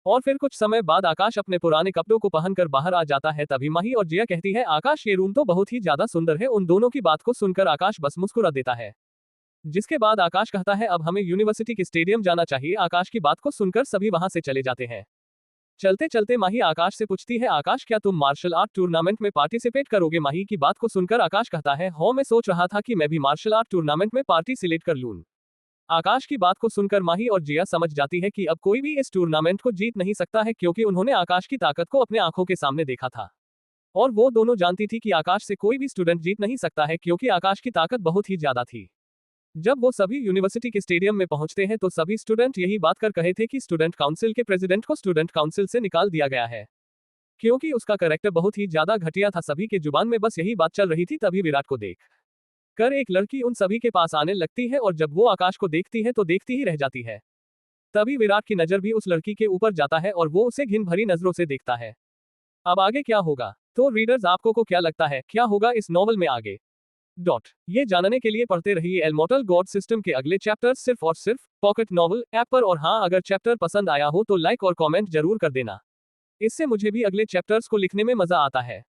और फिर कुछ समय बाद आकाश अपने पुराने कपड़ों को पहनकर बाहर आ जाता है। तभी माही और जिया कहती है, आकाश ये रूम तो बहुत ही ज्यादा सुंदर है। उन दोनों की बात को सुनकर आकाश बस मुस्कुरा देता है जिसके बाद आकाश कहता है अब हमें यूनिवर्सिटी के स्टेडियम जाना चाहिए। आकाश की बात को सुनकर सभी वहां से चले जाते हैं। चलते चलते माही आकाश से पूछती है, आकाश क्या तुम मार्शल आर्ट टूर्नामेंट में पार्टिसिपेट करोगे? माही की बात को सुनकर आकाश कहता है, हाँ मैं सोच रहा था कि मैं भी मार्शल आर्ट टूर्नामेंट में पार्टिसिपेट कर लूं। आकाश की बात को सुनकर माही और जिया समझ जाती है कि अब कोई भी इस टूर्नामेंट को जीत नहीं सकता है, क्योंकि उन्होंने आकाश की ताकत को अपने आंखों के सामने देखा था। और वो दोनों जानती थी कि आकाश से कोई भी स्टूडेंट जीत नहीं सकता है, क्योंकि आकाश की ताकत बहुत ही ज्यादा थी। जब वो सभी यूनिवर्सिटी के स्टेडियम में पहुंचते हैं तो सभी स्टूडेंट यही बात कर कहे थे कि स्टूडेंट काउंसिल के प्रेसिडेंट को स्टूडेंट काउंसिल से निकाल दिया गया है, क्योंकि उसका कैरेक्टर बहुत ही ज्यादा घटिया था। सभी के जुबान में बस यही बात चल रही थी। तभी विराट को देख कर एक लड़की उन सभी के पास आने लगती है, और जब वो आकाश को देखती है तो देखती ही रह जाती है। तभी विराट की नजर भी उस लड़की के ऊपर जाता है और वो उसे घिन भरी नजरों से देखता है। अब आगे क्या होगा? तो रीडर्स आपको को क्या लगता है क्या होगा इस नॉवल में आगे? ये जानने के लिए पढ़ते रहिए इमॉर्टल गॉड सिस्टम के अगले चैप्टर सिर्फ और सिर्फ पॉकेट नॉवल ऐप पर। और हाँ, अगर चैप्टर पसंद आया हो तो लाइक और कमेंट जरूर कर देना, इससे मुझे भी अगले चैप्टर्स को लिखने में मजा आता है।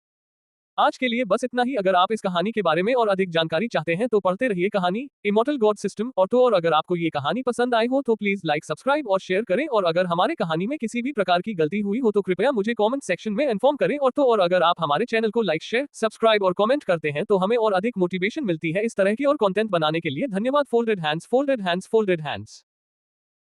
आज के लिए बस इतना ही। अगर आप इस कहानी के बारे में और अधिक जानकारी चाहते हैं तो पढ़ते रहिए कहानी इमॉर्टल गॉड सिस्टम। और अगर आपको ये कहानी पसंद आई हो तो प्लीज लाइक, सब्सक्राइब और शेयर करें। और अगर हमारे कहानी में किसी भी प्रकार की गलती हुई हो तो कृपया मुझे कमेंट सेक्शन में इन्फॉर्म करें। और अगर आप हमारे चैनल को लाइक, शेयर, सब्सक्राइब और कमेंट करते हैं तो हमें और अधिक मोटिवेशन मिलती है इस तरह की और कंटेंट बनाने के लिए। धन्यवाद। Folded hands, folded hands, folded hands.